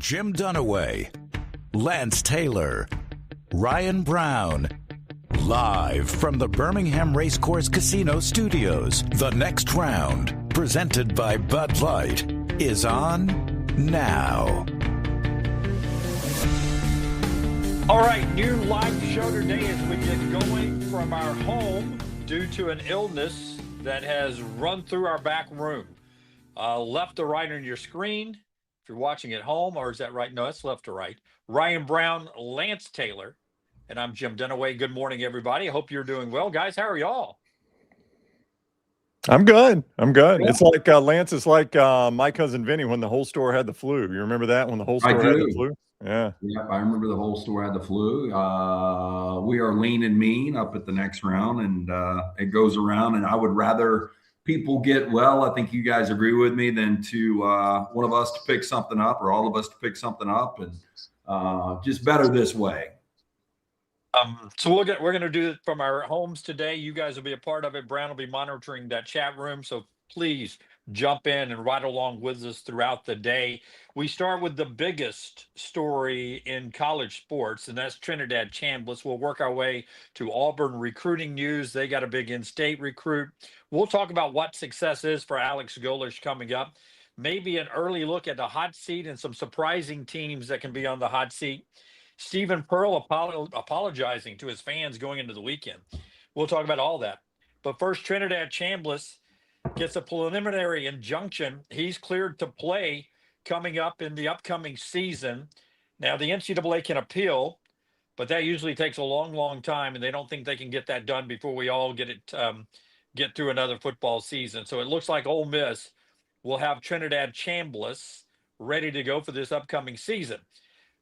Jim Dunaway, Lance Taylor, Ryan Brown. Live from the Birmingham Racecourse Casino Studios, the next round, presented by Bud Light, is on now. All right, new live show today as we get going from our home due to an illness that has run through our back room. Left to right on your screen, if you're watching at home, or is that right? No, it's left to right. Ryan Brown, Lance Taylor, and I'm Jim Dunaway. Good morning, everybody. I hope you're doing well. Guys, how are y'all? I'm good. Yeah. It's like Lance is like my cousin Vinny when the whole store had the flu. You remember that when the whole store had the flu? Yeah. Yep, I remember the whole store had the flu. We are lean and mean up at the next round, and it goes around. And I would rather people get well, I think you guys agree with me, than to one of us to pick something up or all of us to pick something up, and just better this way. So we're going to do it from our homes today. You guys will be a part of it. Brown will be monitoring that chat room. So please jump in and ride along with us throughout the day. We start with the biggest story in college sports, and that's Trinidad Chambliss. We'll work our way to Auburn recruiting news. They got a big in-state recruit. We'll talk about what success is for Alex Golesh coming up. Maybe an early look at the hot seat and some surprising teams that can be on the hot seat. Stephen Pearl apologizing to his fans going into the weekend. We'll talk about all that. But first, Trinidad Chambliss gets a preliminary injunction. He's cleared to play coming up in the upcoming season. Now, the NCAA can appeal, but that usually takes a long, long time, and they don't think they can get that done before we all get through another football season. So it looks like Ole Miss will have Trinidad Chambliss ready to go for this upcoming season.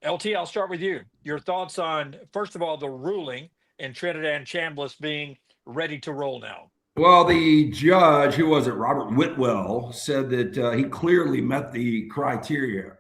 LT, I'll start with you. Your thoughts on, first of all, the ruling and Trinidad Chambliss being ready to roll now. Well, the judge, who was it, Robert Whitwell, said that he clearly met the criteria.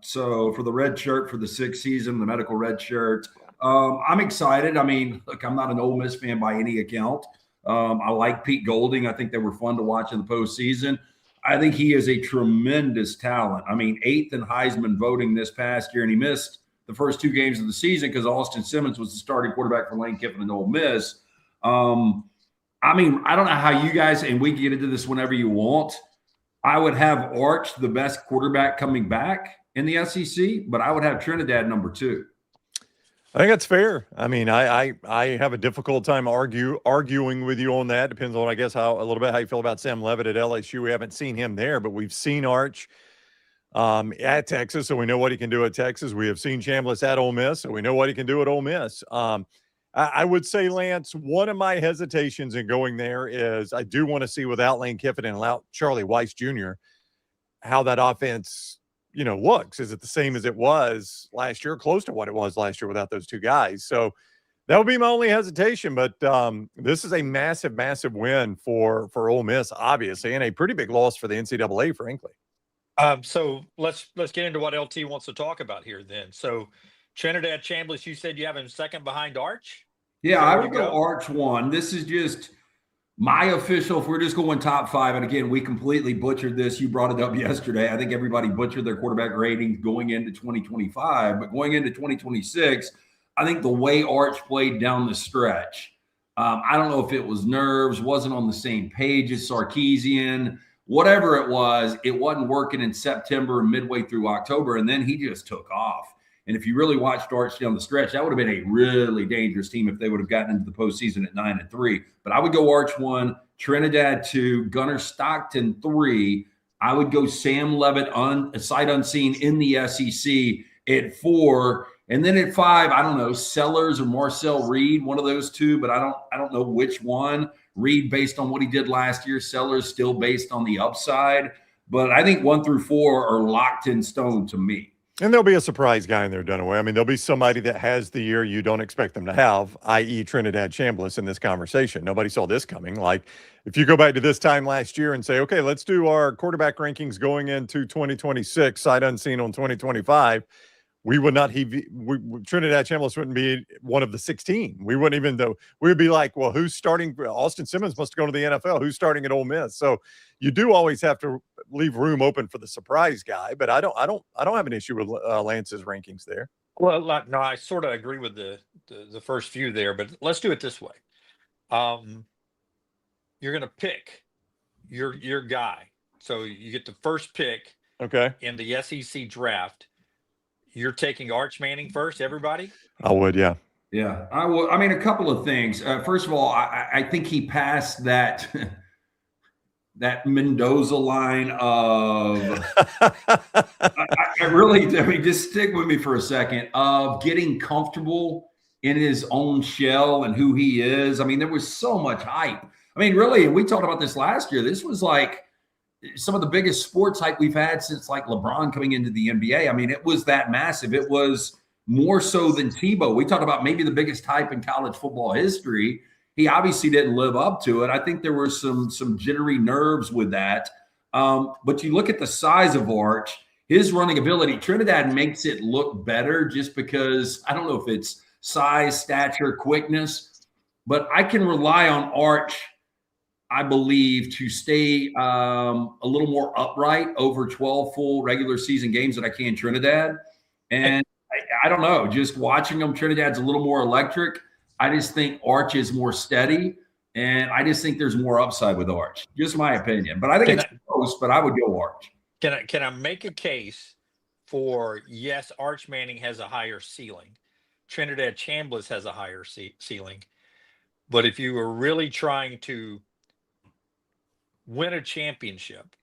So for the red shirt for the sixth season, the medical red shirt, I'm excited. I mean, look, I'm not an Ole Miss fan by any account. I like Pete Golding. I think they were fun to watch in the postseason. I think he is a tremendous talent. I mean, 8th in Heisman voting this past year, and he missed the first 2 games of the season because Austin Simmons was the starting quarterback for Lane Kiffin and Ole Miss. I mean, I don't know how you guys, and we can get into this whenever you want. I would have Arch the best quarterback coming back in the SEC, but I would have Trinidad number 2. I think that's fair. I mean, I have a difficult time arguing with you on that. Depends on, I guess, a little bit how you feel about Sam Levitt at LSU. We haven't seen him there, but we've seen Arch at Texas, so we know what he can do at Texas. We have seen Chambliss at Ole Miss, so we know what he can do at Ole Miss. I would say, Lance, one of my hesitations in going there is I do want to see without Lane Kiffin and without Charlie Weiss Jr. how that offense looks. Is it the same as it was last year, close to what it was last year without those 2 guys? So that would be my only hesitation. But this is a massive, massive win for Ole Miss, obviously, and a pretty big loss for the NCAA, frankly. So let's get into what LT wants to talk about here then. So Trinidad Chambliss, you said you have him second behind Arch? Yeah, I would go Arch 1. This is just my official, if we're just going top 5, and again, we completely butchered this. You brought it up yesterday. I think everybody butchered their quarterback ratings going into 2025, but going into 2026, I think the way Arch played down the stretch, I don't know if it was nerves, wasn't on the same page as Sarkisian, whatever it wasn't working in September and midway through October, and then he just took off. And if you really watched Arch down the stretch, that would have been a really dangerous team if they would have gotten into the postseason at 9-3. But I would go Arch 1, Trinidad 2, Gunnar Stockton 3. I would go Sam Levitt sight unseen in the SEC at 4. And then at 5, I don't know, Sellers or Marcel Reed, one of those 2, but I don't know which one. Reed based on what he did last year, Sellers still based on the upside. But I think 1 through 4 are locked in stone to me. And there'll be a surprise guy in there, Dunaway. I mean, there'll be somebody that has the year you don't expect them to have, i.e. Trinidad Chambliss in this conversation. Nobody saw this coming. Like, if you go back to this time last year and say, okay, let's do our quarterback rankings going into 2026, sight unseen on 2025, we would not Trinidad Chambliss wouldn't be one of the 16. We wouldn't even though we would be like, well, who's starting? Austin Simmons must go to the NFL. Who's starting at Ole Miss? So you do always have to leave room open for the surprise guy. But I don't have an issue with Lance's rankings there. Well, no, I sort of agree with the first few there, but let's do it this way. You're going to pick your guy. So you get the first pick okay. in the SEC draft. You're taking Arch Manning first, everybody? I would, yeah. Yeah, I will. I mean, a couple of things. First of all, I think he passed that that Mendoza line of. I really, I mean, just stick with me for a second, of getting comfortable in his own shell and who he is. I mean, there was so much hype. I mean, really, we talked about this last year. This was like some of the biggest sports hype we've had since like LeBron coming into the NBA. I mean, it was that massive. It was more so than Tebow. We talked about maybe the biggest hype in college football history. He obviously didn't live up to it. I think there were some jittery nerves with that. But you look at the size of Arch, his running ability. Trinidad makes it look better just because, I don't know if it's size, stature, quickness, but I can rely on Arch, I believe, to stay a little more upright over 12 full regular season games than I can Trinidad. And I don't know, just watching them, Trinidad's a little more electric. I just think Arch is more steady, and I just think there's more upside with Arch. Just my opinion. But I think it's close, but I would go Arch. Can I make a case for, yes, Arch Manning has a higher ceiling. Trinidad Chambliss has a higher ceiling. But if you were really trying to win a championship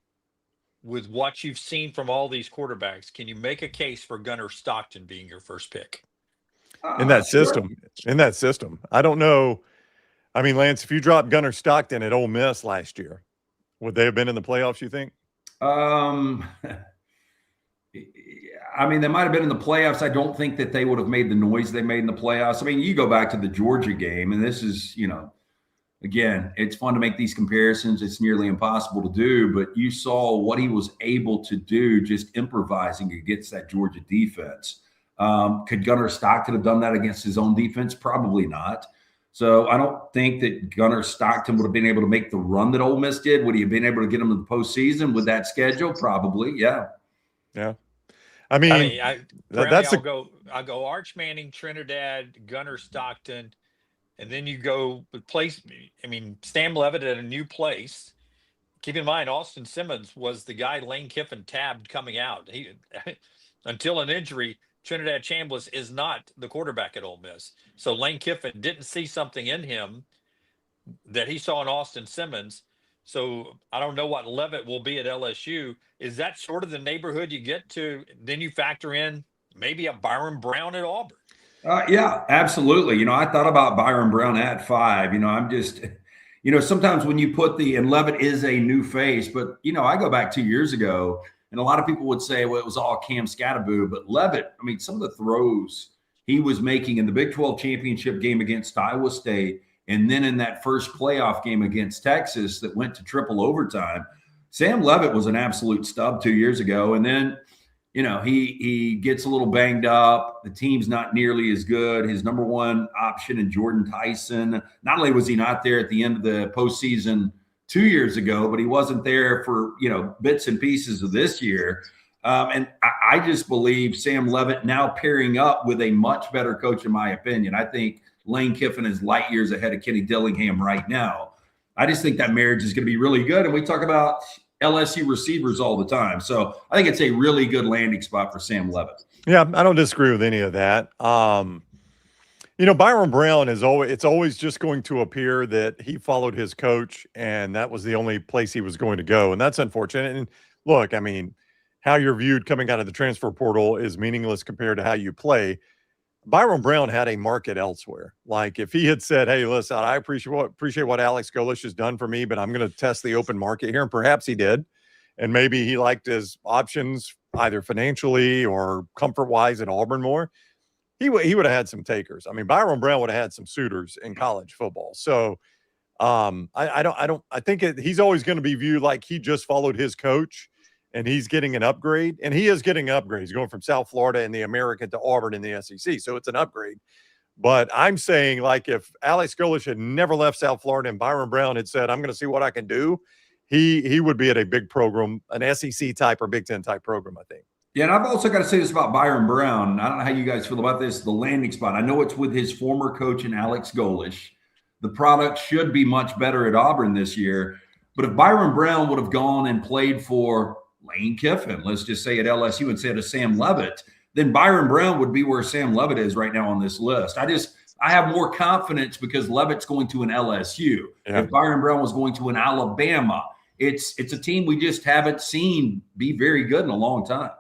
with what you've seen from all these quarterbacks, can you make a case for Gunnar Stockton being your first pick? In that system, I don't know. I mean, Lance, if you dropped Gunnar Stockton at Ole Miss last year, would they have been in the playoffs, you think? I mean, they might have been in the playoffs. I don't think that they would have made the noise they made in the playoffs. I mean, you go back to the Georgia game, and this is, again, it's fun to make these comparisons. It's nearly impossible to do, but you saw what he was able to do just improvising against that Georgia defense. Could Gunnar Stockton have done that against his own defense? Probably not. So I don't think that Gunnar Stockton would have been able to make the run that Ole Miss did. Would he have been able to get him to the postseason with that schedule? Probably, yeah. Yeah. I'll go Arch Manning, Trinidad, Gunnar Stockton, and then you go place. I mean, Sam Levitt at a new place. Keep in mind, Austin Simmons was the guy Lane Kiffin tabbed coming out. He until an injury. Trinidad Chambliss is not the quarterback at Ole Miss. So Lane Kiffin didn't see something in him that he saw in Austin Simmons. So I don't know what Levitt will be at LSU. Is that sort of the neighborhood you get to? Then you factor in maybe a Byron Brown at Auburn. Yeah, absolutely. I thought about Byron Brown at 5. I'm just, sometimes when you put and Levitt is a new face, but, I go back 2 years ago, and a lot of people would say, well, it was all Cam Scatterboo. But Levitt, I mean, some of the throws he was making in the Big 12 championship game against Iowa State, and then in that first playoff game against Texas that went to triple overtime, Sam Levitt was an absolute stub 2 years ago. And then, he gets a little banged up. The team's not nearly as good. His number one option in Jordan Tyson, not only was he not there at the end of the postseason 2 years ago, but he wasn't there for, bits and pieces of this year. And I just believe Sam Levitt now pairing up with a much better coach, in my opinion. I think Lane Kiffin is light years ahead of Kenny Dillingham right now. I just think that marriage is going to be really good. And we talk about LSU receivers all the time. So I think it's a really good landing spot for Sam Levitt. Yeah, I don't disagree with any of that. Byron Brown it's always just going to appear that he followed his coach and that was the only place he was going to go. And that's unfortunate. And look, I mean, how you're viewed coming out of the transfer portal is meaningless compared to how you play. Byron Brown had a market elsewhere. Like if he had said, hey, listen, I appreciate what Alex Golesh has done for me, but I'm going to test the open market here. And perhaps he did. And maybe he liked his options either financially or comfort-wise at Auburn more. He would have had some takers. I mean, Byron Brown would have had some suitors in college football. So I think he's always going to be viewed like he just followed his coach and he's getting an upgrade. And he is getting upgrades. He's going from South Florida in the American to Auburn in the SEC. So it's an upgrade. But I'm saying, like, if Alex Golesh had never left South Florida and Byron Brown had said, I'm going to see what I can do, he would be at a big program, an SEC type or Big Ten type program, I think. Yeah, and I've also got to say this about Byron Brown. I don't know how you guys feel about this, the landing spot. I know it's with his former coach and Alex Golesh. The product should be much better at Auburn this year. But if Byron Brown would have gone and played for Lane Kiffin, let's just say at LSU, instead of Sam Levitt, then Byron Brown would be where Sam Levitt is right now on this list. I have more confidence because Levitt's going to an LSU. Yeah. If Byron Brown was going to an Alabama, it's a team we just haven't seen be very good in a long time.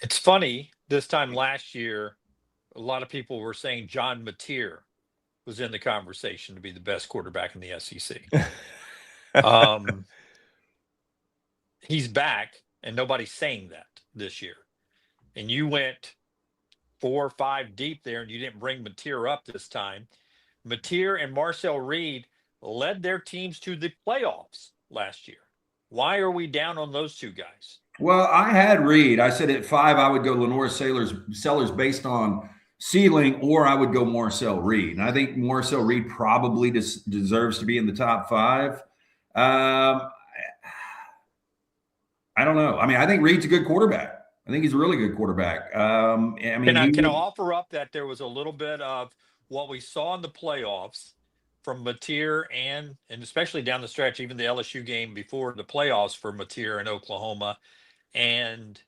It's funny, this time last year, a lot of people were saying John Mateer was in the conversation to be the best quarterback in the SEC. He's back, and nobody's saying that this year. And you went 4 or 5 deep there, and you didn't bring Mateer up this time. Mateer and Marcel Reed led their teams to the playoffs last year. Why are we down on those two guys? Well, I had Reed. I said at 5, I would go Lenore Sellers based on ceiling, or I would go Marcel Reed. And I think Marcel Reed probably deserves to be in the top 5. I don't know. I mean, I think Reed's a good quarterback. I think he's a really good quarterback. Can I offer up that there was a little bit of what we saw in the playoffs from Mateer and especially down the stretch, even the LSU game before the playoffs for Mateer in Oklahoma, and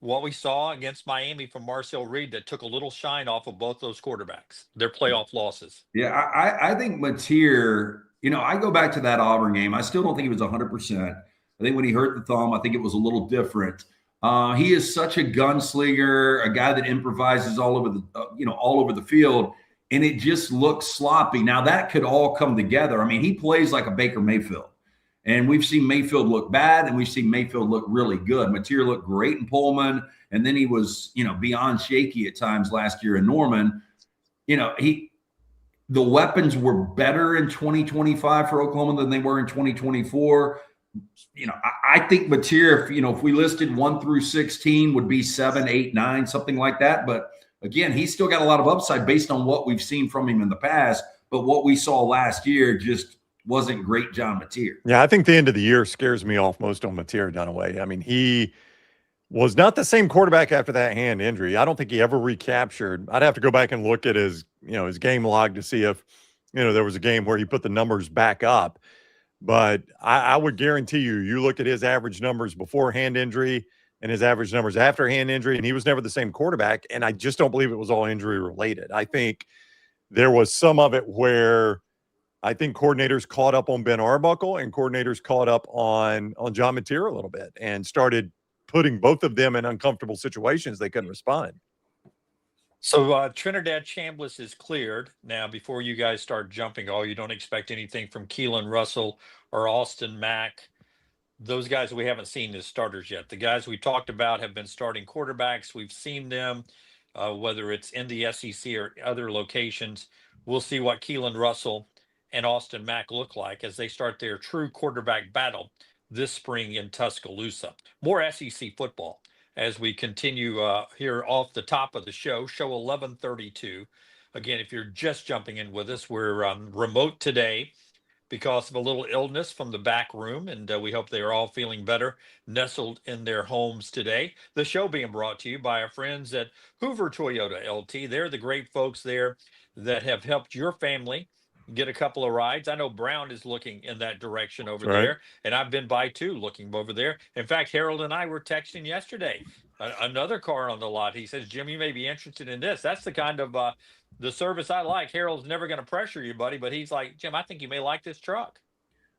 what we saw against Miami from Marcel Reed that took a little shine off of both those quarterbacks, their playoff losses. Yeah, I think Mateer, I go back to that Auburn game. I still don't think he was 100%. I think when he hurt the thumb, I think it was a little different. He is such a gunslinger, a guy that improvises all over the field, and it just looks sloppy. Now that could all come together. I mean, he plays like a Baker Mayfield, and we've seen Mayfield look bad, and we've seen Mayfield look really good. Mateer looked great in Pullman, and then he was, beyond shaky at times last year in Norman. The weapons were better in 2025 for Oklahoma than they were in 2024. I think Mateer, if we listed 1 through 16, would be 7, 8, 9, something like that. But again, he's still got a lot of upside based on what we've seen from him in the past. But what we saw last year just wasn't great, John Mateer. Yeah, I think the end of the year scares me off most on Mateer Dunaway. I mean, he was not the same quarterback after that hand injury. I don't think he ever recaptured. I'd have to go back and look at his game log to see if, there was a game where he put the numbers back up. But I would guarantee you look at his average numbers before hand injury and his average numbers after hand injury, and he was never the same quarterback. And I just don't believe it was all injury related. I think there was some of it where I think coordinators caught up on Ben Arbuckle and coordinators caught up on John Mateer a little bit and started putting both of them in uncomfortable situations. They couldn't respond. So Trinidad Chambliss is cleared. Now, before you guys start jumping, you don't expect anything from Keelan Russell or Austin Mack. Those guys we haven't seen as starters yet. The guys we talked about have been starting quarterbacks. We've seen them, whether it's in the SEC or other locations. We'll see what Keelan Russell and Austin Mack look like as they start their true quarterback battle this spring in Tuscaloosa. More SEC football as we continue here off the top of the show 1132. Again, if you're just jumping in with us, we're remote today because of a little illness from the back room, and we hope they are all feeling better, nestled in their homes today. The show being brought to you by our friends at Hoover Toyota LT. They're the great folks there that have helped your family get a couple of rides. I know Brown is looking in that direction over there, and I've been by too, looking over there. In fact, Harold and I were texting yesterday. Another car on the lot. He says, Jim, you may be interested in this. That's the kind of the service I like. Harold's never going to pressure you, buddy, but he's like, Jim, I think you may like this truck.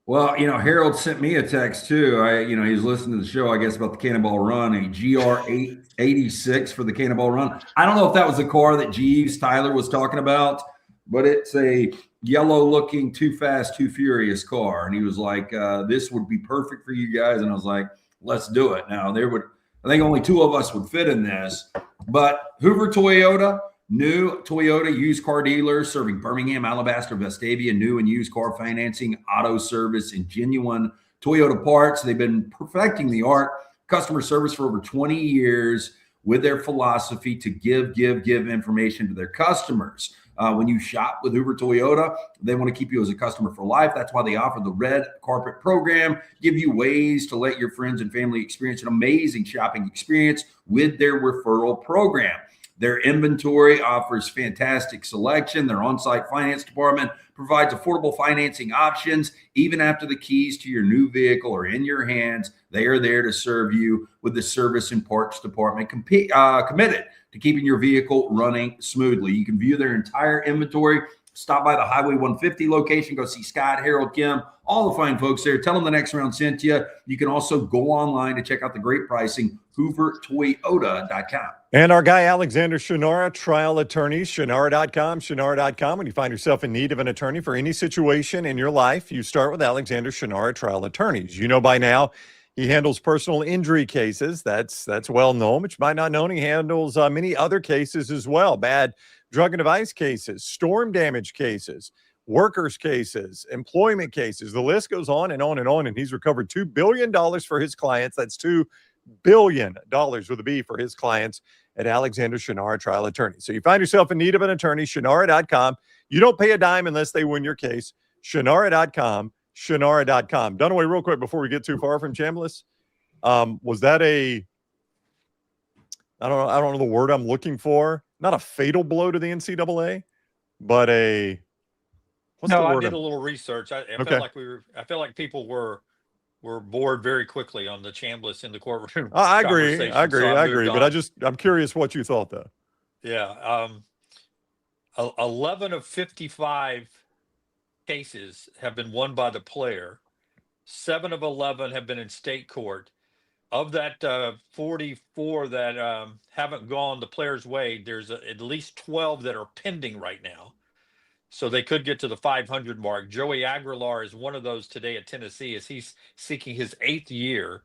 Well, Harold sent me a text too. He's listening to the show, I guess, about the Cannonball Run, a GR886 for the Cannonball Run. I don't know if that was the car that Jeeves Tyler was talking about, but it's a yellow-looking, Too Fast, Too Furious car. And he was like, this would be perfect for you guys. And I was like, let's do it. Now, I think only 2 of us would fit in this. But Hoover Toyota, new Toyota used car dealer serving Birmingham, Alabaster, Vestavia, new and used car financing, auto service, and genuine Toyota parts. They've been perfecting the art, customer service for over 20 years with their philosophy to give information to their customers. When you shop with Hoover Toyota, they want to keep you as a customer for life. That's why they offer the Red Carpet Program, give you ways to let your friends and family experience an amazing shopping experience with their referral program. Their inventory offers fantastic selection. Their on-site finance department provides affordable financing options. Even after the keys to your new vehicle are in your hands, they are there to serve you with the service and parts department committed to keeping your vehicle running smoothly. You can view their entire inventory. Stop by the Highway 150 location. Go see Scott, Harold, Kim, all the fine folks there. Tell them the next round sent you. You can also go online to check out the great pricing, HooverToyota.com. And our guy, Alexander Shinara, trial attorneys, Shinara.com, Shinara.com. When you find yourself in need of an attorney for any situation in your life, you start with Alexander Shinara Trial Attorneys. You know by now, he handles personal injury cases. That's well known, but you might not know he handles many other cases as well. Bad drug and device cases, storm damage cases, workers cases, employment cases. The list goes on and on and on. And he's recovered $2 billion for his clients. That's $2 billion with a B for his clients at Alexander Shinara Trial Attorney. So you find yourself in need of an attorney, Shinara.com. You don't pay a dime unless they win your case. Shinara.com, Shinara.com. Dunaway, real quick before we get too far from Chambliss. Was that I don't know the word I'm looking for. Not a fatal blow to the NCAA, but I did a little research. I felt like people were bored very quickly on the Chambliss in the courtroom. I agree. But I'm curious what you thought, though. Yeah. 11 of 55 cases have been won by the player. 7 of 11 have been in state court. Of that 44 that haven't gone the player's way, there's at least 12 that are pending right now. So they could get to the 500 mark. Joey Aguilar is one of those today at Tennessee as he's seeking his 8th year.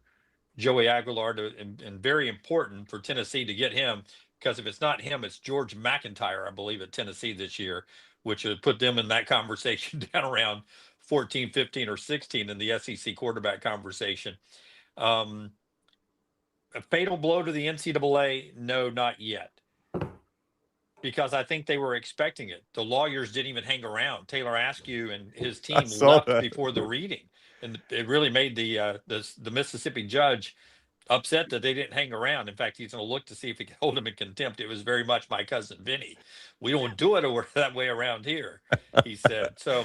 Joey Aguilar, and very important for Tennessee to get him, because if it's not him, it's George McIntyre, I believe, at Tennessee this year, which would put them in that conversation down around 14, 15, or 16 in the SEC quarterback conversation. A fatal blow to the NCAA? No, not yet. Because I think they were expecting it. The lawyers didn't even hang around. Taylor Askew and his team left before the reading. And it really made the Mississippi judge upset that they didn't hang around. In fact, he's going to look to see if he can hold him in contempt. It was very much my cousin Vinny. We don't do it that way around here, he said. So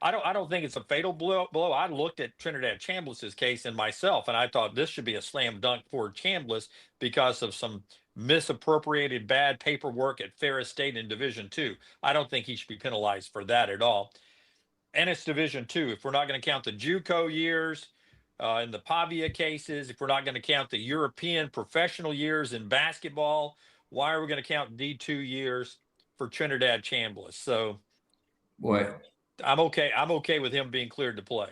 I don't think it's a fatal blow. I looked at Trinidad Chambliss's case and myself, and I thought this should be a slam dunk for Chambliss because of some misappropriated bad paperwork at Ferris State in Division II. I don't think he should be penalized for that at all. And it's Division II. If we're not going to count the JUCO years and the Pavia cases, if we're not going to count the European professional years in basketball, why are we going to count D2 years for Trinidad Chambliss? So, boy, I'm okay with him being cleared to play.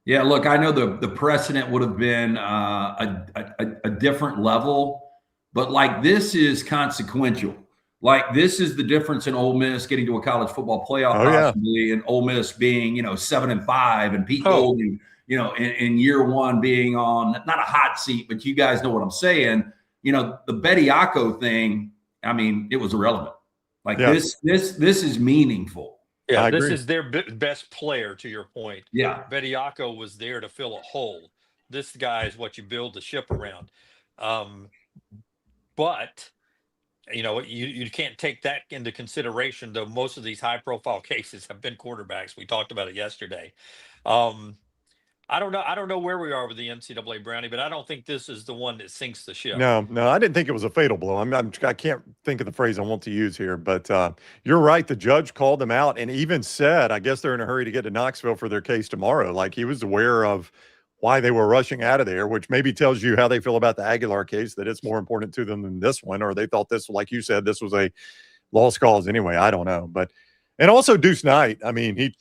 Yeah, look, I know the precedent would have been a different level, but like this is consequential. Like this is the difference in Ole Miss getting to a college football playoff possibly, and Ole Miss being 7-5, and Pete Golding, in year one being on not a hot seat, but you guys know what I'm saying. The Bediako thing, I mean, it was irrelevant. Like this is meaningful. Yeah, this is their best player, to your point. Yeah. Bediako was there to fill a hole. This guy is what you build the ship around. But, you can't take that into consideration, though most of these high-profile cases have been quarterbacks. We talked about it yesterday. I don't know where we are with the NCAA, Brownie, but I don't think this is the one that sinks the ship. No, I didn't think it was a fatal blow. I can't think of the phrase I want to use here, but you're right. The judge called them out and even said, I guess they're in a hurry to get to Knoxville for their case tomorrow. Like he was aware of why they were rushing out of there, which maybe tells you how they feel about the Aguilar case, that it's more important to them than this one, or they thought this, like you said, this was a lost cause anyway. I don't know. And also Deuce Knight, I mean, he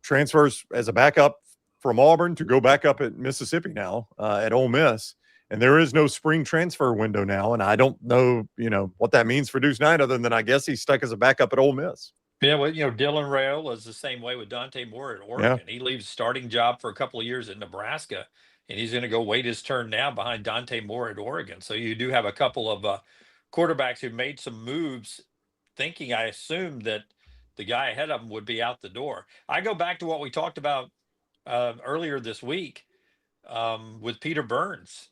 transfers as a backup from Auburn to go back up at Mississippi now at Ole Miss. And there is no spring transfer window now. And I don't know, what that means for Deuce Knight other than I guess he's stuck as a backup at Ole Miss. Yeah, well, Dylan Rail is the same way with Dante Moore at Oregon. Yeah. He leaves starting job for a couple of years at Nebraska, and he's going to go wait his turn now behind Dante Moore at Oregon. So you do have a couple of quarterbacks who made some moves thinking, I assume, that the guy ahead of them would be out the door. I go back to what we talked about earlier this week with Peter Burns.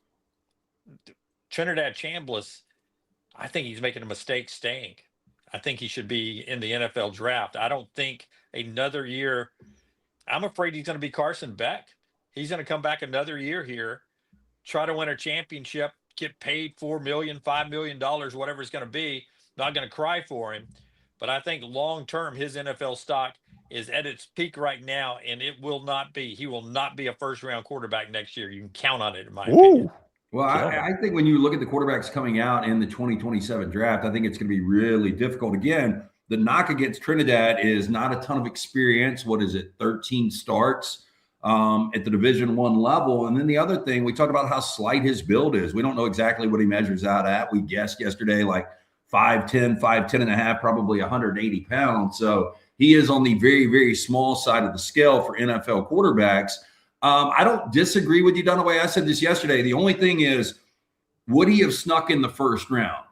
Trinidad Chambliss, I think he's making a mistake staying. I think he should be in the NFL draft. I don't think another year. I'm afraid he's going to be Carson Beck. He's going to come back another year here, try to win a championship, get paid $4 million, $5 million, whatever it's going to be. Not going to cry for him. But I think long-term, his NFL stock is at its peak right now, and he will not be a first-round quarterback next year. You can count on it, in my opinion. Well, I think when you look at the quarterbacks coming out in the 2027 draft, I think it's going to be really difficult. Again, the knock against Trinidad is not a ton of experience. What is it? 13 starts at the Division I level. And then the other thing, we talked about how slight his build is. We don't know exactly what he measures out at. We guessed yesterday like 5'10", 5'10 and a half, probably 180 pounds. So he is on the very, very small side of the scale for NFL quarterbacks. I don't disagree with you, Dunaway. I said this yesterday. The only thing is, would he have snuck in the first round?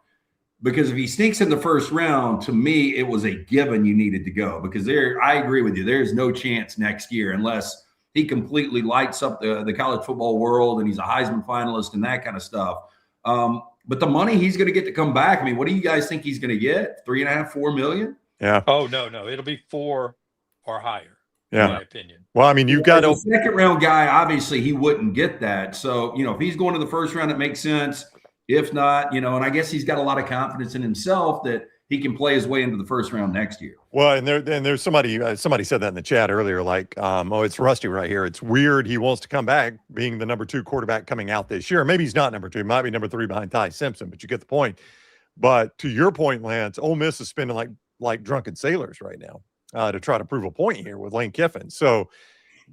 Because if he sneaks in the first round, to me, it was a given you needed to go. Because I agree with you. There is no chance next year unless he completely lights up the college football world and he's a Heisman finalist and that kind of stuff. But the money he's going to get to come back, I mean, what do you guys think he's going to get? 3.5, 4 million? Yeah. Oh, no. It'll be 4 or higher. Yeah. In my opinion. Well, I mean, you've got a second round guy. Obviously, he wouldn't get that. So, if he's going to the first round, it makes sense. If not, and I guess he's got a lot of confidence in himself that he can play his way into the first round next year. Well, and there's somebody said that in the chat earlier, like, it's Rusty right here. It's weird he wants to come back being the number 2 quarterback coming out this year. Maybe he's not number 2. He might be number 3 behind Ty Simpson, but you get the point. But to your point, Lance, Ole Miss is spending like drunken sailors right now to try to prove a point here with Lane Kiffin. So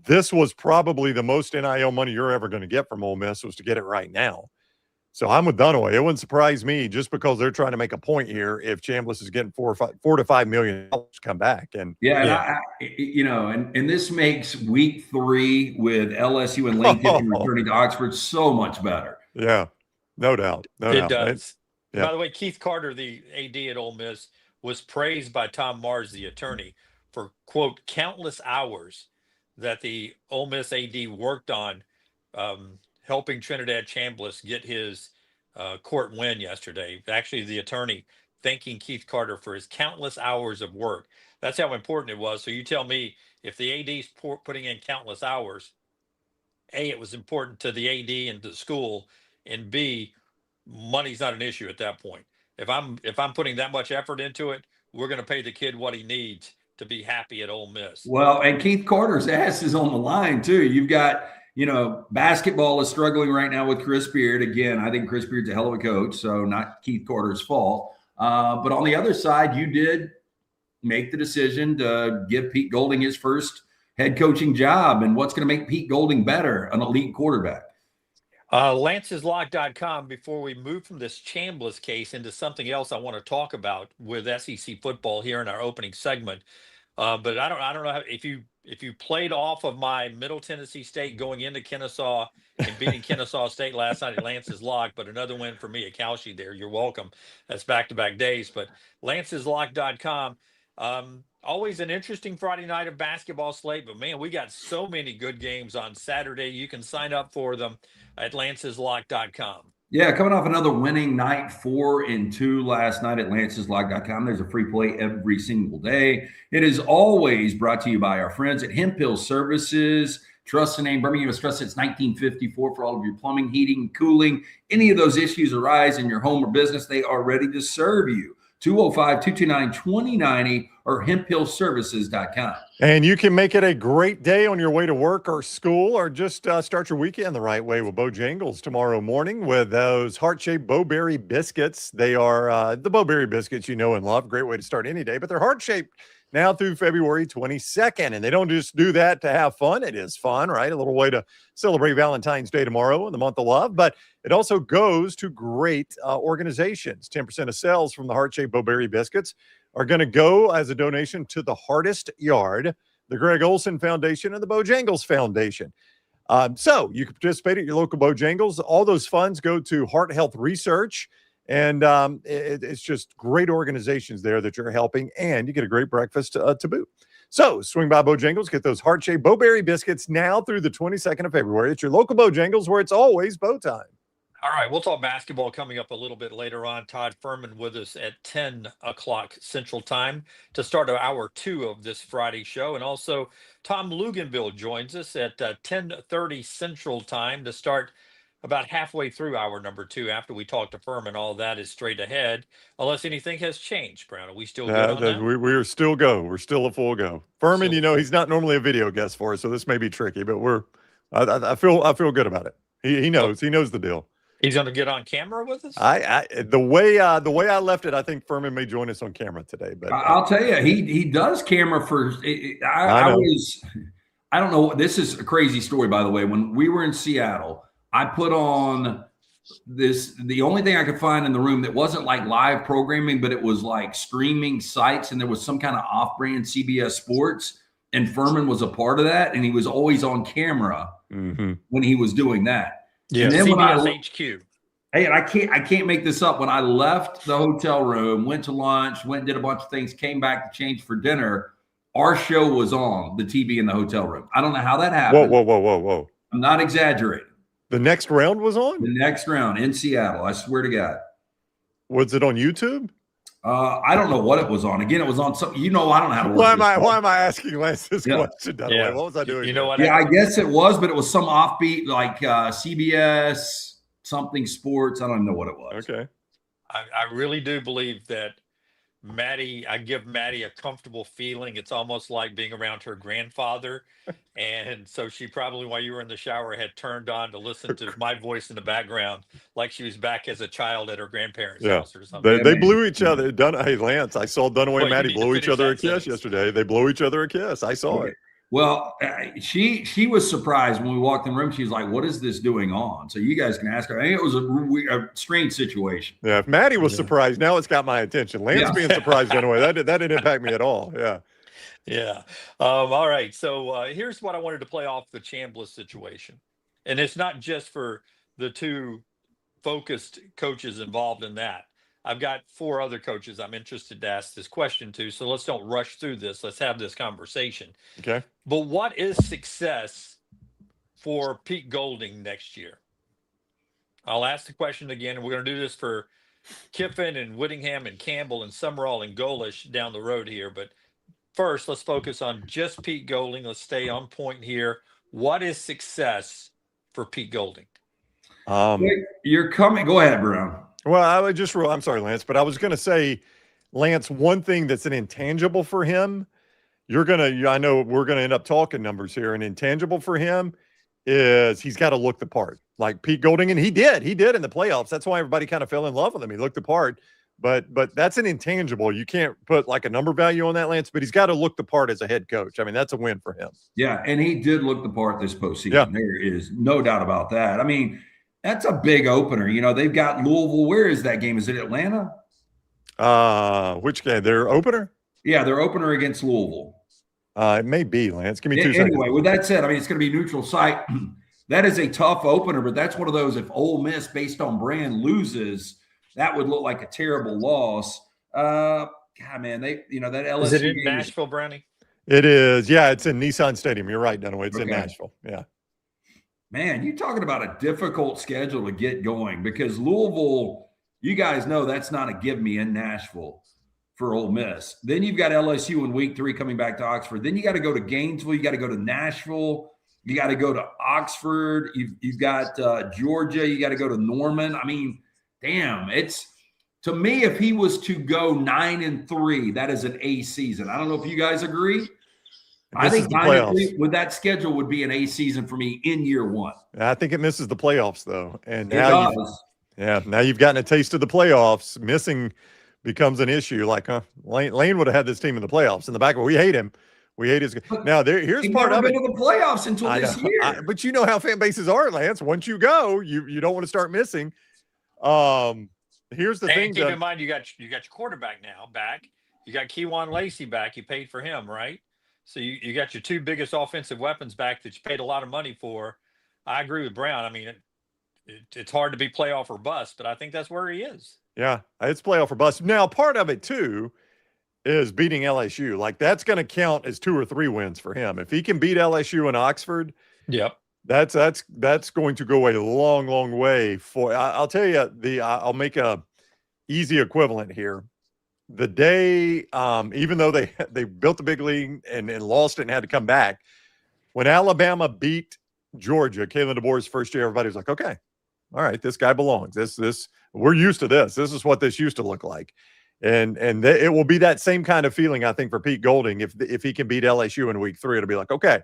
this was probably the most NIL money you're ever going to get from Ole Miss, was to get it right now. So I'm with Dunaway. It wouldn't surprise me, just because they're trying to make a point here, if Chambliss is getting $4 to $5 million to come back. And and this makes week 3 with LSU and Lane Kiffin returning to Oxford so much better. Yeah, no doubt. It does. Yeah. By the way, Keith Carter, the AD at Ole Miss, was praised by Tom Mars, the attorney, for, quote, countless hours that the Ole Miss AD worked on helping Trinidad Chambliss get his court win yesterday. Actually, the attorney thanking Keith Carter for his countless hours of work. That's how important it was. So you tell me, if the AD's putting in countless hours, A, it was important to the AD and to the school, and B, money's not an issue at that point. If I'm putting that much effort into it, we're going to pay the kid what he needs to be happy at Ole Miss. Well, and Keith Carter's ass is on the line too. You've got, basketball is struggling right now with Chris Beard. Again, I think Chris Beard's a hell of a coach, so not Keith Carter's fault. But on the other side, you did make the decision to give Pete Golding his first head coaching job. And what's going to make Pete Golding better? An elite quarterback. Lanceslock.com, before we move from this Chambliss case into something else I want to talk about with SEC football here in our opening segment. But I don't know if you played off of my Middle Tennessee State going into Kennesaw and beating Kennesaw State last night at Lance's Lock, but another win for me at Cowshe there. You're welcome. That's back-to-back days. But Lanceslock.com, always an interesting Friday night of basketball slate, but man, we got so many good games on Saturday. You can sign up for them at Lanceslock.com. Yeah, coming off another winning night, 4-2 last night at Lanceslock.com. There's a free play every single day. It is always brought to you by our friends at Hemp Hill Services. Trust the name. Birmingham has trusted since 1954 for all of your plumbing, heating, cooling. Any of those issues arise in your home or business, they are ready to serve you. 205-229-2090 or hemphillservices.com. And you can make it a great day on your way to work or school, or just start your weekend the right way with Bojangles tomorrow morning with those heart-shaped Bowberry biscuits. They are the Bowberry biscuits you know and love. Great way to start any day, but they're heart-shaped now through February 22nd. And they don't just do that to have fun. It is fun, right? A little way to celebrate Valentine's Day tomorrow in the month of love, but it also goes to great organizations. 10% of sales from the heart-shaped Bowberry biscuits are going to go as a donation to the Hardest Yard, the Greg Olson Foundation, and the Bojangles Foundation. So you can participate at your local Bojangles. All those funds go to heart health research, and it's just great organizations there that you're helping, and you get a great breakfast to boot. So swing by Bojangles, get those heart-shaped Bowberry biscuits now through the 22nd of February. It's your local Bojangles, where it's always bow time. All right, we'll talk basketball coming up a little bit later on. Todd Ferman with us at 10 o'clock Central Time to start hour 2 of this Friday show. And also, Tom Lugenville joins us at 10:30 Central Time to start about halfway through hour number 2 after we talk to Ferman. All that is straight ahead, unless anything has changed, Brown. Are we still good on that? We are still go. We're still a full go. Ferman, he's not normally a video guest for us, so this may be tricky, but I feel good about it. He knows the deal. He's going to get on camera with us. The way I left it, I think Ferman may join us on camera today. But I'll tell you, he does camera for. I don't know. This is a crazy story, by the way. When we were in Seattle, I put on this. The only thing I could find in the room that wasn't like live programming, but it was like streaming sites, and there was some kind of off-brand CBS Sports, and Ferman was a part of that, and he was always on camera when he was doing that. Yeah, and then CBS HQ. Hey, and I can't make this up. When I left the hotel room, went to lunch, went and did a bunch of things, came back to change for dinner, our show was on the TV in the hotel room. I don't know how that happened. Whoa. I'm not exaggerating. The next round was on? The next round in Seattle. I swear to God. Was it on YouTube? I don't know what it was on. Again, it was on something. I don't know how to work why am I asking Lance this question? Yeah. What was I doing? You know what? Yeah, I guess it was, but it was some offbeat like CBS something sports. I don't know what it was. Okay. I really do believe that I give Maddie a comfortable feeling. It's almost like being around her grandfather. And so she probably, while you were in the shower, had turned on to listen to my voice in the background, like she was back as a child at her grandparents' house or something. They blew each other. Hey, Lance, I saw Dunaway and Maddie blow each other a kiss yesterday. They blow each other a kiss. I saw it. Well, she was surprised when we walked in the room. She's like, "What is this doing on?" So you guys can ask her. I think it was a strange situation. Yeah, if Maddie was surprised, now it's got my attention. Lance being surprised anyway, that didn't impact me at all. Yeah. Yeah. All right. So here's what I wanted to play off the Chambliss situation. And it's not just for the two focused coaches involved in that. I've got 4 other coaches I'm interested to ask this question to. So let's don't rush through this. Let's have this conversation. Okay. But what is success for Pete Golding next year? I'll ask the question again, and we're going to do this for Kiffin and Whittingham and Campbell and Summerall and Golish down the road here. But first, let's focus on just Pete Golding. Let's stay on point here. What is success for Pete Golding? You're coming. Go ahead, Brown. Well, I'm sorry, Lance, but I was going to say, Lance, one thing that's an intangible for him, I know we're going to end up talking numbers here. An intangible for him is he's got to look the part, like Pete Golding, and he did in the playoffs. That's why everybody kind of fell in love with him. He looked the part, but that's an intangible. You can't put like a number value on that, Lance, but he's got to look the part as a head coach. I mean, that's a win for him. Yeah, and he did look the part this postseason. Yeah. There is no doubt about that. I mean, that's a big opener. They've got Louisville. Where is that game? Is it Atlanta? Which game? Their opener? Yeah, their opener against Louisville. It may be, Lance. Give me 2 seconds. Anyway, with that said, I mean, it's going to be neutral site. That is a tough opener, but that's one of those, if Ole Miss, based on brand, loses, that would look like a terrible loss. God, man, that LSU. Is it in Nashville, Brownie? It is. Yeah, it's in Nissan Stadium. You're right, Dunaway. It's in Nashville. Yeah. Man, you're talking about a difficult schedule to get going because Louisville, you guys know that's not a give me in Nashville for Ole Miss. Then you've got LSU in week 3 coming back to Oxford. Then you got to go to Gainesville. You got to go to Nashville. You got to go to Oxford. You've got Georgia. You got to go to Norman. I mean, damn, to me, if he was to go 9-3, that is an A season. I don't know if you guys agree. I think 9-3 with that schedule would be an A season for me in year 1. I think it misses the playoffs though, and now now you've gotten a taste of the playoffs. Missing becomes an issue. Like, Lane would have had this team in the playoffs. In the back, we hate him. We hate his. Now here's part of it. Been in the playoffs until this year. But you know how fan bases are, Lance. Once you go, you don't want to start missing. Here's the thing. Keep in mind, you got your quarterback now back. You got Kejuan Lacey back. You paid for him, right? So you got your 2 biggest offensive weapons back that you paid a lot of money for. I agree with Brown. I mean, it's hard to be playoff or bust, but I think that's where he is. Yeah, it's playoff or bust. Now, part of it too is beating LSU. Like that's going to count as 2 or 3 wins for him. If he can beat LSU and Oxford, yep, That's going to go a long, long way for. I'll tell you I'll make a easy equivalent here. The day, even though they built the big league and lost it and had to come back, when Alabama beat Georgia, Kalen DeBoer's first year, everybody was like, okay, all right, this guy belongs. This we're used to this. This is what this used to look like. And it will be that same kind of feeling, I think, for Pete Golding. If he can beat LSU in week 3, it'll be like, okay,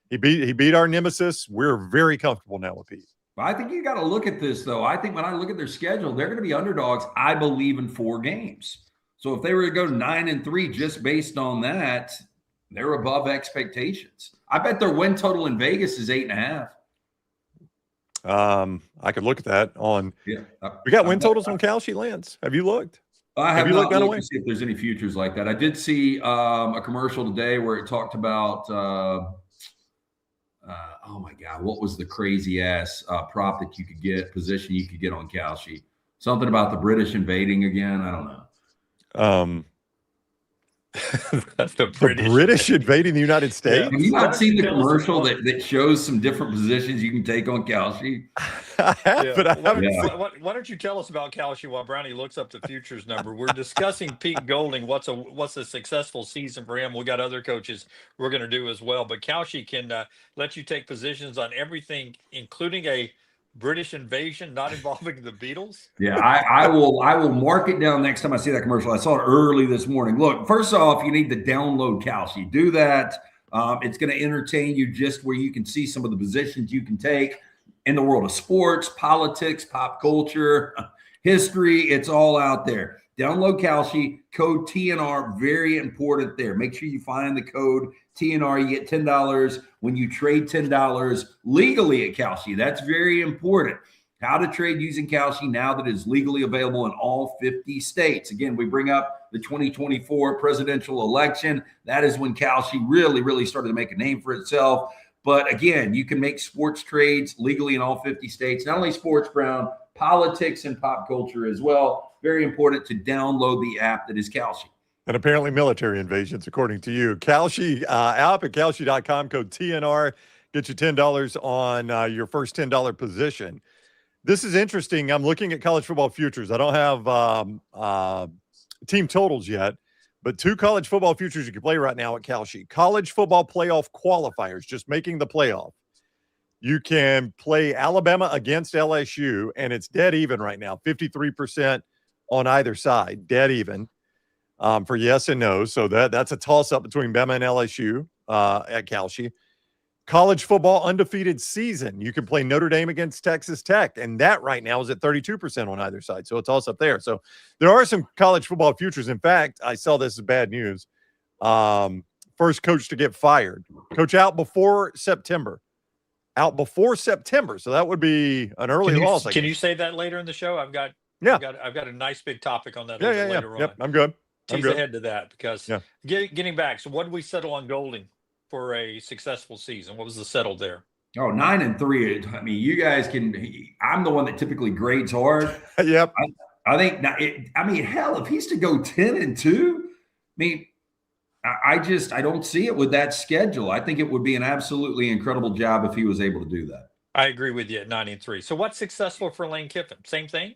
he beat our nemesis. We're very comfortable now with Pete. I think you got to look at this, though. I think when I look at their schedule, they're going to be underdogs, I believe, in 4 games. So if they were to go 9-3 just based on that, they're above expectations. I bet their win total in Vegas is 8.5. I could look at that on. Yeah, we got win totals on Cal Sheet, Lance. Have you looked? I have not looked to see if there's any futures like that. I did see a commercial today where it talked about, oh my God, what was the crazy ass prop that you could get, position you could get on Cal Sheet? Something about the British invading again. I don't know. The British invading the United States. Have you not seen the commercial that shows some different positions you can take on Cal Sheet? I have, but I haven't. Why don't you tell us about Cal Sheet while Brownie looks up the futures number? We're discussing Pete Golding. What's a successful season for him? We got other coaches we're going to do as well. But Cal Sheet can let you take positions on everything, including a British invasion not involving the Beatles. Yeah, I will mark it down next time I see that commercial. I saw it early this morning. Look, first off, you need to download Cal Sheet. Do that. It's going to entertain you just where you can see some of the positions you can take in the world of sports, politics, pop culture, history. It's all out there. Download Cal Sheet, code TNR, very important there. Make sure you find the code TNR. You get $10 when you trade $10 legally at Cal Sheet. That's very important. How to trade using Cal Sheet now that it is legally available in all 50 states. Again, we bring up the 2024 presidential election. That is when Cal Sheet really, really started to make a name for itself. But again, you can make sports trades legally in all 50 states. Not only sports, Brown, politics and pop culture as well. Very important to download the app that is Cal Sheet. And apparently military invasions, according to you. Cal Sheet app at calsheet.com, code TNR. Get you $10 on your first $10 position. This is interesting. I'm looking at college football futures. I don't have team totals yet, but 2 college football futures you can play right now at Cal Sheet. College football playoff qualifiers, just making the playoff. You can play Alabama against LSU, and it's dead even right now, 53% on either side, dead even for yes and no. So that's a toss-up between Bama and LSU at Cal Sheet. College football undefeated season. You can play Notre Dame against Texas Tech, and that right now is at 32% on either side. So it's also up there. So there are some college football futures. In fact, I saw this as bad news. First coach to get fired. Coach out before September. So that would be an early loss. Can you say that later in the show? I've got a nice big topic on that later on. Yep, I'm good. Tease ahead to that because getting back. So what did we settle on Golding for a successful season? What was the settle there? Oh, 9-3. I mean, you guys can. I'm the one that typically grades hard. Yep. I think. Hell, if he's to go 10-2, I don't see it with that schedule. I think it would be an absolutely incredible job if he was able to do that. I agree with you at 9-3. So what's successful for Lane Kiffin? Same thing.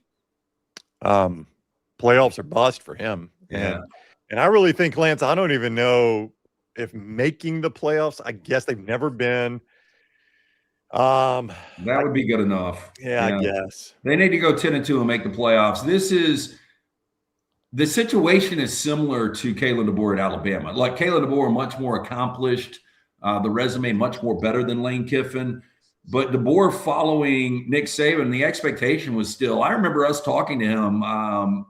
Playoffs are bust for him. Yeah. And I really think, Lance, I don't even know if making the playoffs, I guess they've never been. That would be good enough. Yeah, I guess. They need to go 10-2 and make the playoffs. The situation is similar to Kalen DeBoer at Alabama. Like Kalen DeBoer, much more accomplished, the resume much more better than Lane Kiffin. But DeBoer following Nick Saban, the expectation was still. I remember us talking to him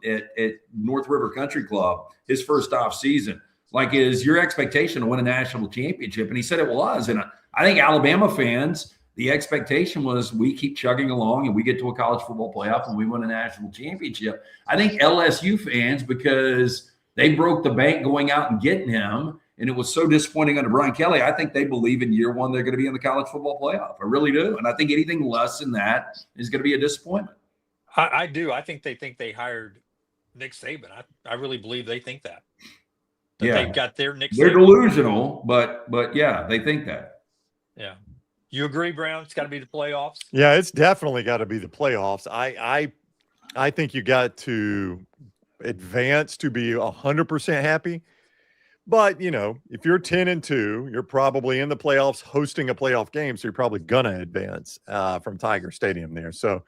at North River Country Club, his first off season. Like, is your expectation to win a national championship? And he said it was. And I think Alabama fans, the expectation was we keep chugging along and we get to a college football playoff and we win a national championship. I think LSU fans, because they broke the bank going out and getting him, and it was so disappointing under Brian Kelly, I think they believe in year one they're going to be in the college football playoff. I really do. And I think anything less than that is going to be a disappointment. I do. I think they hired Nick Saban. I really believe they think that. They've got their Nick Saban. They're delusional, but yeah, they think that. Yeah. You agree, Brown? It's got to be the playoffs. Yeah, it's definitely got to be the playoffs. I think you got to advance to be 100% happy. But, if you're 10-2, you're probably in the playoffs hosting a playoff game, so you're probably going to advance from Tiger Stadium there. So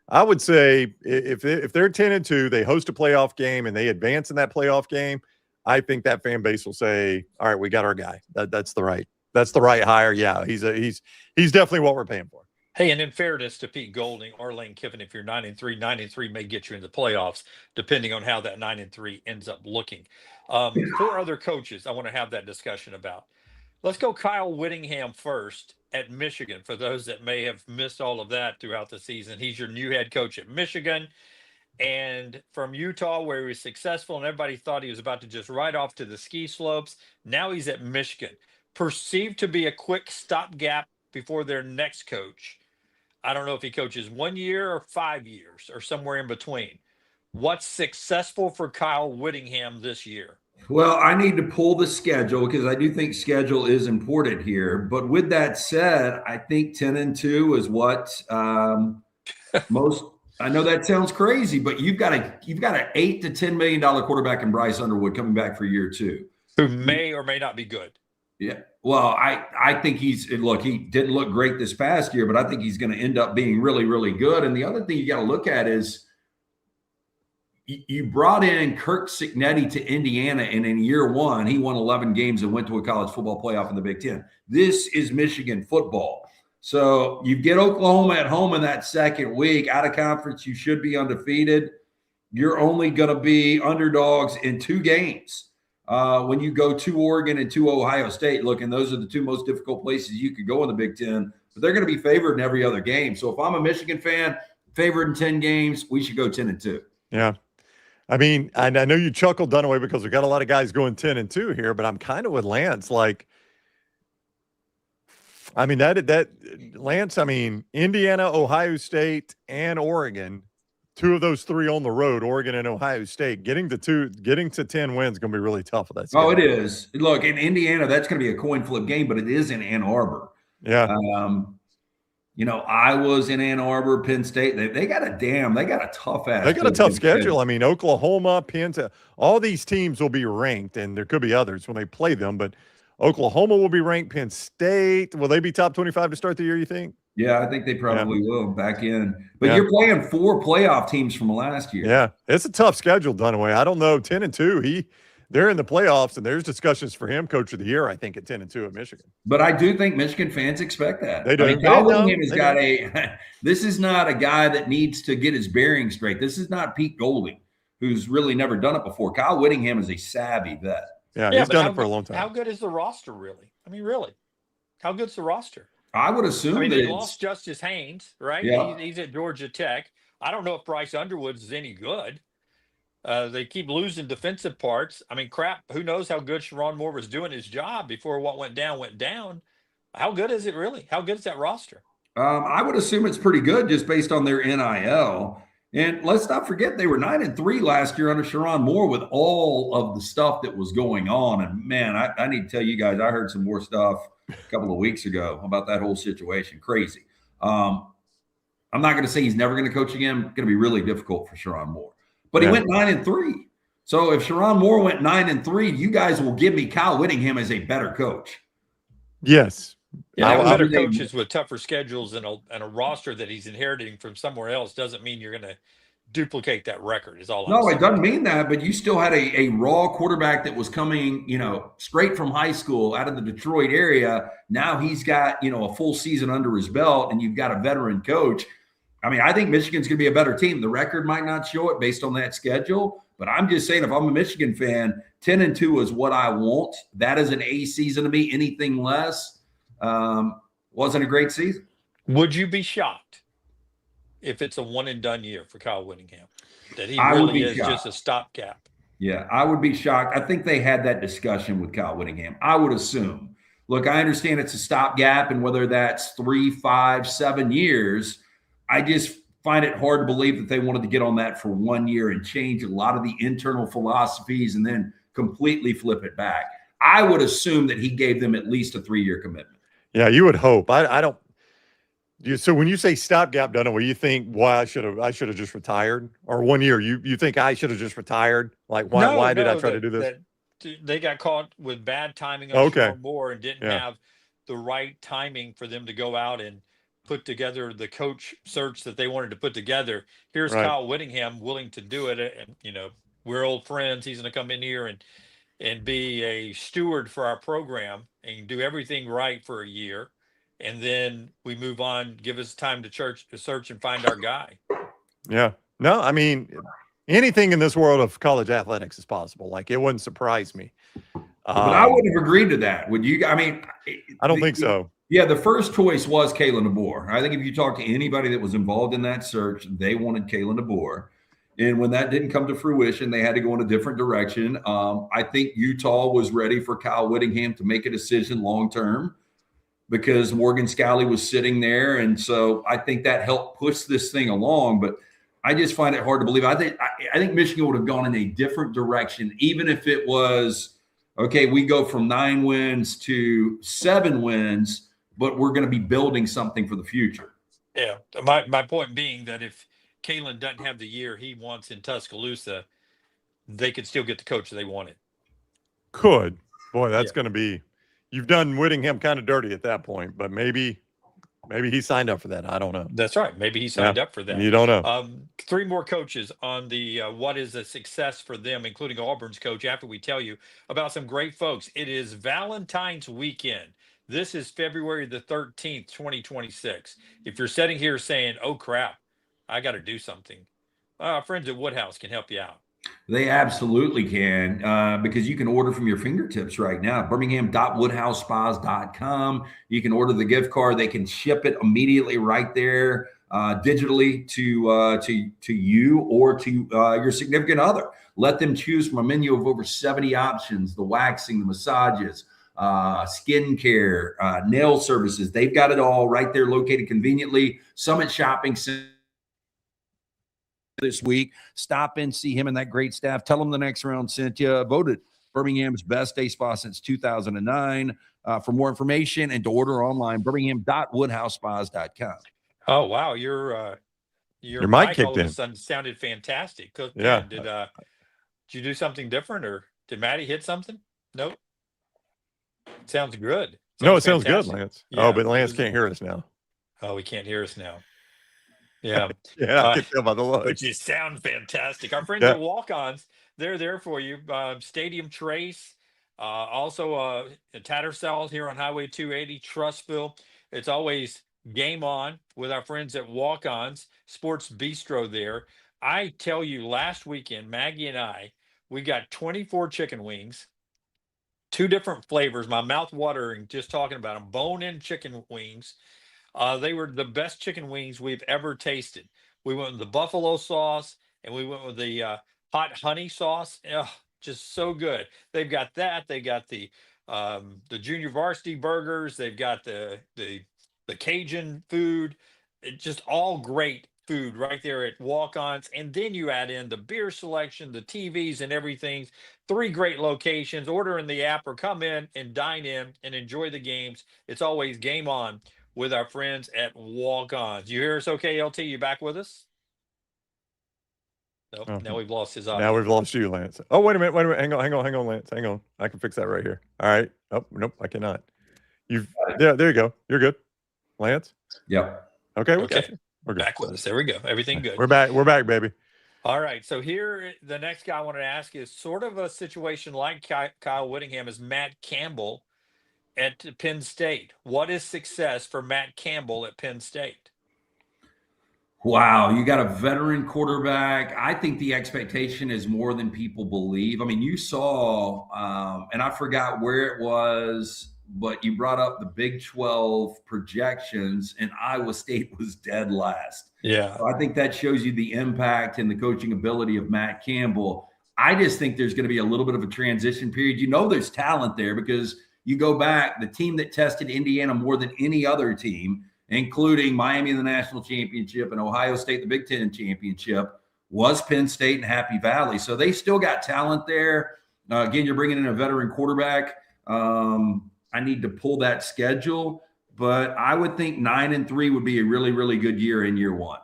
I would say if they're 10-2, they host a playoff game and they advance in that playoff game, I think that fan base will say, all right, we got our guy. That's the right hire. Yeah, he's definitely what we're paying for. Hey, and in fairness to Pete Golding or Lane Kiffin, if you're 9-3, 9-3 may get you in the playoffs, depending on how that 9-3 ends up looking. 4 other coaches I want to have that discussion about. Let's go Kyle Whittingham first at Michigan. For those that may have missed all of that throughout the season, he's your new head coach at Michigan. And from Utah, where he was successful and everybody thought he was about to just ride off to the ski slopes, now he's at Michigan. Perceived to be a quick stopgap before their next coach. I don't know if he coaches 1 year or 5 years or somewhere in between. What's successful for Kyle Whittingham this year? Well, I need to pull the schedule because I do think schedule is important here. But with that said, I think 10-2 is what most. I know that sounds crazy, but you've got an $8 to $10 million quarterback in Bryce Underwood coming back for year 2, who may or may not be good. Yeah. Well, I think he didn't look great this past year, but I think he's going to end up being really, really good. And the other thing you got to look at is you brought in Kirk Cignetti to Indiana, and in year 1, he won 11 games and went to a college football playoff in the Big Ten. This is Michigan football. So you get Oklahoma at home in that second week. Out of conference, you should be undefeated. You're only going to be underdogs in 2 games. When you go to Oregon and to Ohio State, look, and those are the 2 most difficult places you could go in the Big Ten, but they're going to be favored in every other game. So if I'm a Michigan fan, favored in 10 games, we should go 10-2. Yeah. I mean, I know you chuckled, Dunaway, because we got a lot of guys going 10-2 here, but I'm kind of with Lance. Like, I mean, that Lance, I mean, Indiana, Ohio State, and Oregon, 2 of those 3 on the road, Oregon and Ohio State, getting to 10 wins is going to be really tough with that schedule. Oh, it is. Look, in Indiana, that's going to be a coin flip game, but it is in Ann Arbor. Yeah. Iowa's in Ann Arbor, Penn State. They got a tough ass. They got a tough schedule. I mean, Oklahoma, Penn State, all these teams will be ranked, and there could be others when they play them, but Oklahoma will be ranked. Penn State, will they be top 25 to start the year, you think? Yeah, I think they probably will back in. But you're playing 4 playoff teams from last year. Yeah, it's a tough schedule, Dunaway. I don't know, 10-2. They're in the playoffs, and there's discussions for him, Coach of the Year, I think, at 10-2 at Michigan. But I do think Michigan fans expect that. They do. I mean, Kyle Whittingham has got this is not a guy that needs to get his bearings straight. This is not Pete Golding, who's really never done it before. Kyle Whittingham is a savvy vet. Yeah, he's done it for a long time. How good is the roster, really? I mean, really? How good's the roster? I would assume that they lost Justice Haynes, right? Yeah. He's at Georgia Tech. I don't know if Bryce Underwood is any good. They keep losing defensive parts. I mean, crap, who knows how good Sharon Moore was doing his job before what went down. How good is it really? How good is that roster? I would assume it's pretty good just based on their NIL. And let's not forget they were 9-3 last year under Sharon Moore with all of the stuff that was going on. And, man, I need to tell you guys, I heard some more stuff a couple of weeks ago about that whole situation. Crazy. I'm not going to say he's never going to coach again. It's going to be really difficult for Sharon Moore. But he went 9-3. So if Sharon Moore went 9-3, you guys will give me Kyle Whittingham as a better coach. Yes. Yeah, better coaches with tougher schedules and a roster that he's inheriting from somewhere else doesn't mean you're going to duplicate that record. Is all. No, it doesn't mean that. But you still had a raw quarterback that was coming, straight from high school out of the Detroit area. Now he's got a full season under his belt, and you've got a veteran coach. I mean, I think Michigan's going to be a better team. The record might not show it based on that schedule, but I'm just saying, if I'm a Michigan fan, 10-2 is what I want. That is an A season to me. Anything less wasn't a great season. Would you be shocked if it's a one and done year for Kyle Whittingham? That he really is just a stopgap? Yeah, I would be shocked. I think they had that discussion with Kyle Whittingham. I would assume. Look, I understand it's a stopgap, and whether that's 3, 5, 7 years, I just find it hard to believe that they wanted to get on that for 1 year and change a lot of the internal philosophies and then completely flip it back. I would assume that he gave them at least a 3-year commitment. Yeah, you would hope. I don't So when you say stopgap Dunaway, you think, why I should have just retired, or 1 year? You think I should have just retired? Like why did I try to do this? They got caught with bad timing on Okay. Sean Moore and didn't have the right timing for them to go out and put together the coach search that they wanted to put together. Here's Right. Kyle Whittingham willing to do it, and we're old friends. He's going to come in here and be a steward for our program and do everything right for a year. And then we move on, give us time to search and find our guy. Yeah. No, I mean, anything in this world of college athletics is possible. Like, it wouldn't surprise me. But I wouldn't have agreed to that. Would you? I mean, I don't think so. Yeah, the first choice was Kalen DeBoer. I think if you talk to anybody that was involved in that search, they wanted Kalen DeBoer. And when that didn't come to fruition, they had to go in a different direction. I think Utah was ready for Kyle Whittingham to make a decision long-term because Morgan Scalley was sitting there. And so I think that helped push this thing along. But I just find it hard to believe. I think Michigan would have gone in a different direction, even if it was, okay, we go from 9 wins to 7 wins, but we're going to be building something for the future. Yeah. My point being that if Kalen doesn't have the year he wants in Tuscaloosa, they could still get the coach they wanted. Could. Boy, that's going to be – you've done Whittingham kind of dirty at that point, but maybe he signed up for that. I don't know. That's right. Maybe he signed up for that. You don't know. 3 more coaches on the what is a success for them, including Auburn's coach, after we tell you about some great folks. It is Valentine's weekend. This is February the 13th, 2026. If you're sitting here saying, oh, crap, I got to do something, friends at Woodhouse can help you out. They absolutely can, because you can order from your fingertips right now. Birmingham.woodhousespas.com. You can order the gift card. They can ship it immediately right there digitally to you or to your significant other. Let them choose from a menu of over 70 options: the waxing, the massages, skincare, nail services. They've got it all right there, located conveniently. Summit Shopping Center this week. Stop in, see him and that great staff. Tell them the next round sent you. Voted Birmingham's best day spa since 2009. For more information and to order online, birmingham.woodhousespas.com. Oh, wow. Your mic kicked all of a in. sudden sounded fantastic. Yeah. Did you do something different, or did Maddie hit something? Nope. Sounds good. No, it sounds good, Lance. Yeah. Oh, but Lance can't hear us now. Oh, he can't hear us now. Yeah. Yeah, I can tell by the look. But you sound fantastic. Our friends at Walk-Ons, they're there for you. Stadium Trace, also Tattersall here on Highway 280, Trussville. It's always game on with our friends at Walk-Ons, Sports Bistro there. I tell you, last weekend, Maggie and I, we got 24 chicken wings, 2 different flavors. My mouth watering just talking about them. Bone-in chicken wings. They were the best chicken wings we've ever tasted. We went with the buffalo sauce and we went with the hot honey sauce. Just so good. They've got that. They got the junior varsity burgers. They've got the Cajun food. Just all great food right there at Walk-Ons. And then you add in the beer selection, the TVs and everything. 3 great locations. Order in the app or come in and dine in and enjoy the games. It's always game on with our friends at Walk-Ons. You hear us okay, LT? You back with us? Nope. Oh. Now we've lost his audio. Now we've lost you, Lance. Oh, wait a minute. Hang on, Lance. Hang on. I can fix that right here. All right. Oh, nope, I cannot. There you go. You're good. Lance? Yep. Okay. Okay. We're good. Back with us. There we go. Everything good. We're back, baby. All right. So here, the next guy I wanted to ask is sort of a situation like Kyle Whittingham is Matt Campbell at Penn State. What is success for Matt Campbell at Penn State? Wow, you got a veteran quarterback. I think the expectation is more than people believe. I mean, you saw, and I forgot where it was, but you brought up the Big 12 projections, and Iowa State was dead last. Yeah. So I think that shows you the impact and the coaching ability of Matt Campbell. I just think there's going to be a little bit of a transition period. You know there's talent there because you go back, the team that tested Indiana more than any other team, including Miami in the national championship and Ohio State, the Big Ten championship, was Penn State and Happy Valley. So they still got talent there. Again, you're bringing in a veteran quarterback. I need to pull that schedule, but I would think 9-3 would be a really, really good year in year one.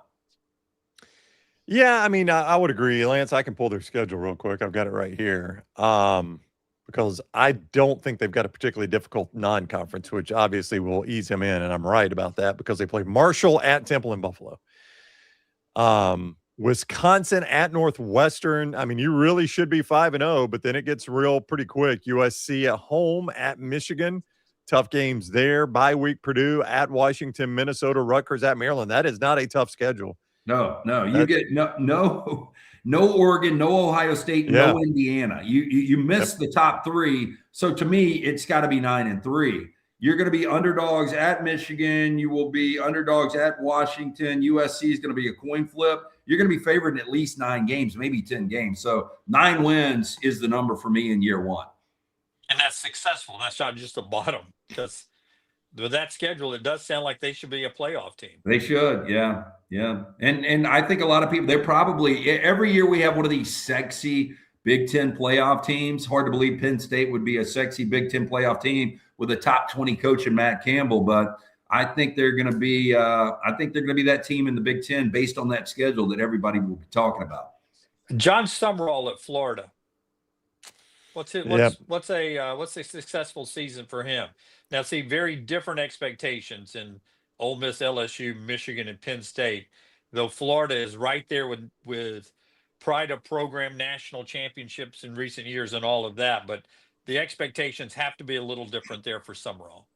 Yeah, I mean, I would agree. Lance, I can pull their schedule real quick. I've got it right here. Because I don't think they've got a particularly difficult non-conference, which obviously will ease him in, and I'm right about that because they play Marshall at Temple and Buffalo. Wisconsin at Northwestern. I mean, you really should be 5-0, but then it gets real pretty quick. USC at home at Michigan. Tough games there. Bye week Purdue at Washington, Minnesota, Rutgers at Maryland. That is not a tough schedule. No, you get no Oregon, no Ohio State, no Indiana. You miss the top three. So to me, it's got to be 9-3. You're going to be underdogs at Michigan. You will be underdogs at Washington. USC is going to be a coin flip. You're going to be favored in at least 9 games, maybe 10 games. So 9 wins is the number for me in year one. And that's successful. That's not just the bottom. Because with that schedule, it does sound like they should be a playoff team. They should, yeah. And I think a lot of people, they're probably, every year we have one of these sexy Big Ten playoff teams. Hard to believe Penn State would be a sexy Big Ten playoff team with a top 20 coach in Matt Campbell, but I think they're going to be that team in the Big Ten based on that schedule that everybody will be talking about. John Summerall at Florida. What's a successful season for him? Now, see, very different expectations in Ole Miss, LSU, Michigan, and Penn State. Though Florida is right there with pride of program, national championships in recent years, and all of that. But the expectations have to be a little different there for Summerall.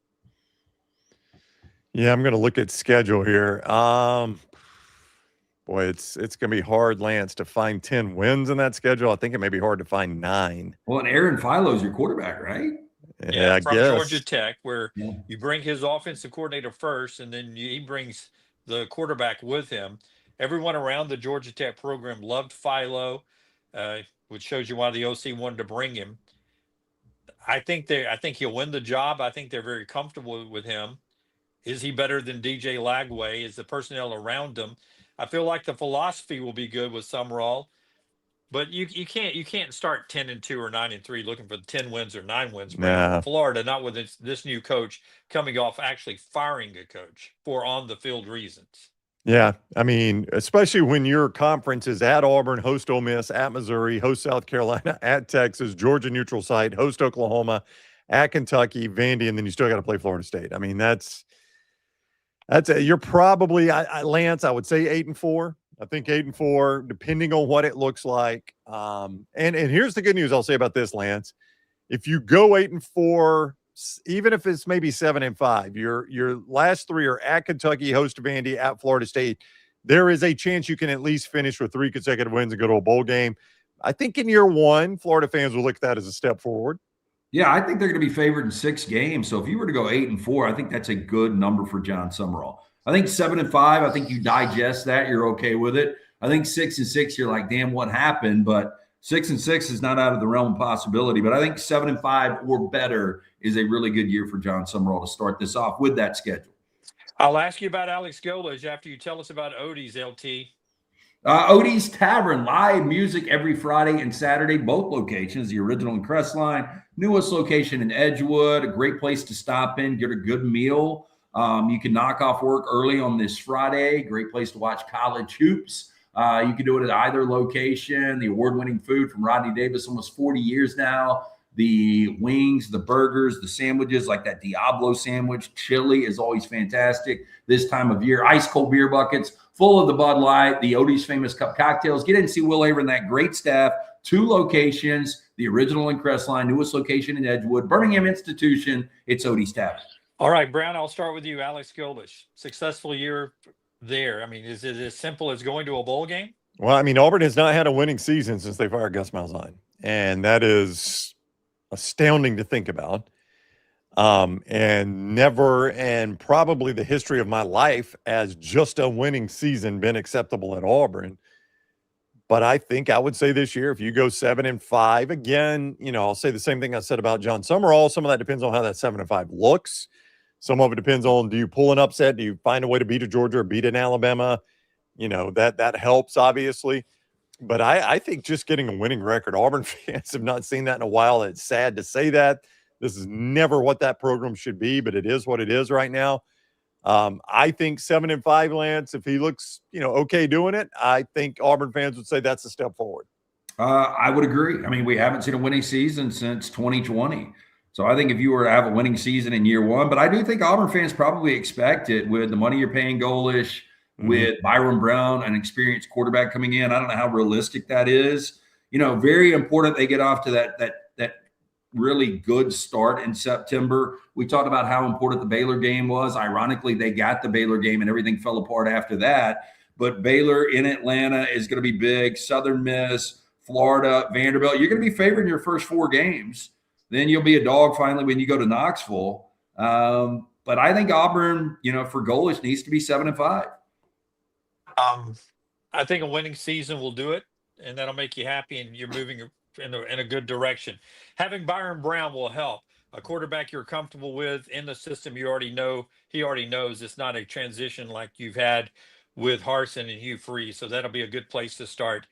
Yeah, I'm going to look at schedule here. Boy, it's going to be hard, Lance, to find 10 wins in that schedule. I think it may be hard to find 9. Well, and Aaron Philo's your quarterback, right? Yeah, I from guess. Georgia Tech, where you bring his offensive coordinator first, and then he brings the quarterback with him. Everyone around the Georgia Tech program loved Philo, which shows you why the OC wanted to bring him. I think he'll win the job. I think they're very comfortable with him. Is he better than DJ Lagway? Is the personnel around him? I feel like the philosophy will be good with Summerall, but you can't start 10-2 or 9-3 looking for 10 wins or 9 wins. Nah. Florida, not with this new coach coming off actually firing a coach for on the field reasons. Yeah, I mean, especially when your conference is at Auburn, host Ole Miss, at Missouri, host South Carolina, at Texas, Georgia neutral site, host Oklahoma, at Kentucky, Vandy, and then you still got to play Florida State. I mean, that's you're probably Lance, I would say 8-4. I think 8-4, depending on what it looks like. And here's the good news I'll say about this, Lance. If you go 8-4, even if it's maybe 7-5, your last 3 are at Kentucky, host Vandy, at Florida State. There is a chance you can at least finish with 3 consecutive wins and go to a bowl game. I think in year one, Florida fans will look at that as a step forward. Yeah, I think they're going to be favored in 6 games. So if you were to go 8-4, I think that's a good number for John Summerall. I think 7-5, I think you digest that. You're okay with it. I think 6-6, you're like, damn, what happened? But 6-6 is not out of the realm of possibility. But I think 7-5 or better is a really good year for John Summerall to start this off with that schedule. I'll ask you about Alex Golich after you tell us about Odie's, LT. Odie's Tavern, live music every Friday and Saturday, both locations, the original in Crestline, newest location in Edgewood, a great place to stop in, get a good meal. You can knock off work early on this Friday, great place to watch college hoops. You can do it at either location. The award-winning food from Rodney Davis, almost 40 years now. The wings, the burgers, the sandwiches, like that Diablo sandwich. Chili is always fantastic this time of year. Ice cold beer buckets, full of the Bud Light, the Odie's Famous Cup cocktails. Get in and see Will Avery and that great staff. 2 locations, the original in Crestline, newest location in Edgewood, Birmingham institution. It's Odie's Tavern. All right, Brown, I'll start with you. Alex Golich, successful year there. I mean, is it as simple as going to a bowl game? Well, I mean, Auburn has not had a winning season since they fired Gus Malzahn, and that is astounding to think about. And never, and probably the history of my life as just a winning season, been acceptable at Auburn. But I think I would say this year, if you go 7-5, again, I'll say the same thing I said about John Summerall. Some of that depends on how that 7-5 looks. Some of it depends on, do you pull an upset? Do you find a way to beat a Georgia or beat an Alabama? That helps, obviously. But I think just getting a winning record, Auburn fans have not seen that in a while. It's sad to say that. This is never what that program should be, but it is what it is right now. I think 7-5, Lance, if he looks, okay doing it, I think Auburn fans would say that's a step forward. I would agree. I mean, we haven't seen a winning season since 2020. So I think if you were to have a winning season in year one, but I do think Auburn fans probably expect it with the money you're paying Golish, with Byron Brown, an experienced quarterback coming in. I don't know how realistic that is. Very important they get off to that really good start in September. We talked about how important the Baylor game was. Ironically, they got the Baylor game and everything fell apart after that. But Baylor in Atlanta is going to be big. Southern Miss, Florida, Vanderbilt. You're going to be favored in your first 4 games. Then you'll be a dog finally when you go to Knoxville. But I think Auburn, for Golish, needs to be 7-5. I think a winning season will do it, and that'll make you happy, and you're moving in a good direction. Having Byron Brown will help. A quarterback you're comfortable with in the system, he already knows it's not a transition like you've had with Harsin and Hugh Freeze. So that'll be a good place to start.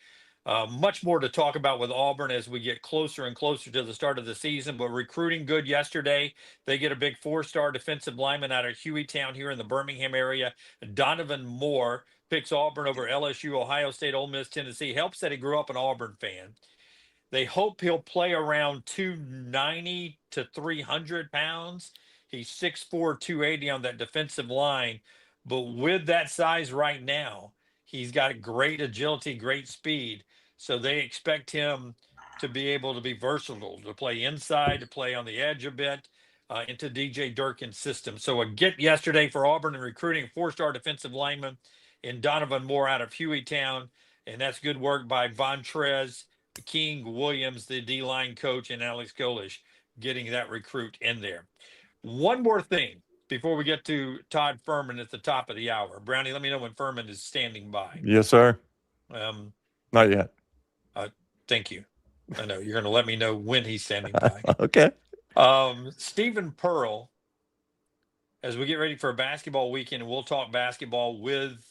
Much more to talk about with Auburn as we get closer and closer to the start of the season, but recruiting good yesterday. They get a big 4-star defensive lineman out of Hueytown here in the Birmingham area. Donovan Moore picks Auburn over LSU, Ohio State, Ole Miss, Tennessee. Helps that he grew up an Auburn fan. They hope he'll play around 290 to 300 pounds. He's 6'4", 280 on that defensive line. But with that size right now, he's got great agility, great speed. So they expect him to be able to be versatile, to play inside, to play on the edge a bit, into DJ Durkin's system. So a get yesterday for Auburn in recruiting 4-star defensive lineman in Donovan Moore out of Hueytown. And that's good work by Vontrez King Williams, the D-line coach, and Alex Golish getting that recruit in there. One more thing before we get to Todd Ferman at the top of the hour. Brownie, let me know when Ferman is standing by. Yes, sir. Not yet. Thank you. I know you're going to let me know when he's standing by. Okay. Stephen Pearl, as we get ready for a basketball weekend, and we'll talk basketball with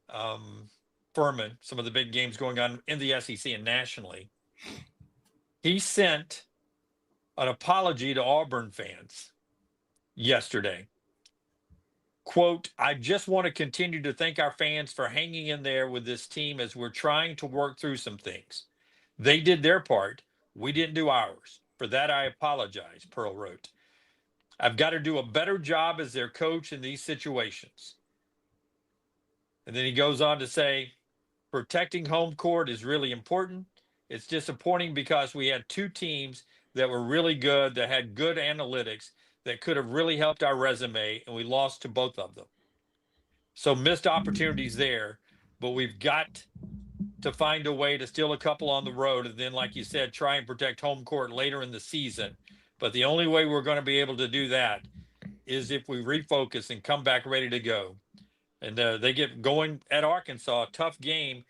Ferman, some of the big games going on in the SEC and nationally. He sent an apology to Auburn fans yesterday. Quote, "I just want to continue to thank our fans for hanging in there with this team as we're trying to work through some things. They did their part. We didn't do ours. For that, I apologize," Pearl wrote. "I've got to do a better job as their coach in these situations." And then he goes on to say, "Protecting home court is really important. It's disappointing because we had 2 teams that were really good, that had good analytics, that could have really helped our resume, and we lost to both of them. So missed opportunities there, but we've got to find a way to steal a couple on the road, and then, like you said, try and protect home court later in the season. But the only way we're going to be able to do that is if we refocus and come back ready to go." And they get going at Arkansas, a tough game.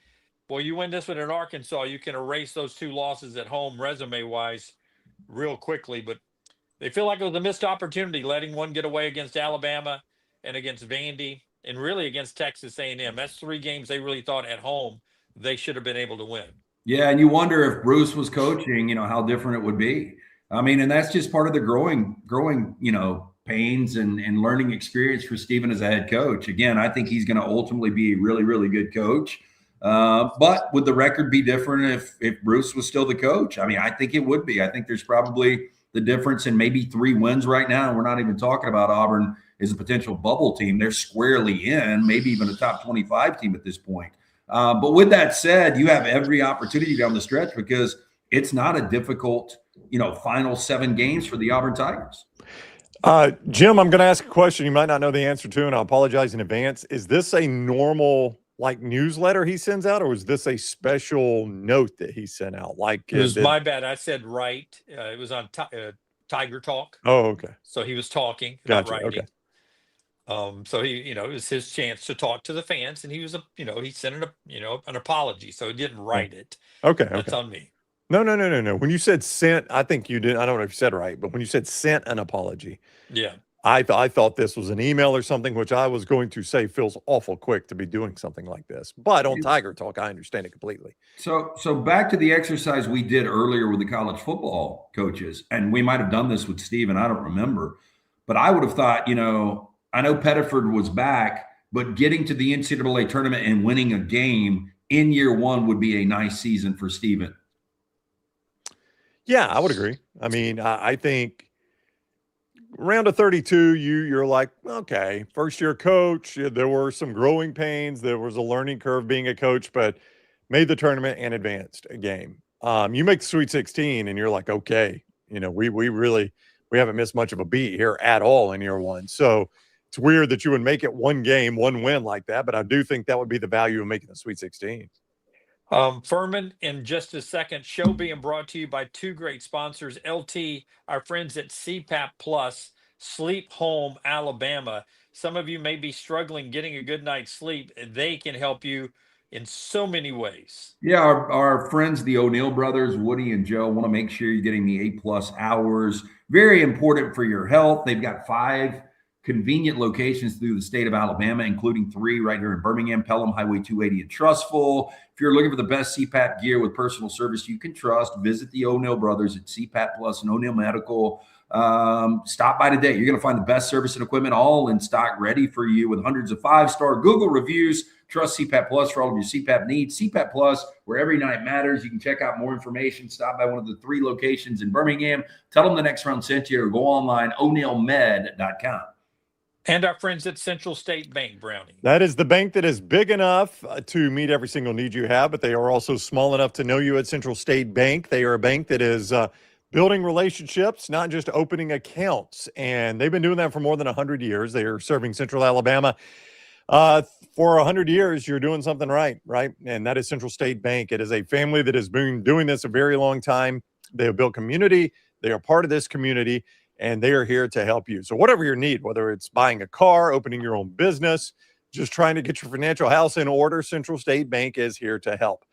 Boy, you win this one at Arkansas, you can erase those 2 losses at home resume-wise real quickly. But they feel like it was a missed opportunity, letting one get away against Alabama and against Vandy and really against Texas A&M. That's 3 games they really thought at home they should have been able to win. Yeah, and you wonder if Bruce was coaching, how different it would be. I mean, and that's just part of the growing, pains and learning experience for Stephen as a head coach. Again, I think he's going to ultimately be a really, really good coach. But would the record be different if Bruce was still the coach? I mean, I think it would be. I think there's probably the difference in maybe 3 wins right now. And we're not even talking about Auburn as a potential bubble team. They're squarely in, maybe even a top 25 team at this point. But with that said, you have every opportunity down the stretch because it's not a difficult, final 7 games for the Auburn Tigers. Jim, I'm going to ask a question you might not know the answer to, and I apologize in advance. Is this a normal newsletter he sends out, or was this a special note that he sent out? It was my bad. I said right. It was on Tiger Talk. Oh, okay. So he was talking, gotcha. not writing. Okay. So he, it was his chance to talk to the fans, and he was he sent an apology. So he didn't write it. Okay. That's on me. No. When you said sent, I think you did. I don't know if you said right, but when you said sent an apology, yeah, I thought this was an email or something, which I was going to say feels awful quick to be doing something like this. But on Tiger Talk, I understand it completely. So back to the exercise we did earlier with the college football coaches, and we might have done this with Steven, I don't remember, but I would have thought, I know Pettiford was back, but getting to the NCAA tournament and winning a game in year one would be a nice season for Steven. Yeah, I would agree. I mean, I think round of 32, you're like, okay, first year coach, there were some growing pains. There was a learning curve being a coach, but made the tournament and advanced a game. You make the Sweet 16 and you're like, okay, we haven't missed much of a beat here at all in year one. So it's weird that you would make it one game, one win like that, but I do think that would be the value of making the Sweet 16. Ferman, in just a second, show being brought to you by two great sponsors, LT, our friends at CPAP Plus, Sleep Home, Alabama. Some of you may be struggling getting a good night's sleep. They can help you in so many ways. Yeah, our friends, the O'Neill brothers, Woody and Joe, want to make sure you're getting the A+ hours. Very important for your health. They've got 5 convenient locations through the state of Alabama, including 3 right here in Birmingham, Pelham, Highway 280, and Trussville. If you're looking for the best CPAP gear with personal service you can trust, visit the O'Neill brothers at CPAP Plus and O'Neill Medical. Stop by today. You're going to find the best service and equipment all in stock, ready for you with hundreds of 5-star Google reviews. Trust CPAP Plus for all of your CPAP needs. CPAP Plus, where every night matters. You can check out more information. Stop by one of the 3 locations in Birmingham. Tell them the next round sent you, or go online, o'neillmed.com. And our friends at Central State Bank, Brownie. That is the bank that is big enough to meet every single need you have, but they are also small enough to know you at Central State Bank. They are a bank that is building relationships, not just opening accounts. And they've been doing that for more than 100 years. They are serving Central Alabama. For 100 years, you're doing something right? And that is Central State Bank. It is a family that has been doing this a very long time. They have built community. They are part of this community, and they are here to help you. So whatever your need, whether it's buying a car, opening your own business, just trying to get your financial house in order, Central State Bank is here to help.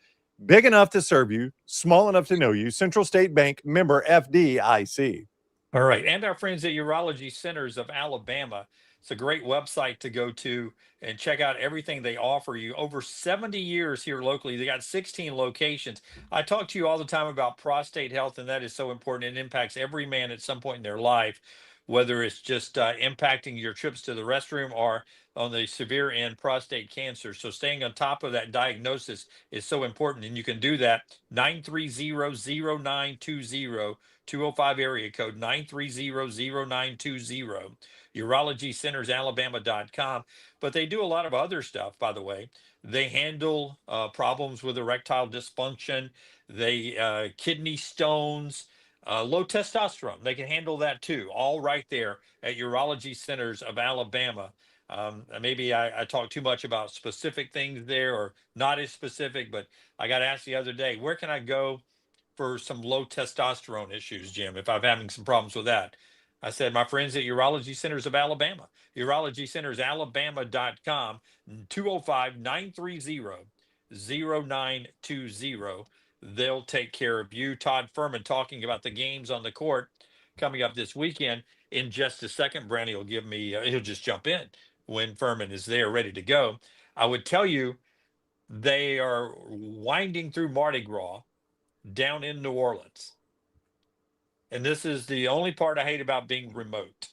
Big enough to serve you, small enough to know you. Central State Bank, member FDIC. All right. And our friends at Urology Centers of Alabama. It's a great website to go to and check out everything they offer you. Over 70 years here locally. They got 16 locations. I talk to you all the time about prostate health, and that is so important. It impacts every man at some point in their life, whether it's just impacting your trips to the restroom or on the severe end, prostate cancer. So staying on top of that diagnosis is so important. And you can do that. 930-0920, 205 area code 930-0920. UrologyCentersAlabama.com. But they do a lot of other stuff, by the way. They handle problems with erectile dysfunction, kidney stones, low testosterone. They can handle that too, all right there at Urology Centers of Alabama. Maybe I talk too much about specific things there, or not as specific, but I got asked the other day, where can I go for some low testosterone issues, Jim, if I'm having some problems with that? I said, my friends at Urology Centers of Alabama, UrologyCentersAlabama.com, 205-930-0920. They'll take care of you. Todd Ferman talking about the games on the court coming up this weekend. In just a second, Brownie will give me, he'll just jump in when Ferman is there ready to go. I would tell you they are winding through Mardi Gras down in New Orleans. And this is the only part I hate about being remote,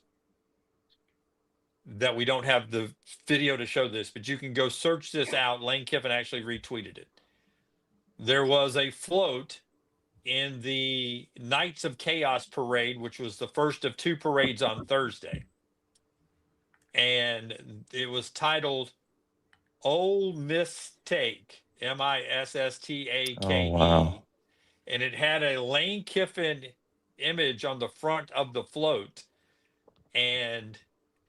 that we don't have the video to show this, but you can go search this out. Lane Kiffin actually retweeted it. There was a float in the Knights of Chaos parade, which was the first of 2 parades on Thursday. And it was titled Ole Mistake, Mistake. Oh, wow. And it had a Lane Kiffin image on the front of the float, and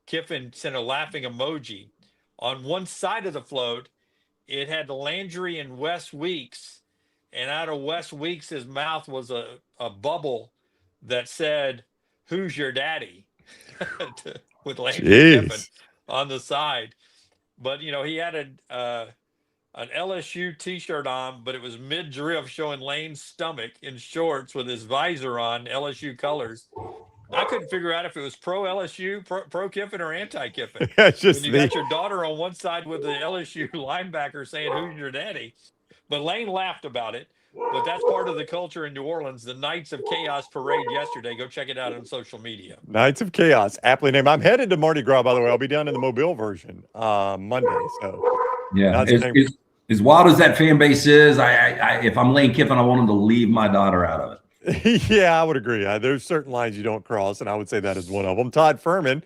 Kiffin sent a laughing emoji. On one side of the float, it had Landry and Wes Weeks, and out of Wes Weeks' mouth was a bubble that said, "Who's your daddy?" with Landry Kiffin on the side. But he had an LSU t-shirt on, but it was mid-drift, showing Lane's stomach in shorts with his visor on, LSU colors. I couldn't figure out if it was pro LSU, pro Kiffin, or anti Kiffin. It's just When you got your daughter on one side with the LSU linebacker saying, "Who's your daddy?" But Lane laughed about it. But that's part of the culture in New Orleans. The Knights of Chaos parade yesterday. Go check it out on social media. Knights of Chaos, aptly named. I'm headed to Mardi Gras, by the way. I'll be down in the Mobile version Monday. So yeah, as wild as that fan base is, I if I'm Lane Kiffin, I want him to leave my daughter out of it. Yeah, I would agree. There's certain lines you don't cross, and I would say that is one of them. Todd Ferman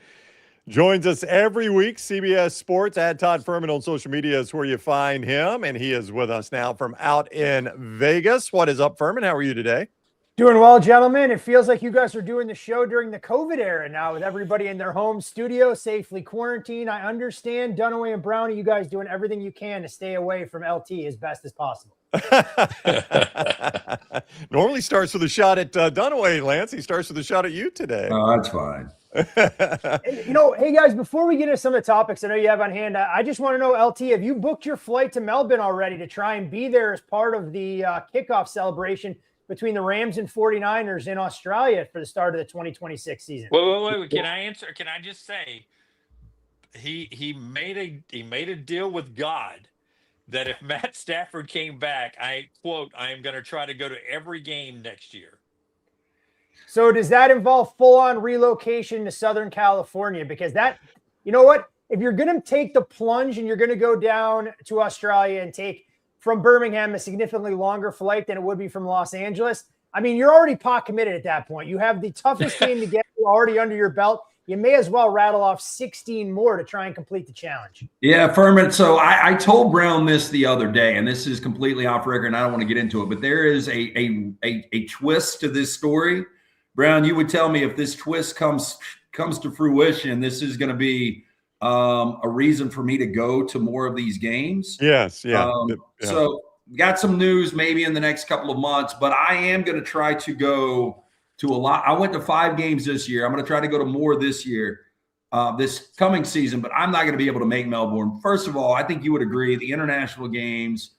joins us every week. CBS Sports, at Todd Ferman on social media is where you find him, and he is with us now from out in Vegas. What is up, Ferman? How are you today? Doing well, gentlemen. It feels like you guys are doing the show during the COVID era now with everybody in their home studio, safely quarantined. I understand, Dunaway and Brownie, you guys doing everything you can to stay away from LT as best as possible. Normally starts with a shot at Dunaway, Lance. He starts with a shot at you today. Oh, that's fine. Hey guys, before we get into some of the topics I know you have on hand, I just want to know, LT, have you booked your flight to Melbourne already to try and be there as part of the kickoff celebration between the Rams and 49ers in Australia for the start of the 2026 season? Wait. Can I answer? Can I just say he made a deal with God that if Matt Stafford came back, I am going to try to go to every game next year. So does that involve full-on relocation to Southern California? Because that, you know what? If you're going to take the plunge and you're going to go down to Australia and take from Birmingham a significantly longer flight than it would be from Los Angeles, I mean, you're already pot committed at that point. You have the toughest game to get already under your belt. You may as well rattle off 16 more to try and complete the challenge. Yeah, Ferman. So I told Brown this the other day, and this is completely off record, and I don't want to get into it, but there is a twist to this story. Brown, you would tell me if this twist comes to fruition, this is going to be a reason for me to go to more of these games. Yes, yeah. So got some news maybe in the next couple of months, but I am going to try to go to a lot. I went to 5 games this year. I'm going to try to go to more this year, this coming season, but I'm not going to be able to make Melbourne. First of all, I think you would agree the international games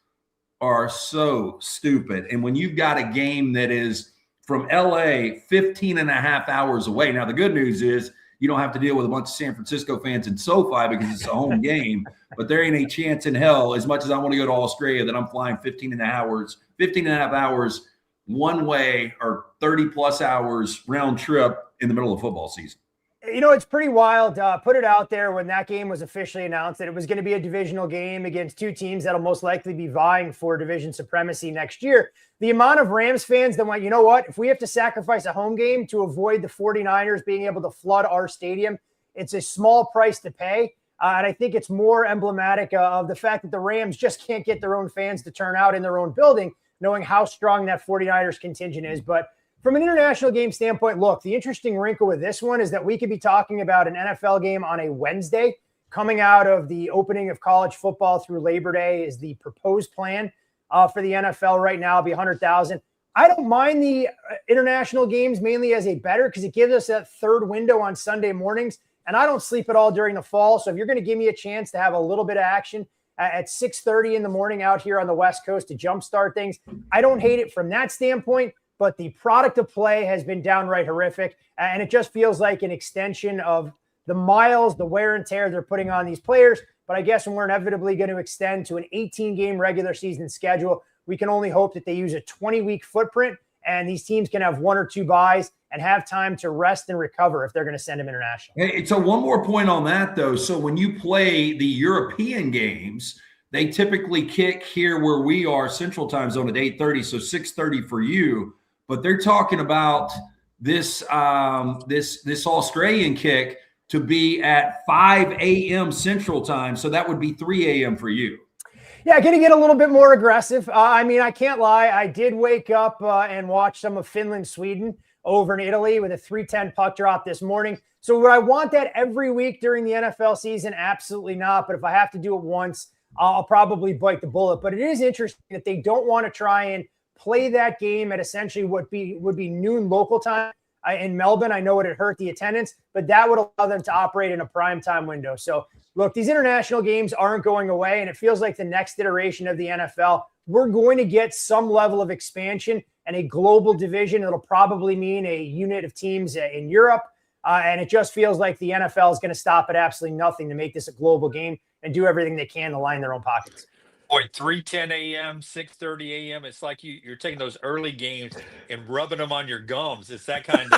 are so stupid. And when you've got a game that is from LA 15 and a half hours away. Now, the good news is you don't have to deal with a bunch of San Francisco fans in SoFi because it's a home game, but there ain't a chance in hell, as much as I want to go to Australia, that I'm flying 15 and a half hours one way or 30 plus hours round trip in the middle of football season. You know, it's pretty wild. Put it out there when that game was officially announced that it was going to be a divisional game against 2 teams that'll most likely be vying for division supremacy next year. The amount of Rams fans that went, you know what, if we have to sacrifice a home game to avoid the 49ers being able to flood our stadium, it's a small price to pay. And I think it's more emblematic of the fact that the Rams just can't get their own fans to turn out in their own building, knowing how strong that 49ers contingent is. But from an international game standpoint, look, the interesting wrinkle with this one is that we could be talking about an NFL game on a Wednesday coming out of the opening of college football through Labor Day is the proposed plan for the NFL right now. It'll be 100,000. I don't mind the international games mainly as a better because it gives us that third window on Sunday mornings, and I don't sleep at all during the fall. So if you're going to give me a chance to have a little bit of action at 6:30 in the morning out here on the West Coast to jumpstart things, I don't hate it from that standpoint. But the product of play has been downright horrific. And it just feels like an extension of the miles, the wear and tear they're putting on these players. But I guess when we're inevitably going to extend to an 18-game regular season schedule, we can only hope that they use a 20-week footprint and these teams can have 1 or 2 buys and have time to rest and recover if they're going to send them international. Hey, so one more point on that, though. So when you play the European games, they typically kick here where we are, Central Time Zone, at 8:30, so 6:30 for you. But they're talking about this this Australian kick to be at 5 a.m. Central Time. So that would be 3 a.m. for you. Yeah, going to get a little bit more aggressive. I mean, I can't lie. I did wake up and watch some of Finland, Sweden over in Italy with a 3:10 puck drop this morning. So would I want that every week during the NFL season? Absolutely not. But if I have to do it once, I'll probably bite the bullet. But it is interesting that they don't want to try and play that game at essentially what would be noon local time in Melbourne. I know it would hurt the attendance, but that would allow them to operate in a prime time window. So look, these international games aren't going away, and it feels like the next iteration of the NFL, we're going to get some level of expansion and a global division. It'll probably mean a unit of teams in Europe. And it just feels like the NFL is going to stop at absolutely nothing to make this a global game and do everything they can to line their own pockets. Boy, 3:10 a.m., 6:30 a.m. It's like you're taking those early games and rubbing them on your gums. It's that kind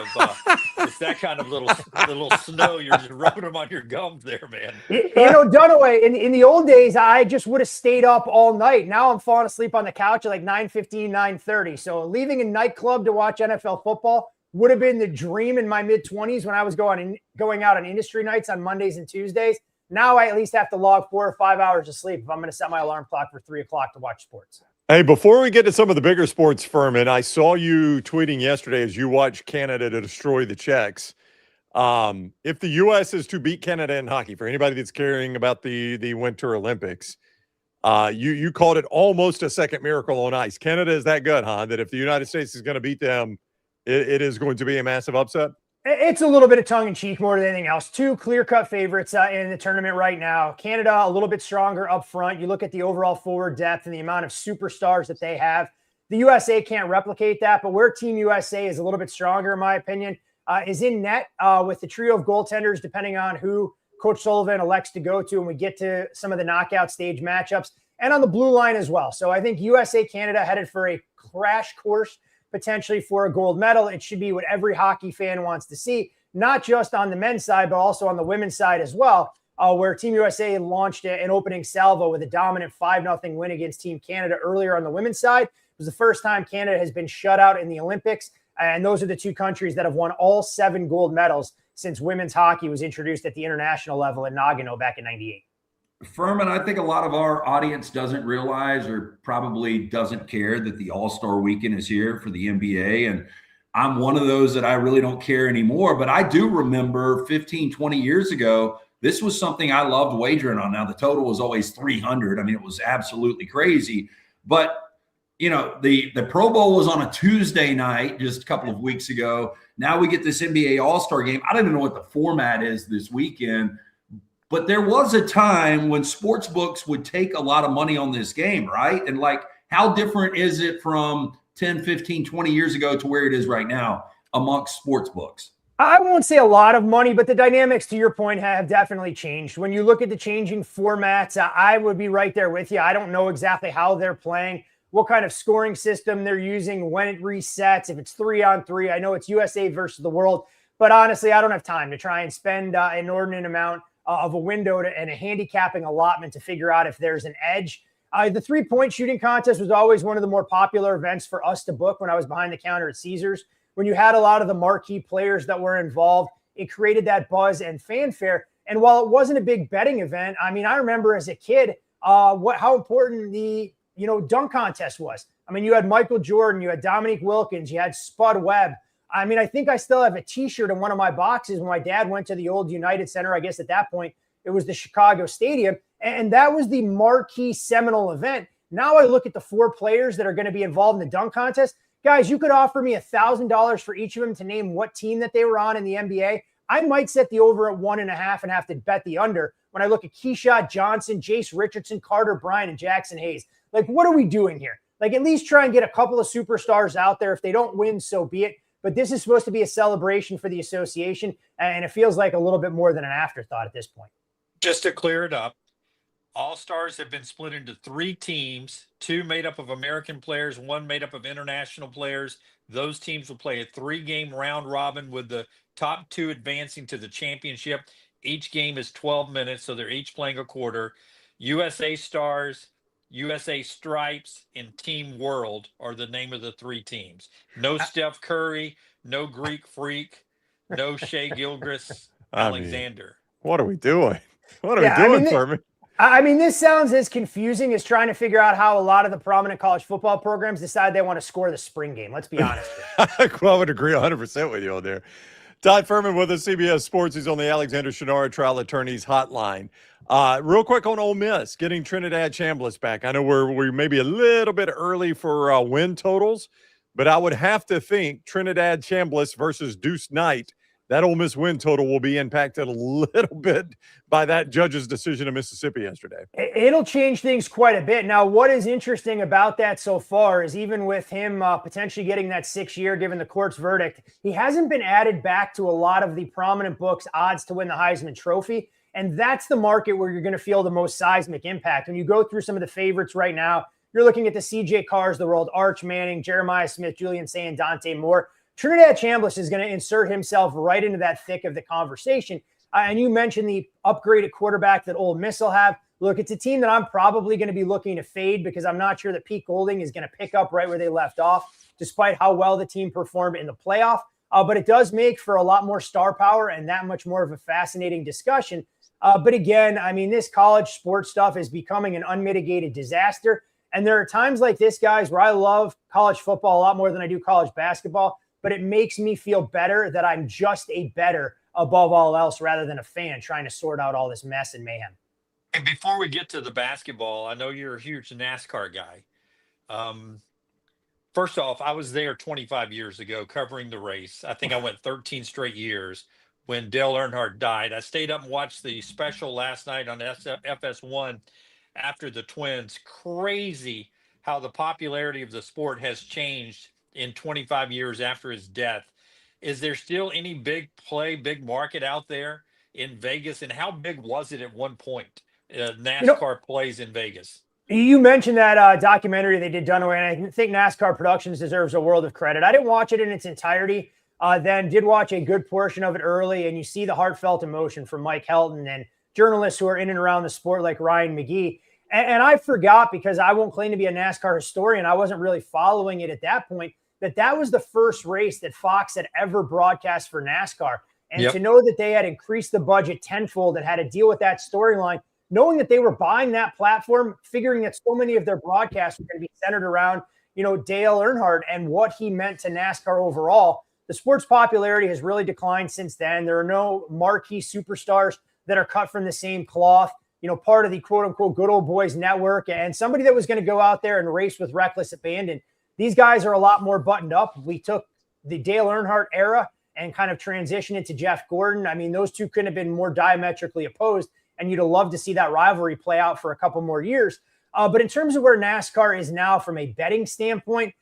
of little snow. You're just rubbing them on your gums there, man. Dunaway, in the old days, I just would have stayed up all night. Now I'm falling asleep on the couch at like 9:15, 9:30. So leaving a nightclub to watch NFL football would have been the dream in my mid-20s when I was going out on industry nights on Mondays and Tuesdays. Now I at least have to log 4 or 5 hours of sleep if I'm going to set my alarm clock for 3 o'clock to watch sports. Hey, before we get to some of the bigger sports, Ferman, I saw you tweeting yesterday as you watched Canada to destroy the Czechs. If the U.S. is to beat Canada in hockey, for anybody that's caring about the Winter Olympics, you called it almost a second miracle on ice. Canada is that good, huh? That if the United States is going to beat them, it is going to be a massive upset? It's a little bit of tongue-in-cheek more than anything else. 2 clear-cut favorites in the tournament right now. Canada, a little bit stronger up front. You look at the overall forward depth and the amount of superstars that they have. The USA can't replicate that, but where Team USA is a little bit stronger, in my opinion, is in net with the trio of goaltenders, depending on who Coach Sullivan elects to go to when we get to some of the knockout stage matchups, and on the blue line as well. So I think USA-Canada headed for a crash course potentially for a gold medal. It should be what every hockey fan wants to see, not just on the men's side, but also on the women's side as well, where Team USA launched an opening salvo with a dominant 5-0 win against Team Canada earlier on the women's side. It was the first time Canada has been shut out in the Olympics, and those are the 2 countries that have won all 7 gold medals since women's hockey was introduced at the international level in Nagano back in '98. Ferman, I think a lot of our audience doesn't realize or probably doesn't care that the All-Star weekend is here for the NBA. And I'm one of those that I really don't care anymore. But I do remember 15, 20 years ago, this was something I loved wagering on. Now, the total was always 300. I mean, it was absolutely crazy. But, the Pro Bowl was on a Tuesday night just a couple of weeks ago. Now we get this NBA All-Star game. I don't even know what the format is this weekend. But there was a time when sports books would take a lot of money on this game, right? And how different is it from 10, 15, 20 years ago to where it is right now amongst sports books? I won't say a lot of money, but the dynamics, to your point, have definitely changed. When you look at the changing formats, I would be right there with you. I don't know exactly how they're playing, what kind of scoring system they're using, when it resets, if it's 3-on-3. I know it's USA versus the world, but honestly, I don't have time to try and spend an inordinate amount of a window and a handicapping allotment to figure out if there's an edge. The 3-point shooting contest was always one of the more popular events for us to book when I was behind the counter at Caesars. When you had a lot of the marquee players that were involved, it created that buzz and fanfare. And while it wasn't a big betting event, I mean, I remember as a kid how important the dunk contest was. I mean, you had Michael Jordan, you had Dominique Wilkins, you had Spud Webb. I mean, I think I still have a T-shirt in one of my boxes when my dad went to the old United Center. I guess at that point, it was the Chicago Stadium. And that was the marquee seminal event. Now I look at the 4 players that are going to be involved in the dunk contest. Guys, you could offer me $1,000 for each of them to name what team that they were on in the NBA. I might set the over at 1.5 and have to bet the under when I look at Keyshawn Johnson, Jace Richardson, Carter Bryant, and Jackson Hayes. What are we doing here? At least try and get a couple of superstars out there. If they don't win, so be it. But this is supposed to be a celebration for the association, and it feels like a little bit more than an afterthought at this point. Just to clear it up, All-Stars have been split into 3 teams, 2 made up of American players, 1 made up of international players. Those teams will play a 3-game round robin with the top 2 advancing to the championship. Each game is 12 minutes, so they're each playing a quarter. USA Stars, USA Stripes, and Team World are the name of the 3 teams. No Steph Curry, no Greek Freak, no Shea Gilgeous Alexander. What are we doing? What are we doing, Ferman? I mean, this sounds as confusing as trying to figure out how a lot of the prominent college football programs decide they want to score the spring game. Let's be honest. Well, I would agree 100% with you on there. Todd Ferman with us, CBS Sports. He's on the Alexander Shinara Trial Attorneys Hotline. Real quick on Ole Miss, getting Trinidad Chambliss back. I know we're maybe a little bit early for win totals, but I would have to think Trinidad Chambliss versus Deuce Knight that Ole Miss win total will be impacted a little bit by that judge's decision in Mississippi yesterday. It'll change things quite a bit. Now, what is interesting about that so far is even with him potentially getting that 6 year, given the court's verdict, he hasn't been added back to a lot of the prominent books' odds to win the Heisman Trophy. And that's the market where you're going to feel the most seismic impact. When you go through some of the favorites right now, you're looking at the CJ Carrs of the world, Arch Manning, Jeremiah Smith, Julian Say, and Dante Moore. Trinidad Chambliss is going to insert himself right into that thick of the conversation. And you mentioned the upgraded quarterback that Ole Miss will have. Look, it's a team that I'm probably going to be looking to fade because I'm not sure that Pete Golding is going to pick up right where they left off, despite how well the team performed in the playoff. But it does make for a lot more star power and that much more of a fascinating discussion. But again, I mean, this college sports stuff is becoming an unmitigated disaster. And there are times like this, guys, where I love college football a lot more than I do college basketball. But it makes me feel better that I'm just a bettor above all else rather than a fan trying to sort out all this mess and mayhem. And before we get to the basketball, I know you're a huge NASCAR guy. First off, I was there 25 years ago covering the race. I think I went 13 straight years when Dale Earnhardt died. I stayed up and watched the special last night on FS1 after the Twins. Crazy how the popularity of the sport has changed in 25 years after his death. Is there still any big market out there in Vegas? And how big was it at one point? NASCAR plays in Vegas. You mentioned that documentary they did Dunaway, and I think NASCAR Productions deserves a world of credit. I didn't watch it in its entirety, then did watch a good portion of it early, and you see the heartfelt emotion from Mike Helton and journalists who are in and around the sport like Ryan McGee. And I forgot, because I won't claim to be a NASCAR historian, I wasn't really following it at that point, that was the first race that Fox had ever broadcast for NASCAR. And to know that they had increased the budget tenfold and had to deal with that storyline, knowing that they were buying that platform, figuring that so many of their broadcasts were going to be centered around, Dale Earnhardt and what he meant to NASCAR overall. The sport's popularity has really declined since then. There are no marquee superstars that are cut from the same cloth, part of the quote unquote good old boys network, and somebody that was going to go out there and race with reckless abandon. These guys are a lot more buttoned up. We took the Dale Earnhardt era and kind of transitioned it to Jeff Gordon. I mean, those two couldn't have been more diametrically opposed, and you'd have loved to see that rivalry play out for a couple more years. But in terms of where NASCAR is now from a betting standpoint,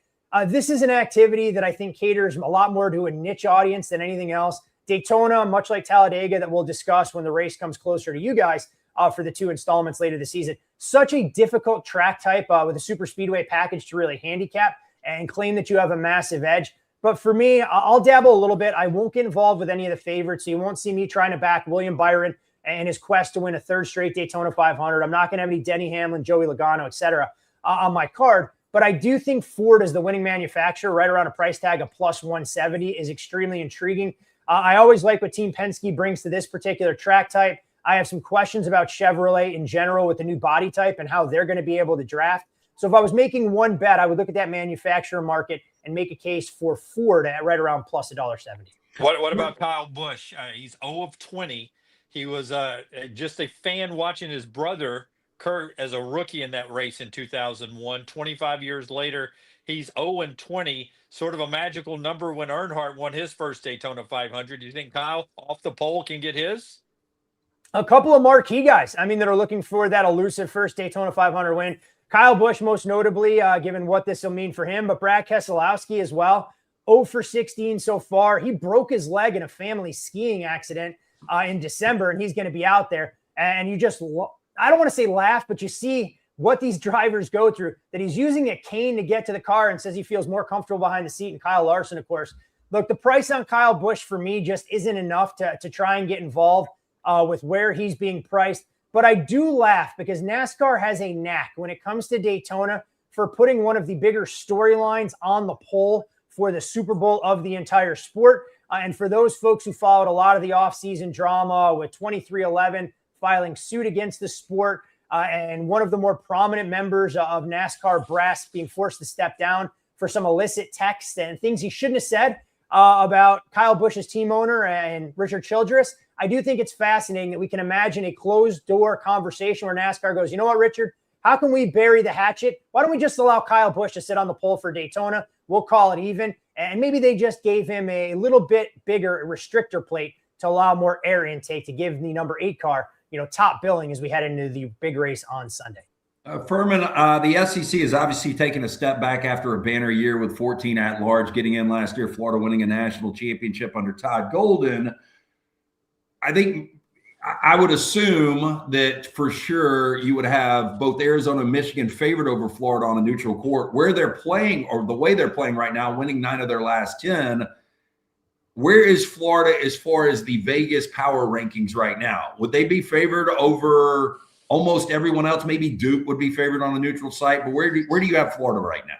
this is an activity that I think caters a lot more to a niche audience than anything else. Daytona, much like Talladega, that we'll discuss when the race comes closer to you guys for the 2 installments later this season. Such a difficult track type with a super speedway package to really handicap and claim that you have a massive edge. But for me, I'll dabble a little bit. I won't get involved with any of the favorites. So you won't see me trying to back William Byron and his quest to win a third straight Daytona 500. I'm not going to have any Denny Hamlin, Joey Logano, et cetera, on my card. But I do think Ford as the winning manufacturer, right around a price tag of plus 170, is extremely intriguing. I always like what Team Penske brings to this particular track type. I have some questions about Chevrolet in general with the new body type and how they're going to be able to draft. So if I was making one bet, I would look at that manufacturer market and make a case for Ford at right around plus $1.70. What about Kyle Busch? He's 0 of 20. He was just a fan watching his brother Kurt as a rookie in that race in 2001. 25 years later, he's 0 and 20. Sort of a magical number when Earnhardt won his first Daytona 500. Do you think Kyle off the pole can get his? A couple of marquee guys, that are looking for that elusive first Daytona 500 win. Kyle Busch, most notably, given what this will mean for him, but Brad Keselowski as well. 0 for 16 so far. He broke his leg in a family skiing accident in December, and he's going to be out there. And you just, I don't want to say laugh, but you see what these drivers go through, that he's using a cane to get to the car and says he feels more comfortable behind the seat. And Kyle Larson, of course. Look, the price on Kyle Busch for me just isn't enough to try and get involved with where he's being priced. But I do laugh because NASCAR has a knack when it comes to Daytona for putting one of the bigger storylines on the pole for the Super Bowl of the entire sport. And for those folks who followed a lot of the offseason drama with 2311 filing suit against the sport and one of the more prominent members of NASCAR brass being forced to step down for some illicit texts and things he shouldn't have said about Kyle Busch's team owner and Richard Childress. I do think it's fascinating that we can imagine a closed-door conversation where NASCAR goes, you know what, Richard, how can we bury the hatchet? Why don't we just allow Kyle Busch to sit on the pole for Daytona? We'll call it even. And maybe they just gave him a little bit bigger restrictor plate to allow more air intake to give the number 8 car, top billing as we head into the big race on Sunday. Ferman, the SEC has obviously taken a step back after a banner year with 14 at-large getting in last year, Florida winning a national championship under Todd Golden. I think I would assume that for sure you would have both Arizona and Michigan favored over Florida on a neutral court. Where they're playing, or the way they're playing right now, winning 9 of their last 10, where is Florida as far as the Vegas power rankings right now? Would they be favored over almost everyone else? Maybe Duke would be favored on the neutral site, but where do you have Florida right now?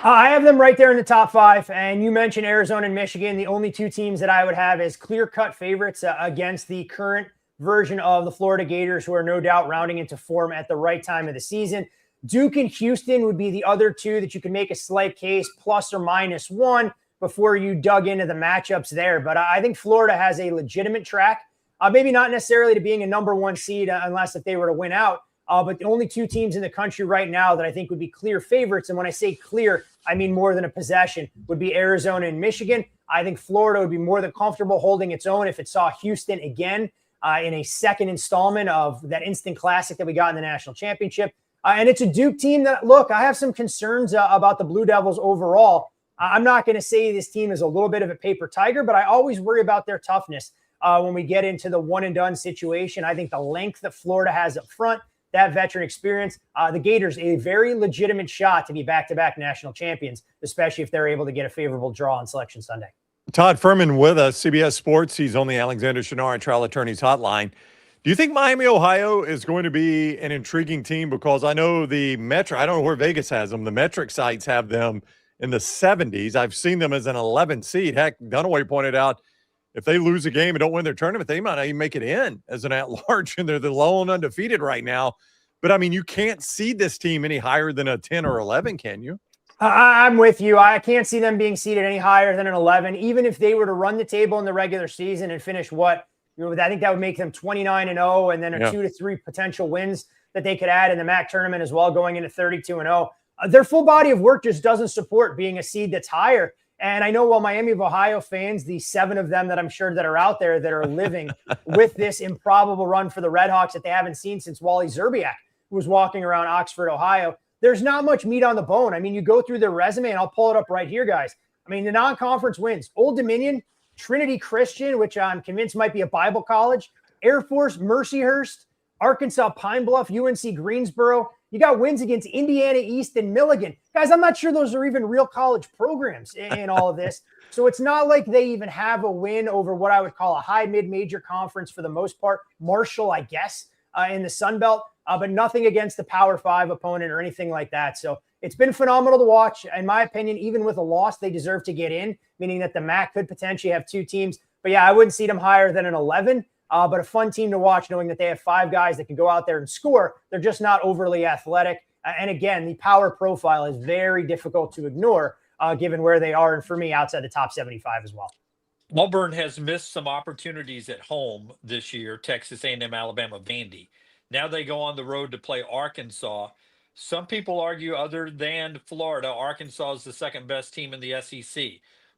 I have them right there in the top 5, and you mentioned Arizona and Michigan, the only 2 teams that I would have as clear-cut favorites against the current version of the Florida Gators, who are no doubt rounding into form at the right time of the season. Duke and Houston would be the other 2 that you could make a slight case plus or minus 1 before you dug into the matchups there. But I think Florida has a legitimate track, maybe not necessarily to being a number 1 seed unless if they were to win out. But the only 2 teams in the country right now that I think would be clear favorites, and when I say clear, I mean more than a possession, would be Arizona and Michigan. I think Florida would be more than comfortable holding its own if it saw Houston again in a second installment of that instant classic that we got in the national championship. And it's a Duke team that, look, I have some concerns about the Blue Devils overall. I'm not going to say this team is a little bit of a paper tiger, but I always worry about their toughness when we get into the one-and-done situation. I think the length that Florida has up front, that veteran experience, the Gators, a very legitimate shot to be back-to-back national champions, especially if they're able to get a favorable draw on Selection Sunday. Todd Ferman with us, CBS Sports. He's on the Alexander Shinara Trial Attorneys Hotline. Do you think Miami, Ohio is going to be an intriguing team? Because I know the metric, I don't know where Vegas has them. The metric sites have them in the 70s. I've seen them as an 11 seed. Heck, Dunaway pointed out if they lose a game and don't win their tournament, they might not even make it in as an at-large, and they're the lone undefeated right now. But, I mean, you can't seed this team any higher than a 10 or 11, can you? I'm with you. I can't see them being seeded any higher than an 11, even if they were to run the table in the regular season and finish I think that would make them 29-0, and then a 2 to 3 potential wins that they could add in the MAC tournament as well, going into 32-0. Their full body of work just doesn't support being a seed that's higher. And I know while Miami of Ohio fans, the 7 of them that I'm sure that are out there that are living with this improbable run for the Redhawks that they haven't seen since Wally Zerbiak was walking around Oxford, Ohio, there's not much meat on the bone. I mean, you go through their resume, and I'll pull it up right here, guys. I mean, the non-conference wins: Old Dominion, Trinity Christian, which I'm convinced might be a Bible college, Air Force, Mercyhurst, Arkansas Pine Bluff, UNC Greensboro. You got wins against Indiana East and Milligan. Guys, I'm not sure those are even real college programs in all of this. So it's not like they even have a win over what I would call a high mid-major conference for the most part. Marshall, I guess, in the Sun Belt, but nothing against the Power 5 opponent or anything like that. So it's been phenomenal to watch. In my opinion, even with a loss, they deserve to get in, meaning that the MAC could potentially have 2 teams. But yeah, I wouldn't see them higher than an 11. But a fun team to watch, knowing that they have 5 guys that can go out there and score. They're just not overly athletic. And again, the power profile is very difficult to ignore, given where they are, and for me, outside the top 75 as well. Auburn has missed some opportunities at home this year, Texas A&M, Alabama, Vandy. Now they go on the road to play Arkansas. Some people argue other than Florida, Arkansas is the second best team in the SEC.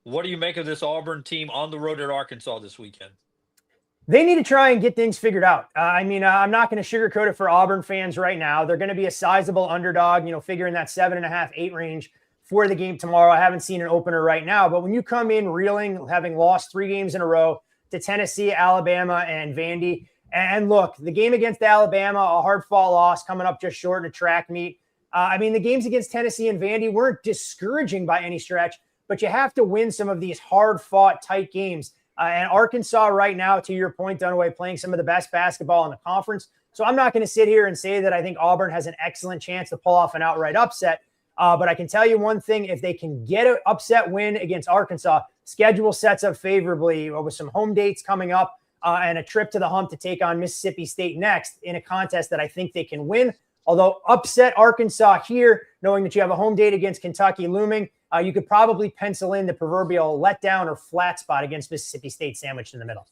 What do you make of this Auburn team on the road at Arkansas this weekend? They need to try and get things figured out. I'm not going to sugarcoat it for Auburn fans right now. They're going to be a sizable underdog, figuring that 7.5, 8 range for the game tomorrow. I haven't seen an opener right now, but when you come in reeling, having lost 3 games in a row to Tennessee, Alabama, and Vandy, and look, the game against Alabama, a hard-fought loss coming up just short in a track meet. The games against Tennessee and Vandy weren't discouraging by any stretch, but you have to win some of these hard-fought, tight games. And Arkansas right now, to your point, Dunaway, playing some of the best basketball in the conference. So I'm not going to sit here and say that I think Auburn has an excellent chance to pull off an outright upset. But I can tell you one thing, if they can get an upset win against Arkansas, schedule sets up favorably with some home dates coming up and a trip to the hump to take on Mississippi State next in a contest that I think they can win. Although upset Arkansas here, knowing that you have a home date against Kentucky looming, you could probably pencil in the proverbial letdown or flat spot against Mississippi State sandwiched in the middle.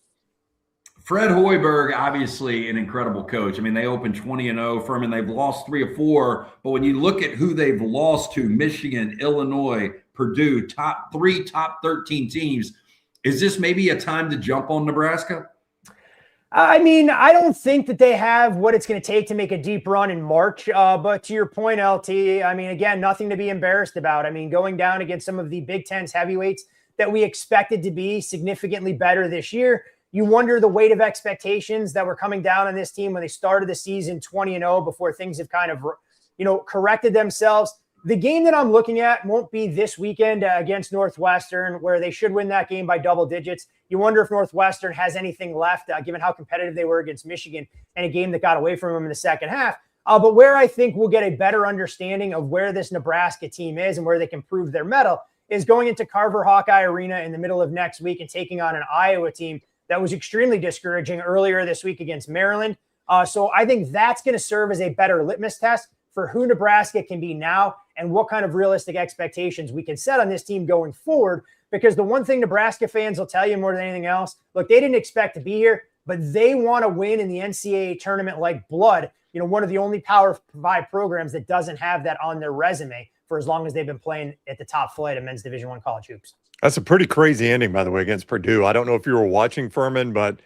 Fred Hoiberg, obviously an incredible coach. I mean, they opened 20-0. Ferman, they've lost 3 or 4. But when you look at who they've lost to, Michigan, Illinois, Purdue, top 13 teams, is this maybe a time to jump on Nebraska? I mean, I don't think that they have what it's going to take to make a deep run in March. But to your point, LT, I mean, again, nothing to be embarrassed about. I mean, going down against some of the Big Ten's heavyweights that we expected to be significantly better this year, you wonder the weight of expectations that were coming down on this team when they started the season 20-0 before things have kind of, corrected themselves. The game that I'm looking at won't be this weekend against Northwestern, where they should win that game by double digits. You wonder if Northwestern has anything left, given how competitive they were against Michigan and a game that got away from them in the second half. But where I think we'll get a better understanding of where this Nebraska team is and where they can prove their mettle is going into Carver Hawkeye Arena in the middle of next week and taking on an Iowa team that was extremely discouraging earlier this week against Maryland. So I think that's going to serve as a better litmus test for who Nebraska can be now and what kind of realistic expectations we can set on this team going forward. Because the one thing Nebraska fans will tell you more than anything else, look, they didn't expect to be here, but they want to win in the NCAA tournament like blood. One of the only Power 5 programs that doesn't have that on their resume for as long as they've been playing at the top flight of men's Division I college hoops. That's a pretty crazy ending, by the way, against Purdue. I don't know if you were watching, Ferman, but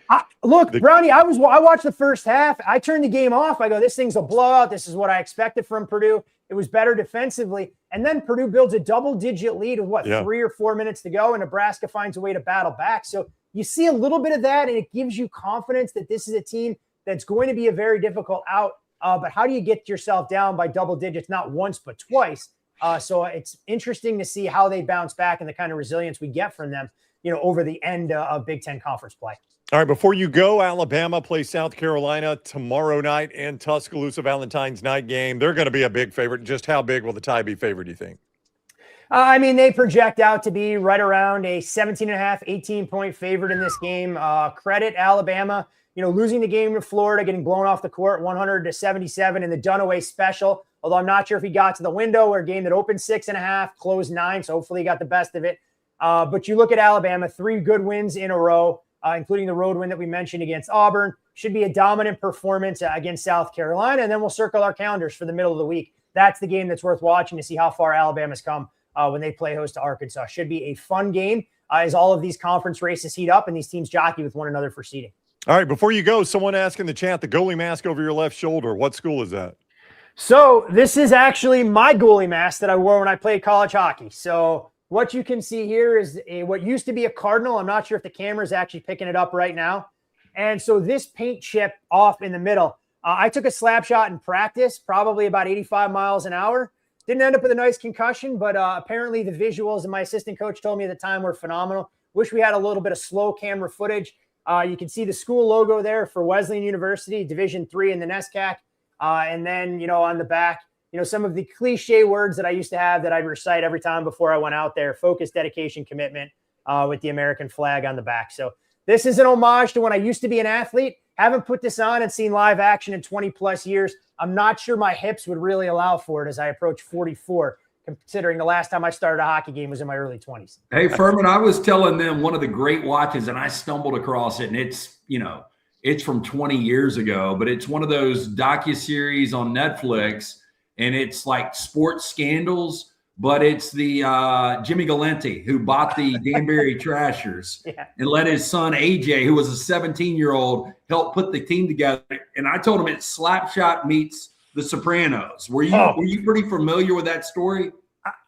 Brownie, I watched the first half. I turned the game off. I go, this thing's a blowout. This is what I expected from Purdue. It was better defensively. And then Purdue builds a double-digit lead with 3 or 4 minutes to go, and Nebraska finds a way to battle back. So you see a little bit of that, and it gives you confidence that this is a team that's going to be a very difficult out. But how do you get yourself down by double digits, not once but twice? So it's interesting to see how they bounce back and the kind of resilience we get from them, over the end of Big Ten conference play. All right, before you go, Alabama plays South Carolina tomorrow night in Tuscaloosa, Valentine's night game. They're going to be a big favorite. Just how big will the tie be favored, do you think? They project out to be right around a 17.5, 18-point favorite in this game. Credit Alabama, losing the game to Florida, getting blown off the court 100-77 in the Dunaway special. Although I'm not sure if he got to the window, or a game that opened 6.5, closed 9. So hopefully he got the best of it. But you look at Alabama, 3 good wins in a row, including the road win that we mentioned against Auburn. Should be a dominant performance against South Carolina. And then we'll circle our calendars for the middle of the week. That's the game that's worth watching to see how far Alabama's come when they play host to Arkansas. Should be a fun game as all of these conference races heat up and these teams jockey with one another for seeding. All right, before you go, someone asked in the chat, the goalie mask over your left shoulder. What school is that? So this is actually my goalie mask that I wore when I played college hockey. So what you can see here is what used to be a Cardinal. I'm not sure if the camera is actually picking it up right now. And so this paint chip off in the middle, I took a slap shot in practice, probably about 85 miles an hour. Didn't end up with a nice concussion, but apparently the visuals, and my assistant coach told me at the time, were phenomenal. Wish we had a little bit of slow camera footage. You can see the school logo there for Wesleyan University, Division III in the NESCAC. And then, on the back, some of the cliche words that I used to have that I'd recite every time before I went out there: focus, dedication, commitment, with the American flag on the back. So this is an homage to when I used to be an athlete. Haven't put this on and seen live action in 20 plus years. I'm not sure my hips would really allow for it as I approach 44, considering the last time I started a hockey game was in my early 20s. Hey, Ferman, I was telling them one of the great watches, and I stumbled across it, and it's from 20 years ago, but it's one of those docuseries on Netflix, and it's like sports scandals, but it's the Jimmy Galante who bought the Danbury Trashers and let his son AJ, who was a 17-year-old, help put the team together. And I told him it's Slapshot meets The Sopranos. Were you pretty familiar with that story?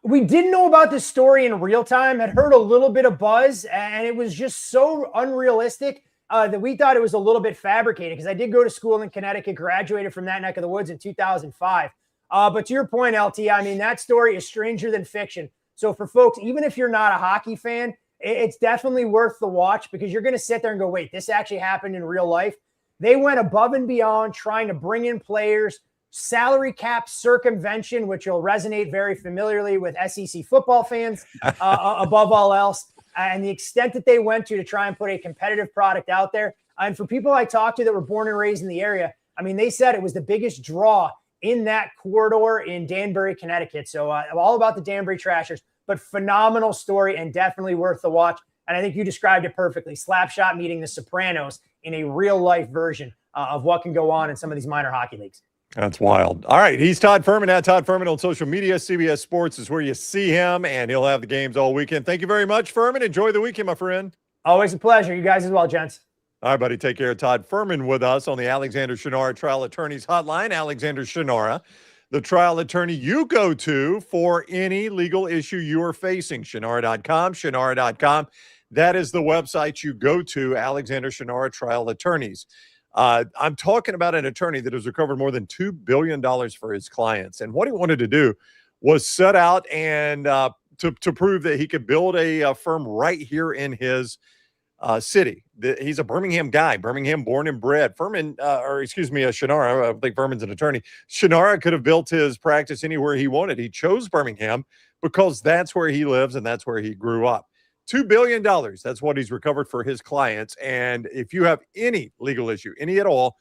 We didn't know about this story in real time, had heard a little bit of buzz, and it was just so unrealistic that we thought it was a little bit fabricated, because I did go to school in Connecticut, graduated from that neck of the woods in 2005. But to your point, LT, that story is stranger than fiction. So for folks, even if you're not a hockey fan, it's definitely worth the watch, because you're going to sit there and go, wait, this actually happened in real life. They went above and beyond trying to bring in players, salary cap circumvention, which will resonate very familiarly with SEC football fans above all else. And the extent that they went to try and put a competitive product out there. And for people I talked to that were born and raised in the area, they said it was the biggest draw in that corridor in Danbury, Connecticut. So all about the Danbury Trashers, but phenomenal story and definitely worth the watch. And I think you described it perfectly. Slapshot meeting The Sopranos in a real life version of what can go on in some of these minor hockey leagues. That's wild. All right. He's Todd Ferman at Todd Ferman on social media. CBS Sports is where you see him, and he'll have the games all weekend. Thank you very much, Ferman. Enjoy the weekend, my friend. Always a pleasure. You guys as well, gents. All right, buddy. Take care. Todd Ferman with us on the Alexander Shinara Trial Attorneys Hotline. Alexander Shinara, the trial attorney you go to for any legal issue you are facing. Shinara.com, Shinara.com. That is the website you go to, Alexander Shinara Trial Attorneys. I'm talking about an attorney that has recovered more than $2 billion for his clients. And what he wanted to do was set out and to prove that he could build a firm right here in his city. He's a Birmingham guy, Birmingham born and bred. Shinara, I think Ferman's an attorney. Shinara could have built his practice anywhere he wanted. He chose Birmingham because that's where he lives and that's where he grew up. $2 billion. That's what he's recovered for his clients. And if you have any legal issue, any at all,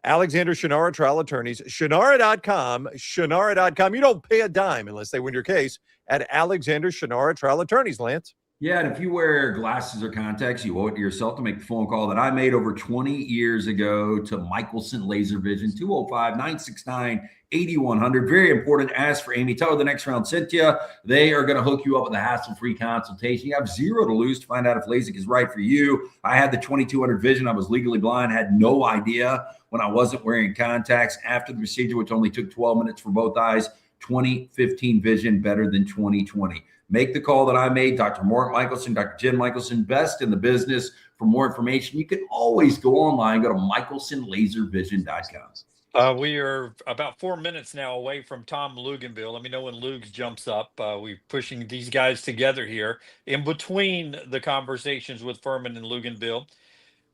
Alexander Shinara Trial Attorneys, Shinara.com, Shinara.com. You don't pay a dime unless they win your case at Alexander Shinara Trial Attorneys, Lance. Yeah, and if you wear glasses or contacts, you owe it to yourself to make the phone call that I made over 20 years ago to Michelson Laser Vision, 205-969-8100. Very important. Ask for Amy. Tell her the next round sent you. They are going to hook you up with a hassle-free consultation. You have zero to lose to find out if LASIK is right for you. I had the 2200 vision. I was legally blind, had no idea when I wasn't wearing contacts. After the procedure, which only took 12 minutes for both eyes, 2015 vision better than 2020. Make the call that I made. Dr. Mort Michelson, Dr. Jim Michelson, best in the business. For more information, you can always go online. Go to michelsonlaservision.com. We are about 4 minutes now away from Tom Lugenville. Let me know when Lugs jumps up. We're pushing these guys together here. In between the conversations with Ferman and Lugenville,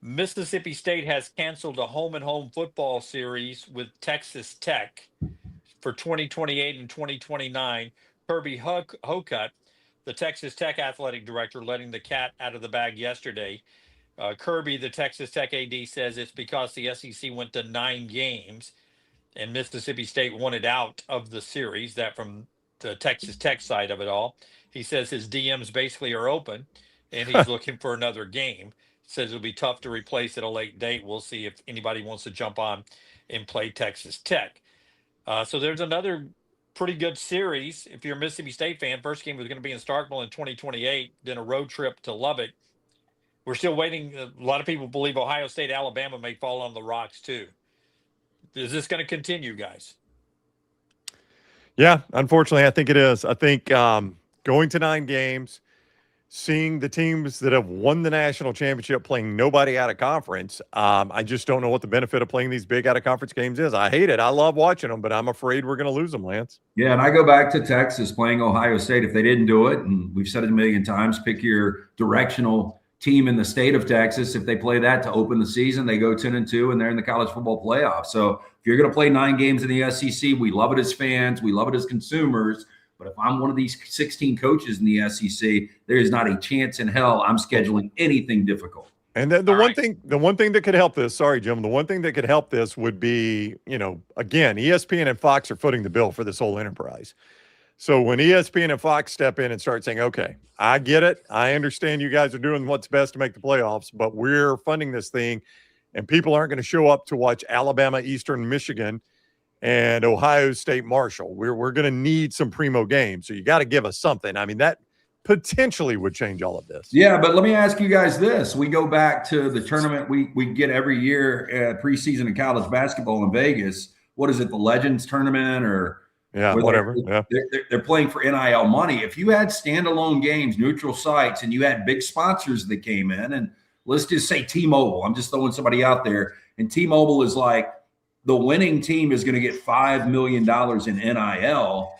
Mississippi State has canceled a home-and-home football series with Texas Tech for 2028 and 2029. Kirby Hocutt, the Texas Tech athletic director, letting the cat out of the bag yesterday. Kirby, the Texas Tech AD, says it's because the SEC went to 9 games and Mississippi State wanted out of the series. That from the Texas Tech side of it all. He says his DMs basically are open and he's looking for another game. Says it'll be tough to replace at a late date. We'll see if anybody wants to jump on and play Texas Tech. So there's another pretty good series. If you're a Mississippi State fan, first game was going to be in Starkville in 2028, then a road trip to Lubbock. We're still waiting. A lot of people believe Ohio State, Alabama may fall on the rocks too. Is this going to continue, guys? Yeah, unfortunately, I think it is. I think going to 9 games, seeing the teams that have won the national championship playing nobody out of conference, I just don't know what the benefit of playing these big out of conference games is. I hate it. I love watching them, but I'm afraid we're going to lose them, Lance. Yeah, and I go back to Texas playing Ohio State. If they didn't do it, and we've said it a million times, pick your directional team in the state of Texas. If they play that to open the season, they go 10-2, and they're in the college football playoff. So if you're going to play 9 games in the SEC, we love it as fans. We love it as consumers. But if I'm one of these 16 coaches in the SEC, there is not a chance in hell I'm scheduling anything difficult. And then the one thing that could help this, sorry, Jim, the one thing that could help this would be, again, ESPN and Fox are footing the bill for this whole enterprise. So when ESPN and Fox step in and start saying, okay, I get it. I understand you guys are doing what's best to make the playoffs, but we're funding this thing and people aren't going to show up to watch Alabama, Eastern Michigan, and Ohio State Marshall. We're going to need some primo games. So you got to give us something. I mean, that potentially would change all of this. Yeah, but let me ask you guys this. We go back to the tournament we get every year preseason in college basketball in Vegas. What is it, the Legends Tournament or whatever. They're playing for NIL money. If you had standalone games, neutral sites, and you had big sponsors that came in, and let's just say T-Mobile. I'm just throwing somebody out there. And T-Mobile is like, the winning team is going to get $5 million in NIL.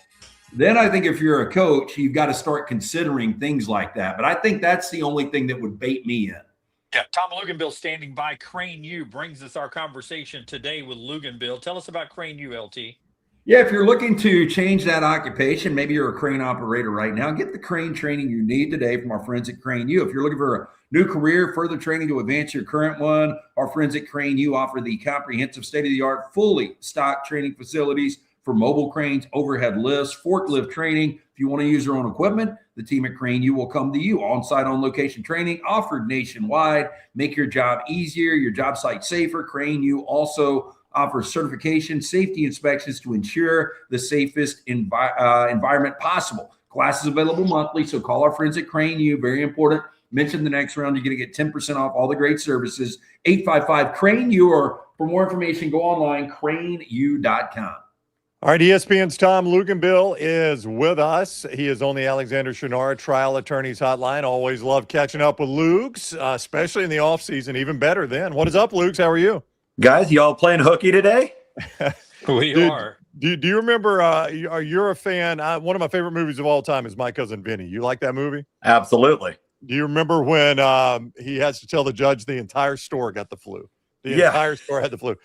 Then I think if you're a coach, you've got to start considering things like that. But I think that's the only thing that would bait me in. Yeah, Tom Lugenville standing by. Crane U brings us our conversation today with Lugenville. Tell us about Crane U, LT. Yeah, if you're looking to change that occupation, maybe you're a crane operator right now, get the crane training you need today from our friends at Crane U. If you're looking for a new career, further training to advance your current one, our friends at Crane U offer the comprehensive state-of-the-art, fully stocked training facilities for mobile cranes, overhead lifts, forklift training. If you want to use your own equipment, the team at Crane U will come to you. On-site, on-location training offered nationwide. Make your job easier, your job site safer. Crane U also offers certification, safety inspections to ensure the safest environment possible. Classes available monthly, so call our friends at Crane U. Very important. Mention the next round. You're going to get 10% off all the great services. 855-CRANE-U, or for more information, go online, craneu.com. All right, ESPN's Tom Lugenville is with us. He is on the Alexander Shunnarah Trial Attorneys Hotline. Always love catching up with Lugs, especially in the offseason, even better then. What is up, Lugs? How are you? Guys, y'all playing hooky today? We are. Do you remember, you're a fan, one of my favorite movies of all time is My Cousin Vinny. You like that movie? Absolutely. Do you remember when he has to tell the judge the entire store got the flu? The entire store had the flu.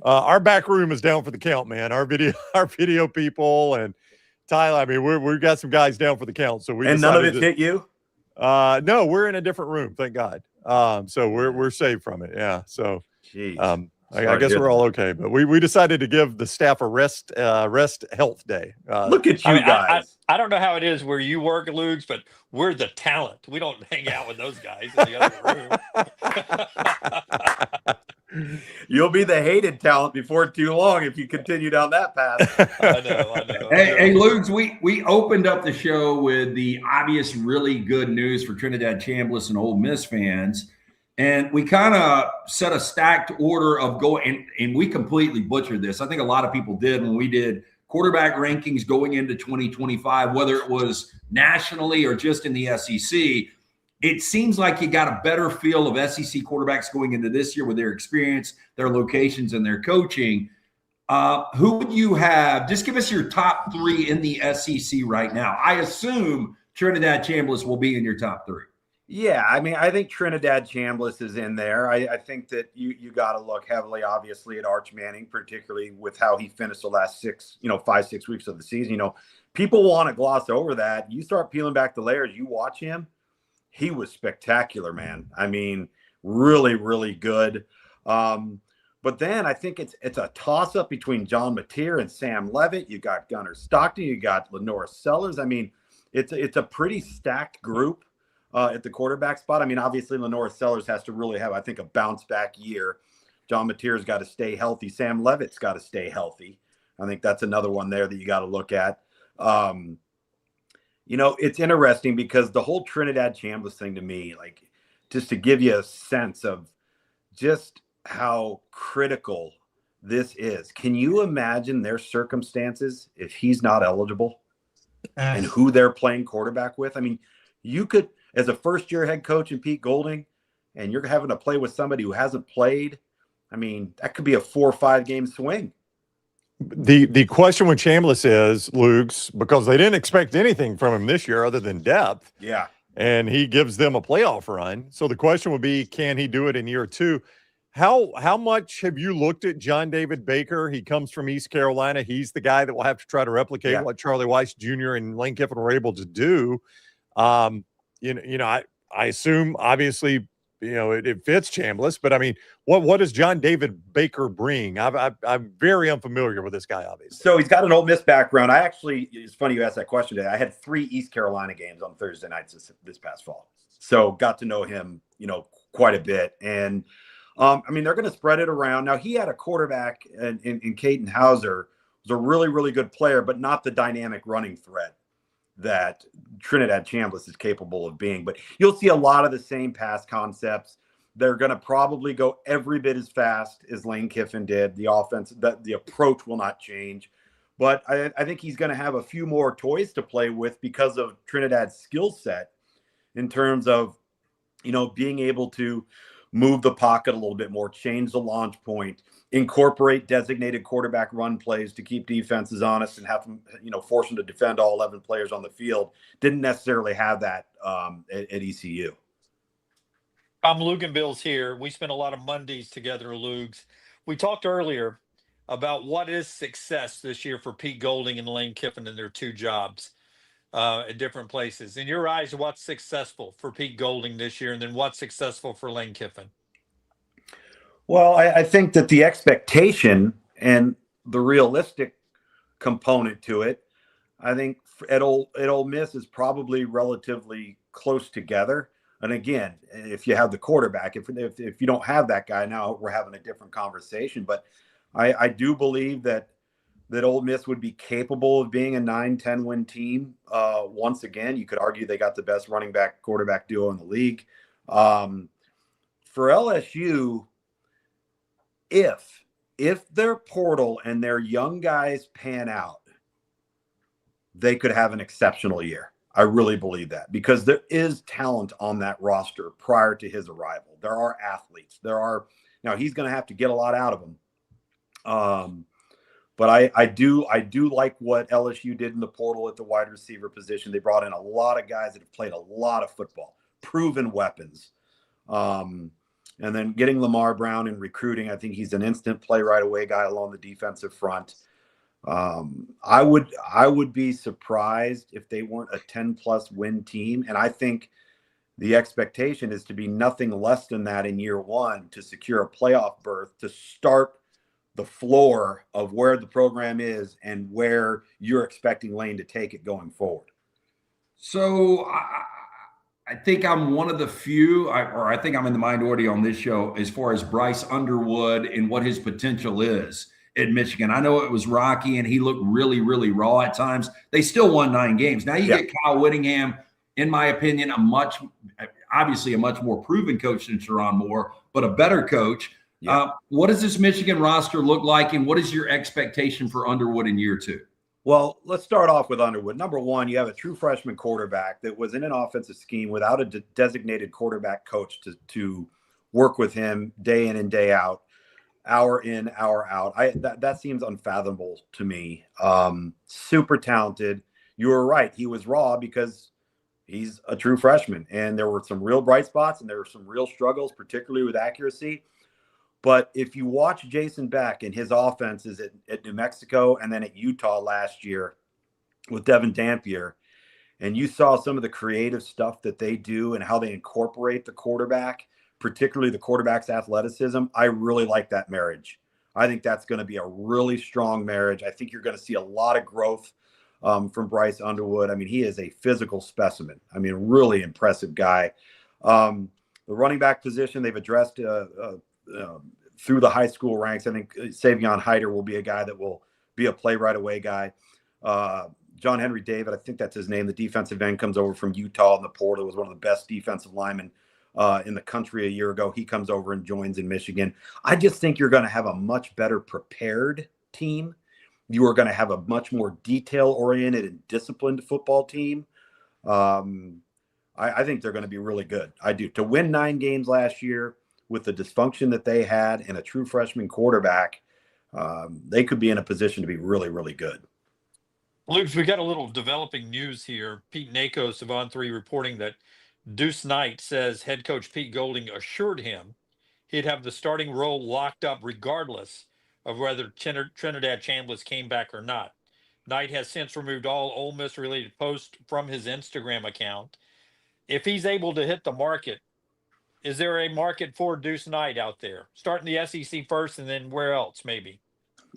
Our back room is down for the count, man. Our video people and Tyler. I mean, we've got some guys down for the count. So none of it hit you? No, we're in a different room, thank God. So we're safe from it. Yeah. So, jeez. I guess we're all okay, but we decided to give the staff a rest health day. Look at you guys. I don't know how it is where you work, Lugs, but we're the talent. We don't hang out with those guys in the other room. You'll be the hated talent before too long if you continue down that path. I know. Hey, Lugs, we opened up the show with the obvious really good news for Trinidad Chambliss and Ole Miss fans. And we kind of set a stacked order of going, and we completely butchered this. I think a lot of people did when we did quarterback rankings going into 2025, whether it was nationally or just in the SEC. It seems like you got a better feel of SEC quarterbacks going into this year with their experience, their locations, and their coaching. Who would you have? Just give us your top three in the SEC right now. I assume Trinidad Chambliss will be in your top three. Yeah, I mean, I think Trinidad Chambliss is in there. I think that you got to look heavily, obviously, at Arch Manning, particularly with how he finished the last 5-6 weeks of the season. People want to gloss over that. You start peeling back the layers, you watch him. He was spectacular, man. I mean, really, really good. But then I think it's a toss-up between John Mateer and Sam Levitt. You got Gunnar Stockton. You got Lenore Sellers. I mean, it's a pretty stacked group. At the quarterback spot. I mean, obviously, Lenore Sellers has to really have, I think, a bounce-back year. John Mateer's got to stay healthy. Sam Levitt's got to stay healthy. I think that's another one there that you got to look at. It's interesting because the whole Trinidad Chambliss thing to me, like, just to give you a sense of just how critical this is. Can you imagine their circumstances if he's not eligible and who they're playing quarterback with? I mean, you could – as a first-year head coach in Pete Golding, and you're having to play with somebody who hasn't played, I mean, that could be a 4 or 5 game swing. The question with Chambliss is, Luke's, because they didn't expect anything from him this year other than depth. Yeah. And he gives them a playoff run. So the question would be, can he do it in year 2? How much have you looked at John David Baker? He comes from East Carolina. He's the guy that will have to try to replicate what Charlie Weiss Jr. and Lane Kiffin were able to do. I assume obviously, it fits Chambliss, but I mean, what does John David Baker bring? I'm very unfamiliar with this guy, obviously. So he's got an Ole Miss background. It's funny you asked that question today. I had 3 East Carolina games on Thursday nights this past fall. So got to know him, quite a bit. And they're going to spread it around. Now he had a quarterback in Caden Hauser, was a really, really good player, but not the dynamic running threat that Trinidad Chambliss is capable of being. But you'll see a lot of the same pass concepts. They're going to probably go every bit as fast as Lane Kiffin did. The offense, the approach will not change. But I think he's going to have a few more toys to play with because of Trinidad's skill set in terms of, being able to move the pocket a little bit more, change the launch point, incorporate designated quarterback run plays to keep defenses honest and have them, force them to defend all 11 players on the field. Didn't necessarily have that at ECU. Tom Lugenville's here. We spent a lot of Mondays together, Lugs. We talked earlier about what is success this year for Pete Golding and Lane Kiffin in their 2 jobs at different places. In your eyes, what's successful for Pete Golding this year, and then what's successful for Lane Kiffin? Well, I think that the expectation and the realistic component to it. I think at Ole Miss is probably relatively close together. And again, if you have the quarterback, if you don't have that guy, now we're having a different conversation. But I do believe that Ole Miss would be capable of being a 9-10 win team. Once again, you could argue they got the best running back quarterback duo in the league. For LSU, if their portal and their young guys pan out, they could have an exceptional year. I really believe that, because there is talent on that roster prior to his arrival. There are athletes. Now he's going to have to get a lot out of them. But I do like what LSU did in the portal at the wide receiver position. They brought in a lot of guys that have played a lot of football, proven weapons. And then getting Lamar Brown and recruiting, I think he's an instant play right away guy along the defensive front. I would be surprised if they weren't a 10+ win team. And I think the expectation is to be nothing less than that in year one, to secure a playoff berth, to start the floor of where the program is and where you're expecting Lane to take it going forward. So I think I'm one of the few, I think I'm in the minority on this show as far as Bryce Underwood and what his potential is at Michigan. I know it was rocky and he looked really, really raw at times. They still won 9 games. Now you get Kyle Whittingham, in my opinion, obviously a much more proven coach than Sharon Moore, but a better coach. Yeah. What does this Michigan roster look like, and what is your expectation for Underwood in year 2? Well, let's start off with Underwood. Number one, you have a true freshman quarterback that was in an offensive scheme without a designated quarterback coach to work with him day in and day out, hour in, hour out. That seems unfathomable to me. Super talented. You were right. He was raw because he's a true freshman, and there were some real bright spots and there were some real struggles, particularly with accuracy. But if you watch Jason Beck and his offenses at New Mexico and then at Utah last year with Devin Dampier, and you saw some of the creative stuff that they do and how they incorporate the quarterback, particularly the quarterback's athleticism, I really like that marriage. I think that's going to be a really strong marriage. I think you're going to see a lot of growth from Bryce Underwood. I mean, he is a physical specimen. I mean, really impressive guy. The running back position, they've addressed through the high school ranks. I think Savion Hyder will be a guy that will be a play right away guy. John Henry David, I think that's his name. The defensive end comes over from Utah in the portal. Was one of the best defensive linemen in the country a year ago. He comes over and joins in Michigan. I just think you're going to have a much better prepared team. You are going to have a much more detail-oriented and disciplined football team. I think they're going to be really good. I do. To win 9 games last year with the dysfunction that they had and a true freshman quarterback, they could be in a position to be really, really good. Luke, we got a little developing news here. Pete Nakos of On3 reporting that Deuce Knight says head coach Pete Golding assured him he'd have the starting role locked up regardless of whether Trinidad Chambliss came back or not. Knight has since removed all Ole Miss related posts from his Instagram account. If he's able to hit the market, is there a market for Deuce Knight out there? Starting the SEC first and then where else maybe?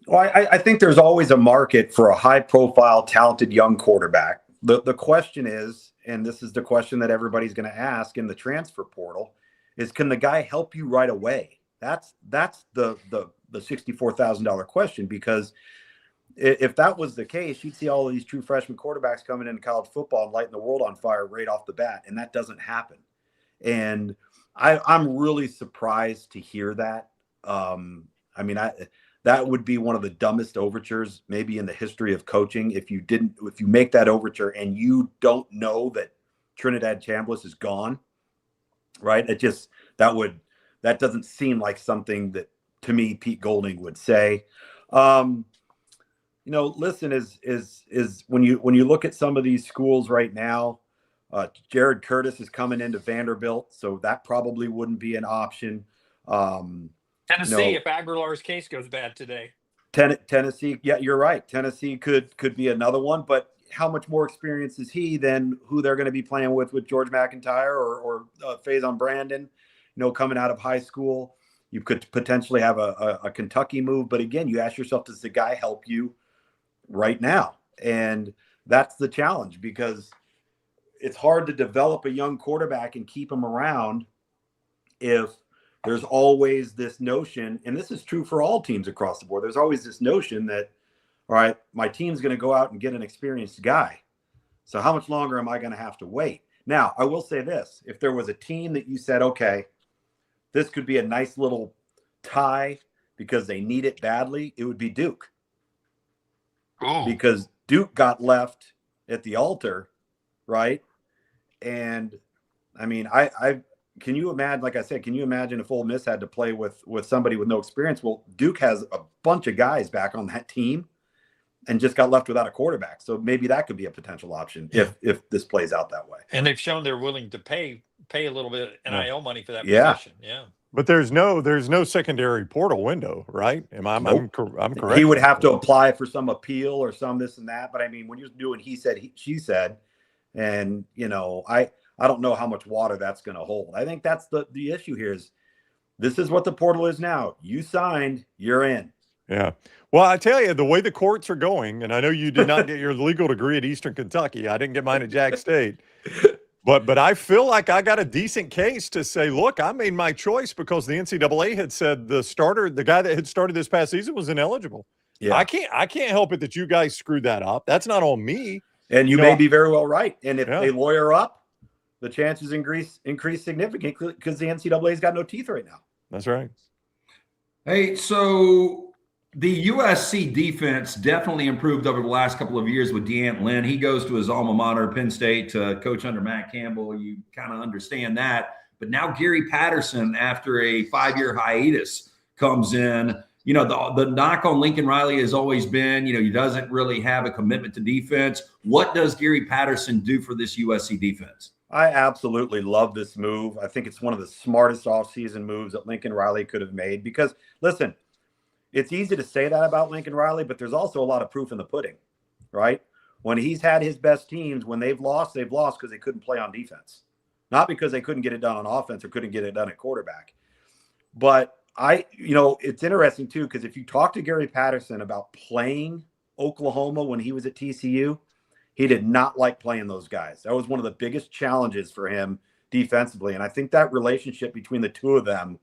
Well, I think there's always a market for a high-profile, talented young quarterback. The question is, and this is the question that everybody's going to ask in the transfer portal, is can the guy help you right away? That's the $64,000 question, because if that was the case, you'd see all of these true freshman quarterbacks coming into college football and lighting the world on fire right off the bat, and that doesn't happen. And I'm really surprised to hear that. That would be one of the dumbest overtures maybe in the history of coaching. If you make that overture and you don't know that Trinidad Chambliss is gone, right? That doesn't seem like something that, to me, Pete Golding would say. Listen, is when you look at some of these schools right now, Jared Curtis is coming into Vanderbilt, so that probably wouldn't be an option. Tennessee, if Aguilar's case goes bad today. Tennessee, yeah, you're right. Tennessee could be another one, but how much more experience is he than who they're going to be playing with George McIntyre or Faison Brandon, coming out of high school? You could potentially have a Kentucky move, but again, you ask yourself, does the guy help you right now. And that's the challenge, because it's hard to develop a young quarterback and keep him around if there's always this notion, and this is true for all teams across the board, there's always this notion that, all right, my team's going to go out and get an experienced guy. So how much longer am I going to have to wait? Now, I will say this. If there was a team that you said, okay, this could be a nice little tie because they need it badly, it would be Duke. Oh. Because Duke got left at the altar, right? And I mean, I can you imagine, like I said, can you imagine if Ole Miss had to play with somebody with no experience? Well, Duke has a bunch of guys back on that team and just got left without a quarterback. So maybe that could be a potential option if this plays out that way. And they've shown they're willing to pay a little bit of NIL money for that Yeah. position. Yeah. But there's no secondary portal window, right? I'm correct. He would have to apply for some appeal or some this and that. But I mean, when you're doing he said, she said, and you know, I don't know how much water that's going to hold. I think that's the issue here is this is what the portal is now. You signed, you're in. Yeah. Well, I tell you, the way the courts are going, and I know you did not get your legal degree at Eastern Kentucky. I didn't get mine at Jack State. But I feel like I got a decent case to say, look, I made my choice because the NCAA had said the guy that had started this past season was ineligible. Yeah. I can't help it that you guys screwed that up. That's not on me. And you may be very well right. And if they lawyer up, the chances increase significantly because the NCAA's got no teeth right now. That's right. Hey, so the USC defense definitely improved over the last couple of years with DeAnt Lynn. He goes to his alma mater, Penn State, to coach under Matt Campbell. You kind of understand that. But now Gary Patterson, after a 5-year hiatus, comes in. You know, the knock on Lincoln Riley has always been, you know, he doesn't really have a commitment to defense. What does Gary Patterson do for this USC defense? I absolutely love this move. I think it's one of the smartest offseason moves that Lincoln Riley could have made because, listen, it's easy to say that about Lincoln Riley, but there's also a lot of proof in the pudding, right? When he's had his best teams, when they've lost because they couldn't play on defense. Not because they couldn't get it done on offense or couldn't get it done at quarterback. But it's interesting too, because if you talk to Gary Patterson about playing Oklahoma when he was at TCU, he did not like playing those guys. That was one of the biggest challenges for him defensively. And I think that relationship between the two of them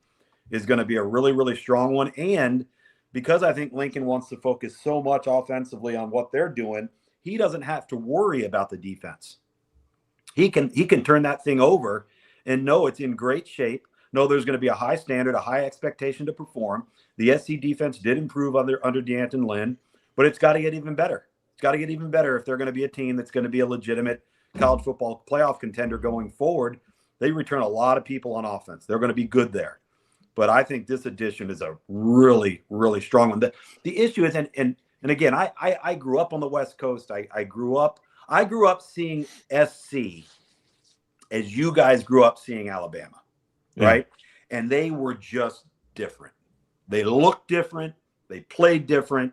is going to be a really, really strong one. And because I think Lincoln wants to focus so much offensively on what they're doing, he doesn't have to worry about the defense. He can turn that thing over and know it's in great shape. Know there's going to be a high standard, a high expectation to perform. The SC defense did improve under DeAnt Lynn, but it's got to get even better. It's got to get even better if they're going to be a team that's going to be a legitimate college football playoff contender going forward. They return a lot of people on offense. They're going to be good there. But I think this addition is a really, really strong one. The issue is, and again, I grew up on the West Coast. I grew up seeing SC as you guys grew up seeing Alabama, right? And they were just different. They looked different. They played different.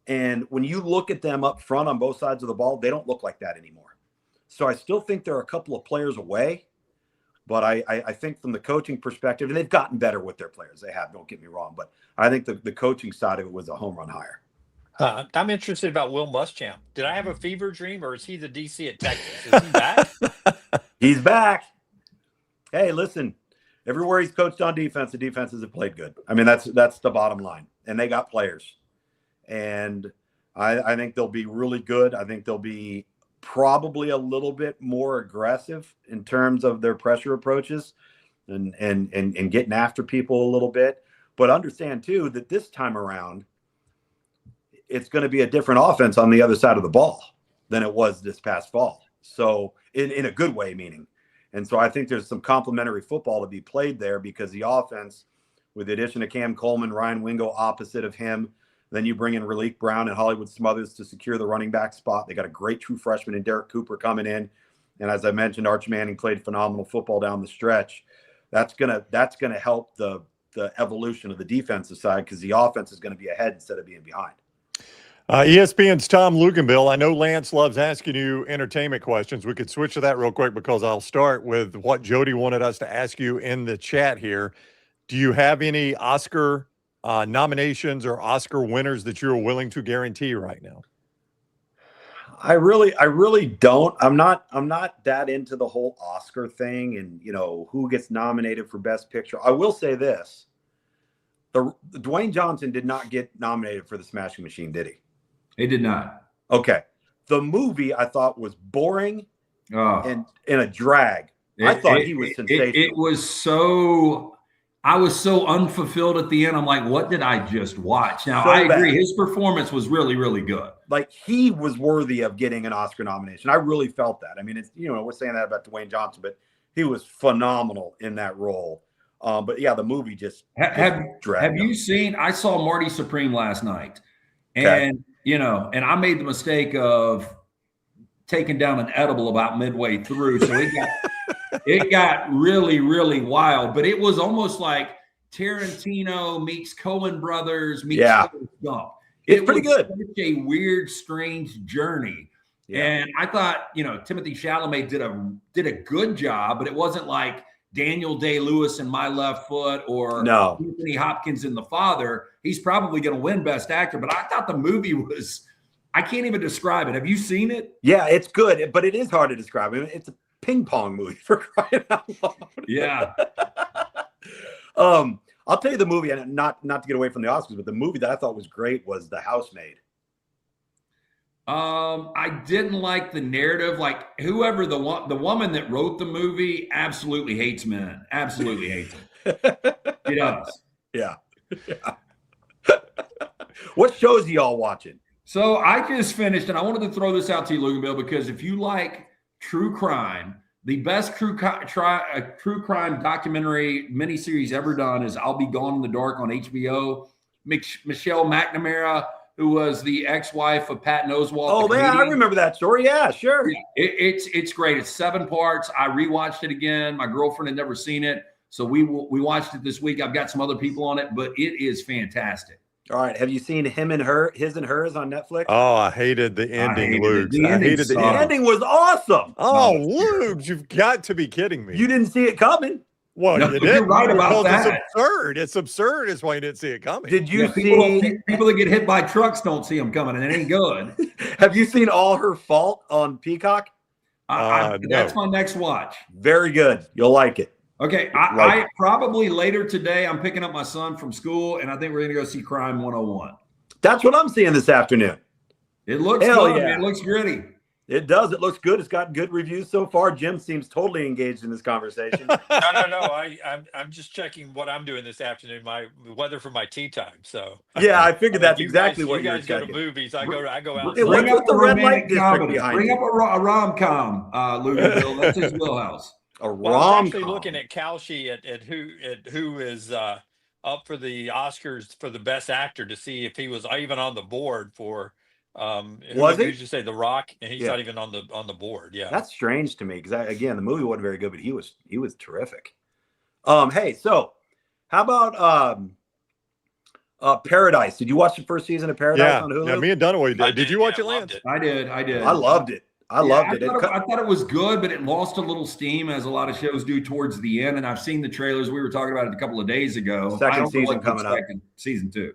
And when you look at them up front on both sides of the ball, they don't look like that anymore. So I still think they're a couple of players away. But I think from the coaching perspective, and they've gotten better with their players. They have, don't get me wrong. But I think the coaching side of it was a home run hire. I'm interested about Will Muschamp. Did I have a fever dream, or is he the DC at Texas? Is he back? He's back. Hey, listen, everywhere he's coached on defense, the defenses have played good. I mean, that's the bottom line. And they got players. And I think they'll be really good. I think they'll be probably a little bit more aggressive in terms of their pressure approaches and getting after people a little bit. But understand, too, that this time around, it's going to be a different offense on the other side of the ball than it was this past fall. So in a good way, meaning. And so I think there's some complementary football to be played there because the offense, with the addition of Cam Coleman, Ryan Wingo opposite of him, then you bring in Raleek Brown and Hollywood Smothers to secure the running back spot. They got a great true freshman in Derek Cooper coming in. And as I mentioned, Arch Manning played phenomenal football down the stretch. That's gonna help the evolution of the defensive side because the offense is going to be ahead instead of being behind. ESPN's Tom Lugenville. I know Lance loves asking you entertainment questions. We could switch to that real quick because I'll start with what Jody wanted us to ask you in the chat here. Do you have any Oscar nominations or Oscar winners that you're willing to guarantee right now? I really don't. I'm not that into the whole Oscar thing and, who gets nominated for Best Picture. I will say this. The Dwayne Johnson did not get nominated for The Smashing Machine, did he? He did not. Okay. The movie I thought was boring and a drag. I thought he was sensational. It was so I was so unfulfilled at the end. I'm like, what did I just watch? Now, I agree. His performance was really, really good. Like, he was worthy of getting an Oscar nomination. I really felt that. I mean, it's, we're saying that about Dwayne Johnson, but he was phenomenal in that role. But yeah, the movie just have you seen? I saw Marty Supreme last night, and and I made the mistake of taking down an edible about midway through, so it got really, really wild. But it was almost like Tarantino meets Coen Brothers meets Gump. It's pretty good. Such a weird, strange journey. Yeah. And I thought, Timothée Chalamet did a good job, but it wasn't like Daniel Day-Lewis in My Left Foot or Anthony Hopkins in The Father. He's probably going to win Best Actor, but I thought the movie was, I can't even describe it. Have you seen it? Yeah, it's good, but it is hard to describe. I mean, it's a ping pong movie, for crying out loud. Yeah. I'll tell you the movie, and not to get away from the Oscars, but the movie that I thought was great was The Housemaid. I didn't like the narrative. Like, whoever the woman that wrote the movie absolutely hates men. Absolutely hates them. She does. Yeah. What shows are y'all watching? So I just finished, and I wanted to throw this out to you, Lugenville, because if you like true crime, the best true crime documentary miniseries ever done is I'll Be Gone in the Dark on HBO. Michelle McNamara, who was the ex-wife of Patton Oswalt. Oh, man, I remember that story. Yeah, sure. Yeah, it's great. It's 7 parts. I rewatched it again. My girlfriend had never seen it, so we watched it this week. I've got some other people on it, but it is fantastic. All right. Have you seen His and Hers on Netflix? Oh, I hated the ending, Luke. The ending was awesome. Oh, Luke, you've got to be kidding me. You didn't see it coming. Well, no, you did. You're right about that. It's absurd. It's absurd. It's why you didn't see it coming. Did you see people that get hit by trucks don't see them coming, and it ain't good. Have you seen All Her Fault on Peacock? No. That's my next watch. Very good. You'll like it. Okay, I probably later today, I'm picking up my son from school, and I think we're going to go see Crime 101. That's what I'm seeing this afternoon. It looks good. Yeah. It looks gritty. It does. It looks good. It's got good reviews so far. Jim seems totally engaged in this conversation. No. I'm just checking what I'm doing this afternoon. My weather for my tea time. So yeah, I figured that's exactly what you guys go to movies. I go out. Bring up the red light district behind. Bring up a rom-com, Lugenville. That's his wheelhouse. Well, I'm actually looking at Kalshi at who is up for the Oscars for the Best Actor to see if he was even on the board for. Was he? You should say The Rock, and he's not even on the board. Yeah, that's strange to me because again, the movie wasn't very good, but he was terrific. Hey, so how about Paradise? Did you watch the first season of Paradise on Hulu? Yeah, me and Dunaway did. Did you watch it, Lance? I did. I loved it. I loved it. I thought it was good, but it lost a little steam, as a lot of shows do towards the end. And I've seen the trailers. We were talking about it a couple of days ago. Second season coming up. Season 2.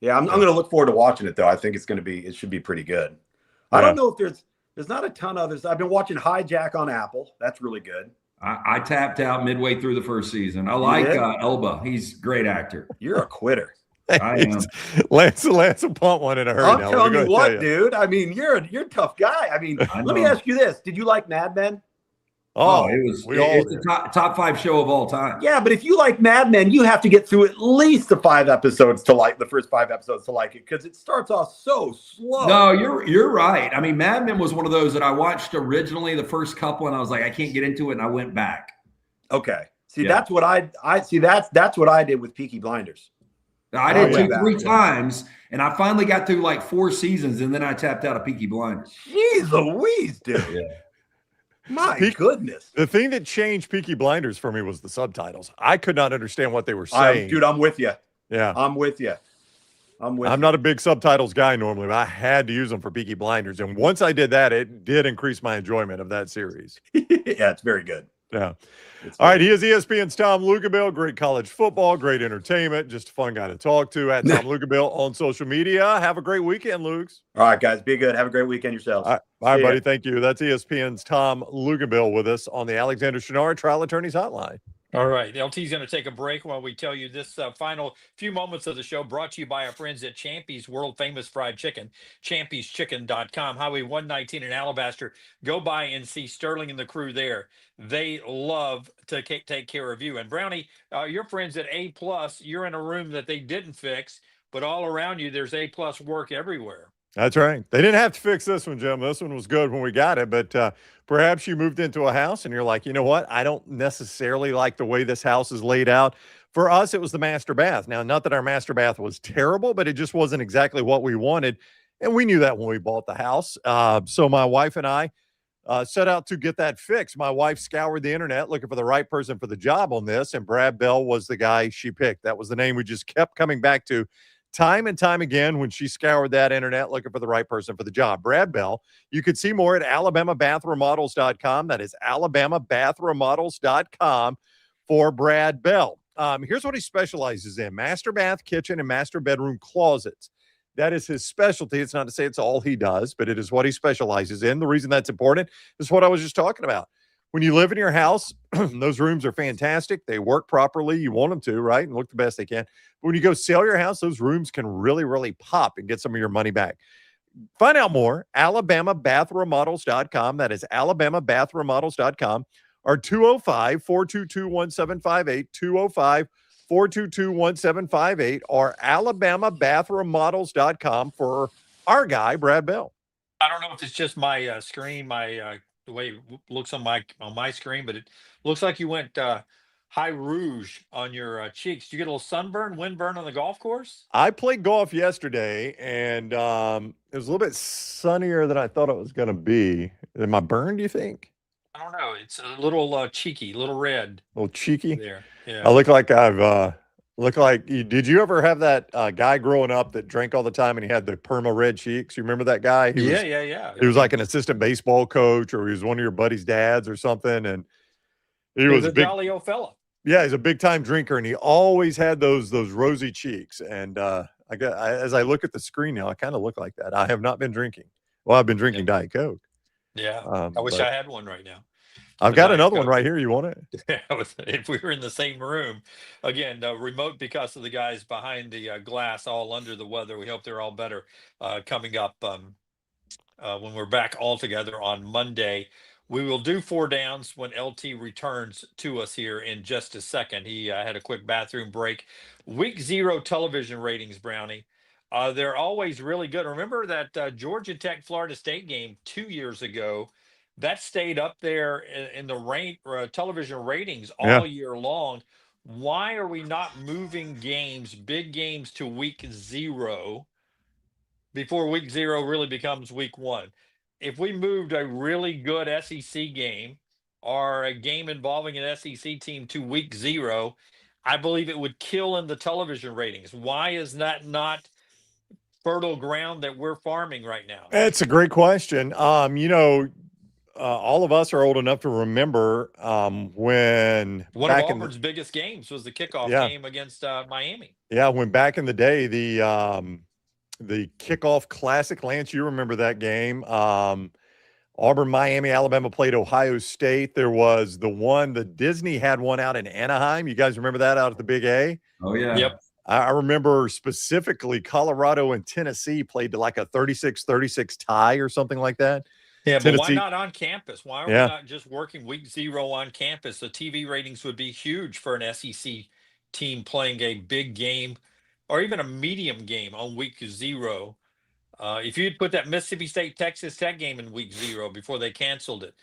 Yeah, I'm going to look forward to watching it, though. I think it should be pretty good. I don't know if there's not a ton of others. I've been watching Hijack on Apple. That's really good. I tapped out midway through the first season. I like Elba. He's a great actor. You're a quitter. I am. Lance will punt one in a hurry. I'm telling you what, dude. I mean, you're a tough guy. I mean, let me ask you this: did you like Mad Men? Oh, it's the top 5 show of all time. Yeah, but if you like Mad Men, you have to get through at least the 5 episodes to like the first 5 episodes to like it because it starts off so slow. No, you're right. I mean, Mad Men was one of those that I watched originally the first couple, and I was like, I can't get into it, and I went back. Okay, see, that's what I see. That's what I did with Peaky Blinders. I did 3 times, and I finally got through like 4 seasons, and then I tapped out of Peaky Blinders. Jeez Louise, dude. Yeah. My goodness. The thing that changed Peaky Blinders for me was the subtitles. I could not understand what they were saying. Dude, I'm with you. Yeah. I'm with you. I'm not a big subtitles guy normally, but I had to use them for Peaky Blinders. And once I did that, it did increase my enjoyment of that series. Yeah, it's very good. Yeah. It's All right. funny. He is ESPN's Tom Lugenville. Great college football, great entertainment. Just a fun guy to talk to. At Tom Lugenville on social media. Have a great weekend, Lukes. All right, guys. Be good. Have a great weekend yourselves. All right, See buddy. ya. Thank you. That's ESPN's Tom Lugenville with us on the Alexander Chenard Trial Attorneys Hotline. All right. LT's going to take a break while we tell you this final few moments of the show brought to you by our friends at Champy's World Famous Fried Chicken, champyschicken.com, Highway 119 in Alabaster. Go by and see Sterling and the crew there. They love to take care of you. And Brownie, your friends at A+, you're in a room that they didn't fix, but all around you, there's A+ work everywhere. That's right. They didn't have to fix this one, Jim. This one was good when we got it, but perhaps you moved into a house and you're like, you know what? I don't necessarily like the way this house is laid out. For us, it was the master bath. Now, not that our master bath was terrible, but it just wasn't exactly what we wanted. And we knew that when we bought the house. So my wife and I set out to get that fixed. My wife scoured the internet looking for the right person for the job on this, and Brad Bell was the guy she picked. That was the name we just kept coming back to time and time again when she scoured that internet looking for the right person for the job. Brad Bell. You can see more at alabamabathremodels.com. That is alabamabathremodels.com for Brad Bell. Here's what he specializes in: master bath, kitchen, and master bedroom closets. That is his specialty. It's not to say it's all he does, but it is what he specializes in. The reason that's important is what I was just talking about. When you live in your house, those rooms are fantastic. They work properly. You want them to, right? And look the best they can. But when you go sell your house, those rooms can really, really pop and get some of your money back. Find out more, alabamabathremodels.com. That is alabamabathremodels.com, or 205-422-1758, 205-422-1758, or alabamabathremodels.com for our guy, Brad Bell. I don't know if it's just my screen, the way it looks on my screen, but it looks like you went high rouge on your cheeks. Did you get a little sunburn, windburn on the golf course? I played golf yesterday, and it was a little bit sunnier than I thought it was going to be. Am I burned, do you think? I don't know. It's a little cheeky, a little red. A little cheeky? There. Yeah. I look like did you ever have that guy growing up that drank all the time and he had the perma red cheeks? You remember that guy? Yeah. He was like an assistant baseball coach, or he was one of your buddy's dads or something. And he was a big, jolly old fella. Yeah, he's a big time drinker, and he always had those rosy cheeks. And as I look at the screen now, I kind of look like that. I have not been drinking. Well, I've been drinking Diet Coke. Yeah, I wish I had one right now. I've got another one right here. You want it? If we were in the same room, again, remote because of the guys behind the glass, all under the weather. We hope they're all better coming up when we're back all together on Monday. We will do 4 downs when LT returns to us here in just a second. He had a quick bathroom break. Week 0 television ratings, Brownie. They're always really good. Remember that Georgia Tech Florida State game 2 years ago? That stayed up there in the television ratings all year long. Why are we not moving big games, to week 0 before week 0 really becomes week 1? If we moved a really good SEC game or a game involving an SEC team to week 0, I believe it would kill in the television ratings. Why is that not fertile ground that we're farming right now? That's a great question. All of us are old enough to remember when one of Auburn's biggest games was the kickoff game against Miami. Yeah, when back in the day, the kickoff classic, Lance, you remember that game. Auburn, Miami, Alabama played Ohio State. There was the Disney had one out in Anaheim. You guys remember that out at the Big A? Oh, yeah. Yep. I remember specifically Colorado and Tennessee played to like a 36-36 tie or something like that. Yeah, Tennessee. But why not on campus? Why are we not just working week 0 on campus? The TV ratings would be huge for an SEC team playing a big game or even a medium game on week 0. If you'd put that Mississippi State Texas Tech game in week 0 before they canceled it,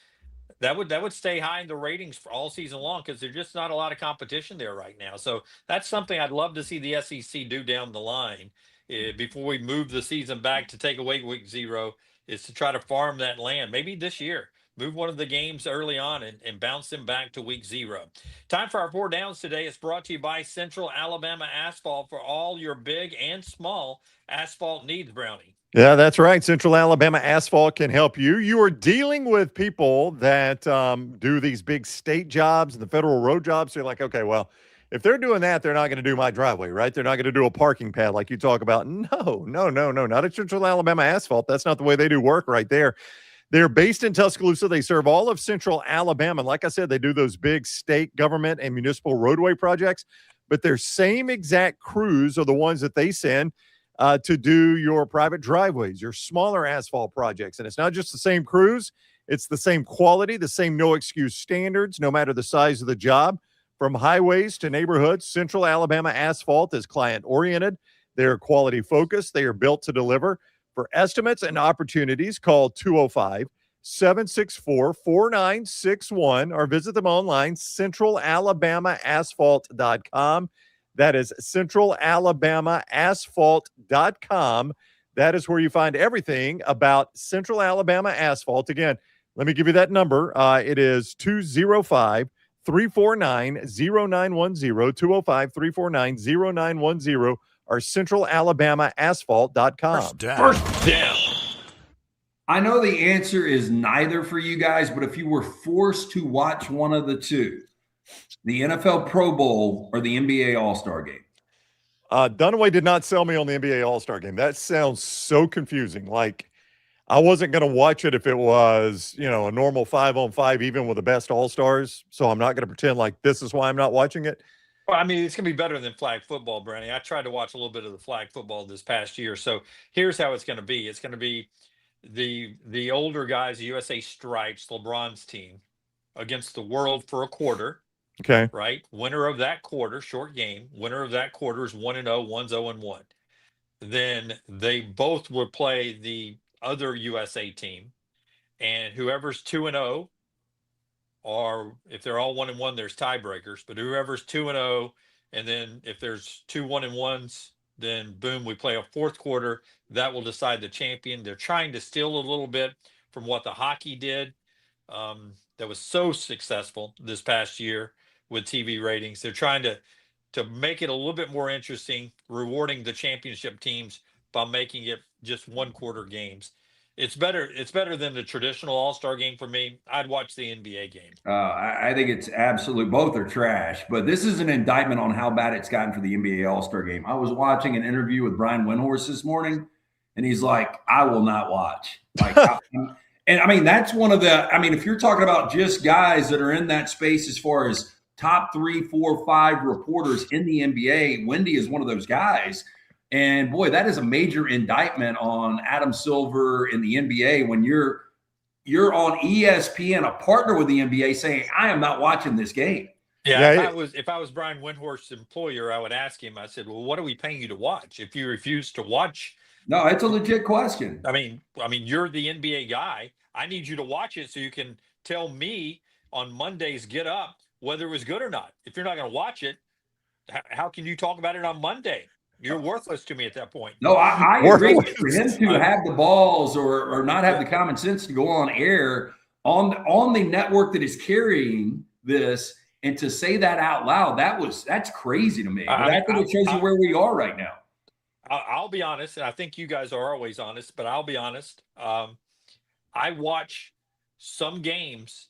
that would stay high in the ratings for all season long, because there's just not a lot of competition there right now. So that's something I'd love to see the SEC do down the line before we move the season back to take away week 0. Is to try to farm that land. Maybe this year, move one of the games early on and bounce them back to week 0. Time for our 4 downs today. It's brought to you by Central Alabama Asphalt for all your big and small asphalt needs, Brownie. Yeah, that's right. Central Alabama Asphalt can help you. You are dealing with people that do these big state jobs and the federal road jobs. So you're like, okay, well, if they're doing that, they're not going to do my driveway, right? They're not going to do a parking pad like you talk about. No, not at Central Alabama Asphalt. That's not the way they do work right there. They're based in Tuscaloosa. They serve all of Central Alabama. And like I said, they do those big state government and municipal roadway projects. But their same exact crews are the ones that they send to do your private driveways, your smaller asphalt projects. And it's not just the same crews. It's the same quality, the same no-excuse standards, no matter the size of the job. From highways to neighborhoods, Central Alabama Asphalt is client-oriented. They are quality-focused. They are built to deliver. For estimates and opportunities, call 205-764-4961 or visit them online, centralalabamaasphalt.com. That is centralalabamaasphalt.com. That is where you find everything about Central Alabama Asphalt. Again, let me give you that number. It is 205-349-0910, 205-349-0910, or centralalabamaasphalt.com. First down. I know the answer is neither for you guys, but if you were forced to watch one of the two, the NFL Pro Bowl or the NBA All-Star Game? Dunaway did not sell me on the NBA All-Star Game. That sounds so confusing. Like, I wasn't going to watch it if it was, a normal 5-on-5, even with the best All-Stars. So I'm not going to pretend like this is why I'm not watching it. Well, I mean, it's going to be better than flag football, Brownie. I tried to watch a little bit of the flag football this past year. So here's how it's going to be. It's going to be the older guys, USA Stripes, LeBron's team, against the world for a quarter. Okay. Right. Winner of that quarter, short game. Winner of that quarter is 1-0, one's 0-1. Then they both will play the other USA team, and whoever's 2-0, or if they're all 1-1, there's tiebreakers. But whoever's 2-0, and then if there's 2 1-1s, then boom, we play a fourth quarter. That will decide the champion. They're trying to steal a little bit from what the hockey did. That was so successful this past year with TV ratings. They're trying to make it a little bit more interesting, rewarding the championship teams by making it just one quarter games. It's better than the traditional All-Star game for me. I'd watch the NBA game. I think it's absolute. Both are trash, but this is an indictment on how bad it's gotten for the NBA All-Star game. I was watching an interview with Brian Windhorst this morning, and he's like, I will not watch. Like, and I mean, that's one of the, if you're talking about just guys that are in that space as far as top 3, 4, 5 reporters in the NBA, Wendy is one of those guys. And boy, that is a major indictment on Adam Silver in the NBA when you're on ESPN, a partner with the NBA, saying, I am not watching this game. Yeah, if I was Brian Windhorst's employer, I would ask him, I said, well, what are we paying you to watch? If you refuse to watch. No, it's a legit question. I mean, you're the NBA guy. I need you to watch it so you can tell me on Monday's Get Up whether it was good or not. If you're not going to watch it, how can you talk about it on Monday? You're worthless to me at that point. No, I agree. For him to have the balls or not have the common sense to go on air on the network that is carrying this and to say that out loud, that's crazy to me. But I think it shows you where we are right now. I'll be honest, and I think you guys are always honest, but I'll be honest. I watch some games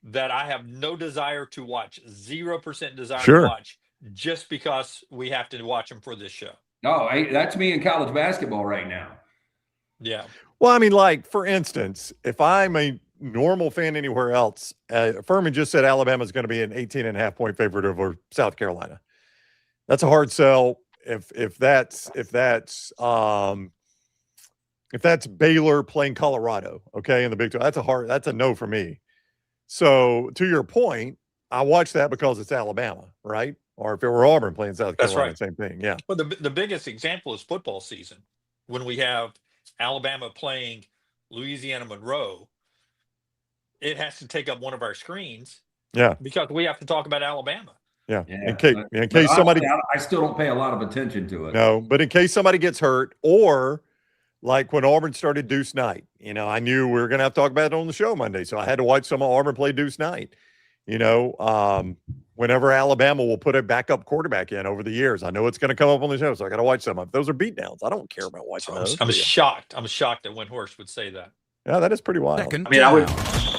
that I have no desire to watch, 0% desire to watch, just because we have to watch them for this show. No, that's me in college basketball right now. Yeah. Well, like, for instance, if I'm a normal fan anywhere else, Ferman just said Alabama's going to be an 18.5-point favorite over South Carolina. That's a hard sell. If that's Baylor playing Colorado, okay, in the Big 12, that's a no for me. So to your point, I watch that because it's Alabama, right? Or if it were Auburn playing South Carolina, right. Same thing. Yeah. Well, the biggest example is football season when we have Alabama playing Louisiana Monroe. It has to take up one of our screens. Yeah. Because we have to talk about Alabama. Yeah. In case somebody, I still don't pay a lot of attention to it. No, but in case somebody gets hurt, or like when Auburn started Deuce Night, I knew we were going to have to talk about it on the show Monday, so I had to watch some of Auburn play Deuce Night. whenever Alabama will put a backup quarterback in over the years. I know it's going to come up on the show, so I got to watch some of it. Those are beatdowns. I don't care about watching those. I'm shocked. I'm shocked that Windhorst would say that. Yeah, that is pretty wild. Second I mean, I would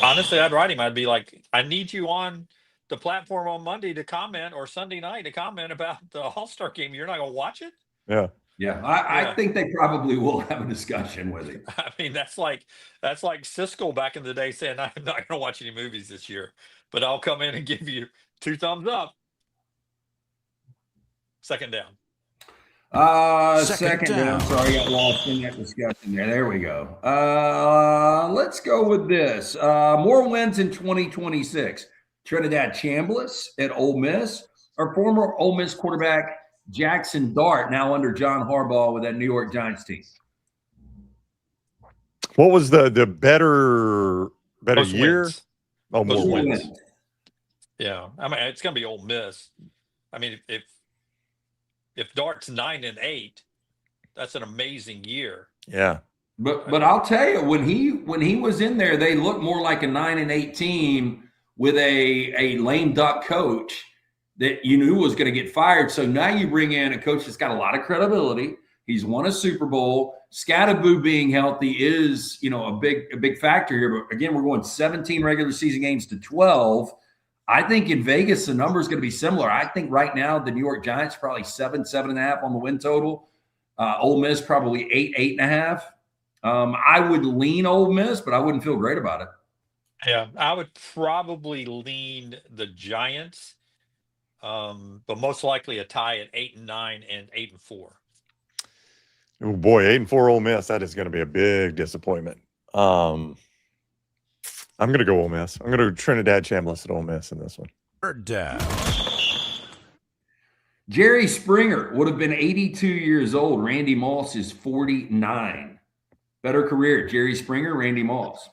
honestly, I'd write him. I'd be like, I need you on the platform on Monday to comment, or Sunday night to comment about the All-Star game. You're not going to watch it? Yeah. Yeah, I think they probably will have a discussion with him. I mean, that's like Siskel back in the day saying, I'm not going to watch any movies this year, but I'll come in and give you 2 thumbs up. Second down. Second down. Sorry, I got lost in that discussion there. There we go. Let's go with this. More wins in 2026. Trinidad Chambliss at Ole Miss, or former Ole Miss quarterback Jackson Dart, now under John Harbaugh with that New York Giants team. What was the better Most year? wins. Oh, Most more wins. wins. Yeah, I mean, it's going to be Ole Miss. I mean, if Dart's 9-8, that's an amazing year. Yeah. But I'll tell you, when he was in there, they looked more like a 9-8 team with a lame duck coach that you knew was going to get fired. So now you bring in a coach that's got a lot of credibility. He's won a Super Bowl. Scatterboo being healthy is, a big factor here. But again, we're going 17 regular season games to 12. I think in Vegas, the number is going to be similar. I think right now the New York Giants probably 7.5 on the win total. Ole Miss probably 8.5. I would lean Ole Miss, but I wouldn't feel great about it. Yeah, I would probably lean the Giants, but most likely a tie at 8-9 and 8-4. Oh boy, 8-4 Ole Miss. That is going to be a big disappointment. I'm going to go Ole Miss. I'm going to go Trinidad Chambliss at Ole Miss in this one. Third down. Jerry Springer would have been 82 years old. Randy Moss is 49. Better career, Jerry Springer, Randy Moss.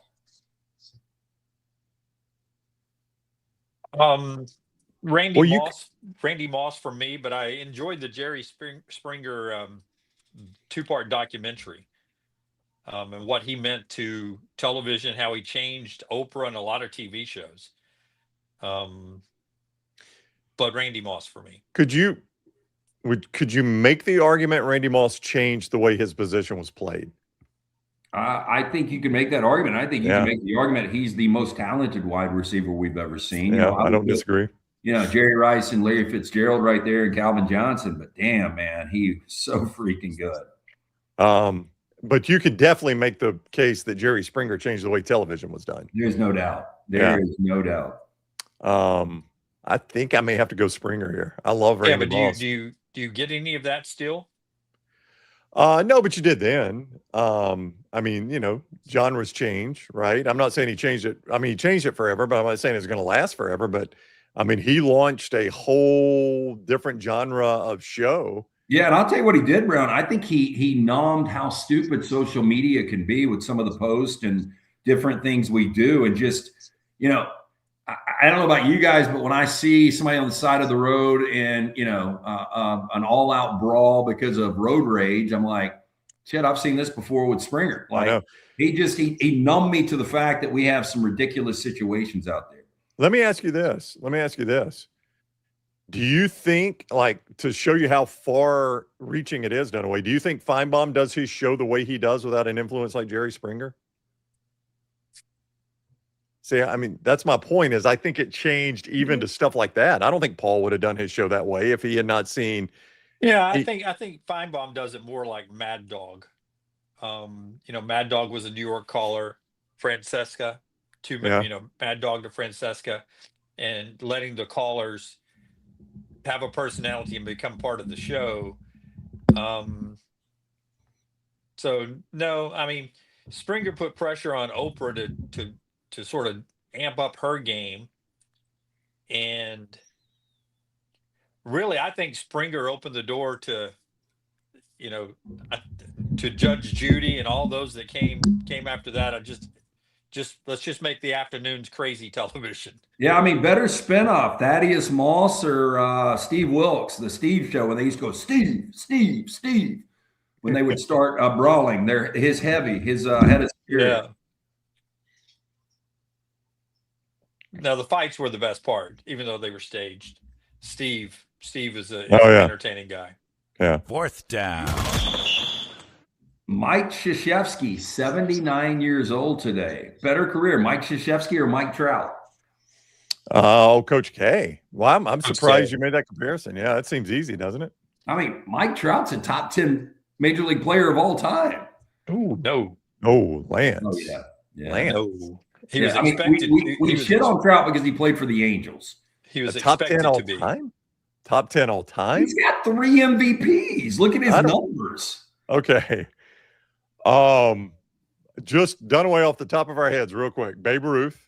Randy Moss for me, but I enjoyed the Jerry Springer 2-part documentary, and what he meant to television, how he changed Oprah and a lot of TV shows. But Randy Moss for me. Could you make the argument Randy Moss changed the way his position was played? I think you can make that argument. I think you can make the argument he's the most talented wide receiver we've ever seen. Yeah, I don't disagree. Jerry Rice and Larry Fitzgerald right there and Calvin Johnson, but damn, man, he's so freaking good. But you could definitely make the case that Jerry Springer changed the way television was done. There's no doubt. There is no doubt. I think I may have to go Springer here. I love Randy Moss. Do you get any of that still? No, but you did then. I mean, genres change, right? I'm not saying he changed it. I mean, he changed it forever, but I'm not saying it's going to last forever. But I mean, he launched a whole different genre of show. Yeah, and I'll tell you what he did, Brown. I think he numbed how stupid social media can be with some of the posts and different things we do. And just, I don't know about you guys, but when I see somebody on the side of the road and, an all-out brawl because of road rage, I'm like, shit, I've seen this before with Springer. Like, he numbed me to the fact that we have some ridiculous situations out there. Let me ask you this. Do you think, to show you how far reaching it is, Dunaway, do you think Feinbaum does his show the way he does without an influence like Jerry Springer? See, I mean, that's my point, is I think it changed even to stuff like that. I don't think Paul would have done his show that way if he had not seen. Yeah, I think Feinbaum does it more like Mad Dog. Mad Dog was a New York caller, Francesca, Mad Dog to Francesca, and letting the callers have a personality and become part of the show. So no, I mean, Springer put pressure on Oprah to sort of amp up her game. And really, I think Springer opened the door to Judge Judy and all those that came after that. Let's just make the afternoons crazy television. Yeah, I mean, better spinoff, Thaddeus Moss or Steve Wilkes, the Steve Show, when they used to go, Steve, when they would start brawling. His head of spirit. Yeah. Now the fights were the best part, even though they were staged. Steve is an entertaining guy. Yeah. 4th down. Mike Krzyzewski, 79 years old today. Better career, Mike Krzyzewski or Mike Trout? Coach K. Well, I'm surprised you made that comparison. Yeah, that seems easy, doesn't it? I mean, Mike Trout's a top 10 major league player of all time. Ooh, no. Oh, Lance. Oh, yeah. Lance. No. He was I mean, expected. we shit on Trout because he played for the Angels. He was top 10 all to be. time? Top 10 all time? He's got 3 MVPs. Look at his numbers. Okay. Just Dunaway off the top of our heads real quick. Babe Ruth.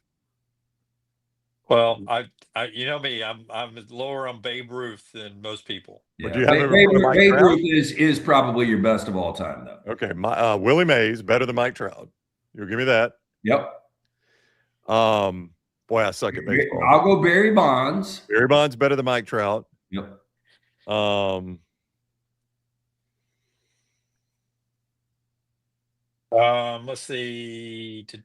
Well, I you know me, I'm lower on Babe Ruth than most people. Yeah. Do you have Babe Ruth is probably your best of all time, though. Okay. Willie Mays, better than Mike Trout. You'll give me that. Yep. Boy, I suck at baseball. I'll go Barry Bonds. Barry Bonds better than Mike Trout. Yep. Let's see. It's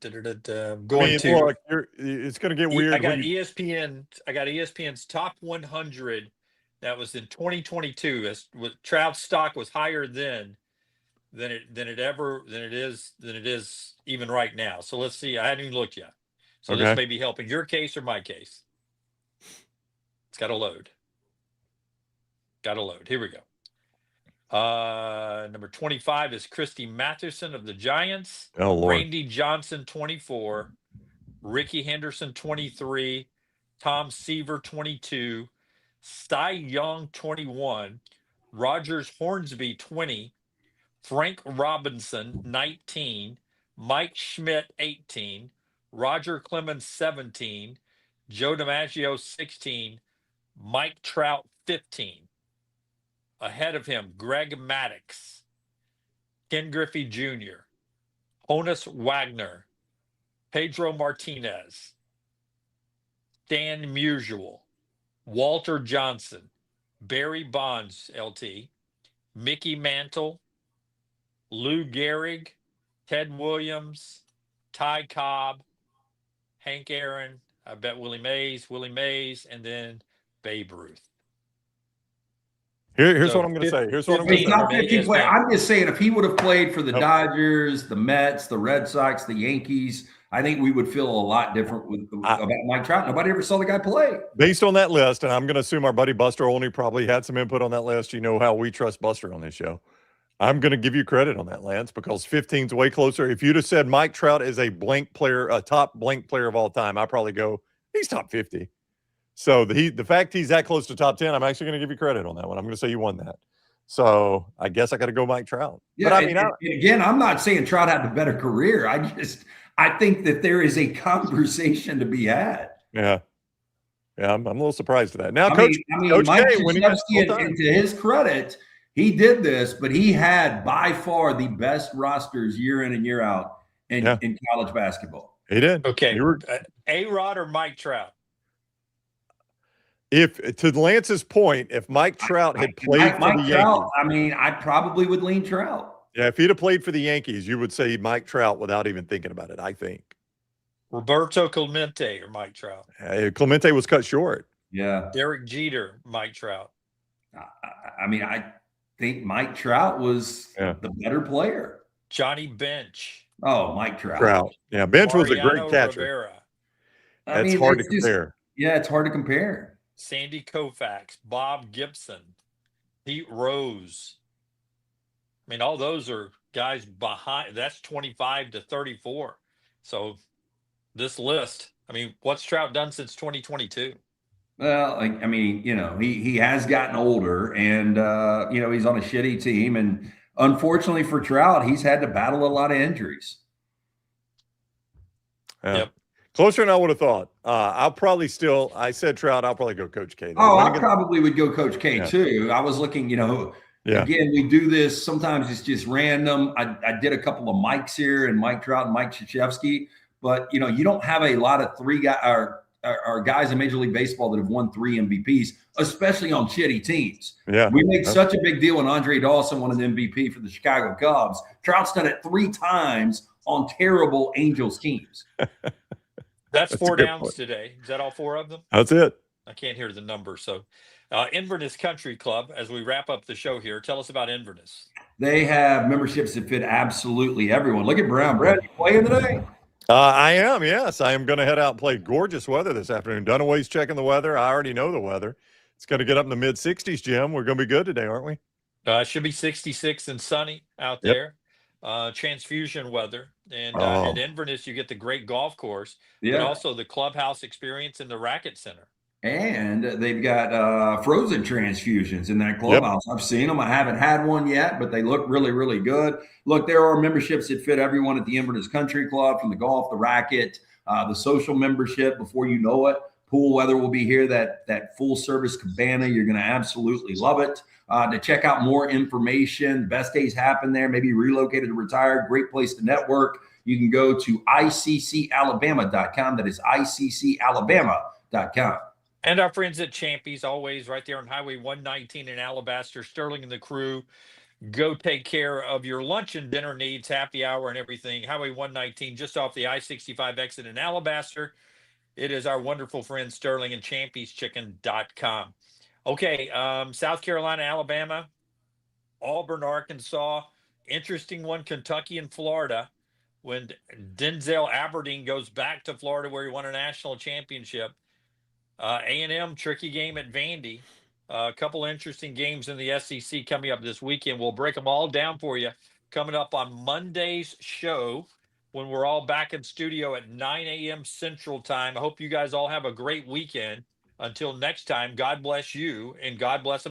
going to get weird. I got ESPN's top 100. That was in 2022. Trout's stock was higher then than it is even right now. So let's see. I hadn't even looked yet. So this may be helping your case or my case. It's got to load. Here we go. Number 25 is Christy Mathewson of the Giants. Oh, Lord. Randy Johnson, 24. Ricky Henderson, 23. Tom Seaver, 22. Cy Young, 21. Rogers Hornsby, 20. Frank Robinson, 19. Mike Schmidt, 18. Roger Clemens, 17. Joe DiMaggio, 16. Mike Trout, 15. Ahead of him, Greg Maddux, Ken Griffey Jr., Honus Wagner, Pedro Martinez, Stan Musial, Walter Johnson, Barry Bonds, LT, Mickey Mantle, Lou Gehrig, Ted Williams, Ty Cobb, Hank Aaron, I bet Willie Mays, and then Babe Ruth. Here's what I'm going to say. I'm just saying, if he would have played for the Dodgers, the Mets, the Red Sox, the Yankees, I think we would feel a lot different about Mike Trout. Nobody ever saw the guy play. Based on that list, and I'm going to assume our buddy Buster Olney probably had some input on that list. You know how we trust Buster on this show. I'm going to give you credit on that, Lance, because 15's way closer. If you'd have said Mike Trout is a blank player, a top blank player of all time, I'd probably go, he's top 50. So the fact he's that close to top 10, I'm actually going to give you credit on that one. I'm going to say you won that. So I guess I got to go Mike Trout. Yeah, but again, I'm not saying Trout had the better career. I think that there is a conversation to be had. Yeah. Yeah, I'm a little surprised at that. Now, Coach Mike Krzyzewski, and to his credit, he did this, but he had by far the best rosters year in and year out in college basketball. He did. Okay. A-Rod or Mike Trout? If to Lance's point, if Mike Trout had played for the Yankees, I probably would lean Trout. Yeah, if he'd have played for the Yankees, you would say Mike Trout without even thinking about it, I think. Roberto Clemente or Mike Trout? Clemente was cut short. Yeah. Derek Jeter, Mike Trout. I think Mike Trout was the better player. Johnny Bench. Oh, Mike Trout. Yeah, Bench was a great Mariano catcher. Rivera. That's hard to compare. Yeah, it's hard to compare. Sandy Koufax, Bob Gibson, Pete Rose. I mean, all those are guys behind. That's 25 to 34. So this list, what's Trout done since 2022? Well, he has gotten older, and he's on a shitty team, and unfortunately for Trout, he's had to battle a lot of injuries. Yep. Closer than I would have thought. I'll probably I said Trout, I'll probably go Coach K. I probably would go Coach K too. I was looking, again, we do this. Sometimes it's just random. I did a couple of Mikes here, and Mike Trout and Mike Krzyzewski, but you don't have a lot of are guys in Major League Baseball that have won 3 MVPs, especially on shitty teams. Yeah. We make such a big deal when Andre Dawson won an MVP for the Chicago Cubs. Trout's done it 3 times on terrible Angels teams. That's That's a 4 good downs point. today. Is that all 4 of them? That's it. I can't hear the number. So, Inverness Country Club, as we wrap up the show here, tell us about Inverness. They have memberships that fit absolutely everyone. Look at Brown. Brad, you playing today? I am, yes. I am going to head out and play gorgeous weather this afternoon. Dunaway's checking the weather. I already know the weather. It's going to get up in the mid-60s, Jim. We're going to be good today, aren't we? Should be 66 and sunny out Yep. there. Transfusion weather. And Oh. at Inverness, you get the great golf course, but Yeah. also the clubhouse experience and the racket center. And they've got frozen transfusions in that clubhouse. I've seen them. I haven't had one yet, but they look really, really good. Look, there are memberships that fit everyone at the Inverness Country Club, from the golf, the racket, the social membership. Before you know it, pool weather will be here. That full service cabana, you're going to absolutely love it. To check out more information, best days happen there. Maybe relocated or retired. Great place to network. You can go to iccalabama.com. That is iccalabama.com. And our friends at Champies, always right there on Highway 119 in Alabaster. Sterling and the crew, go take care of your lunch and dinner needs, happy hour and everything. Highway 119, just off the I-65 exit in Alabaster. It is our wonderful friend Sterling and ChampiesChicken.com. Okay, South Carolina, Alabama, Auburn, Arkansas. Interesting one, Kentucky and Florida. When Denzel Aberdeen goes back to Florida where he won a national championship. A&M, tricky game at Vandy. A couple interesting games in the SEC coming up this weekend. We'll break them all down for you coming up on Monday's show when we're all back in studio at 9 a.m. Central Time. I hope you guys all have a great weekend. Until next time, God bless you and God bless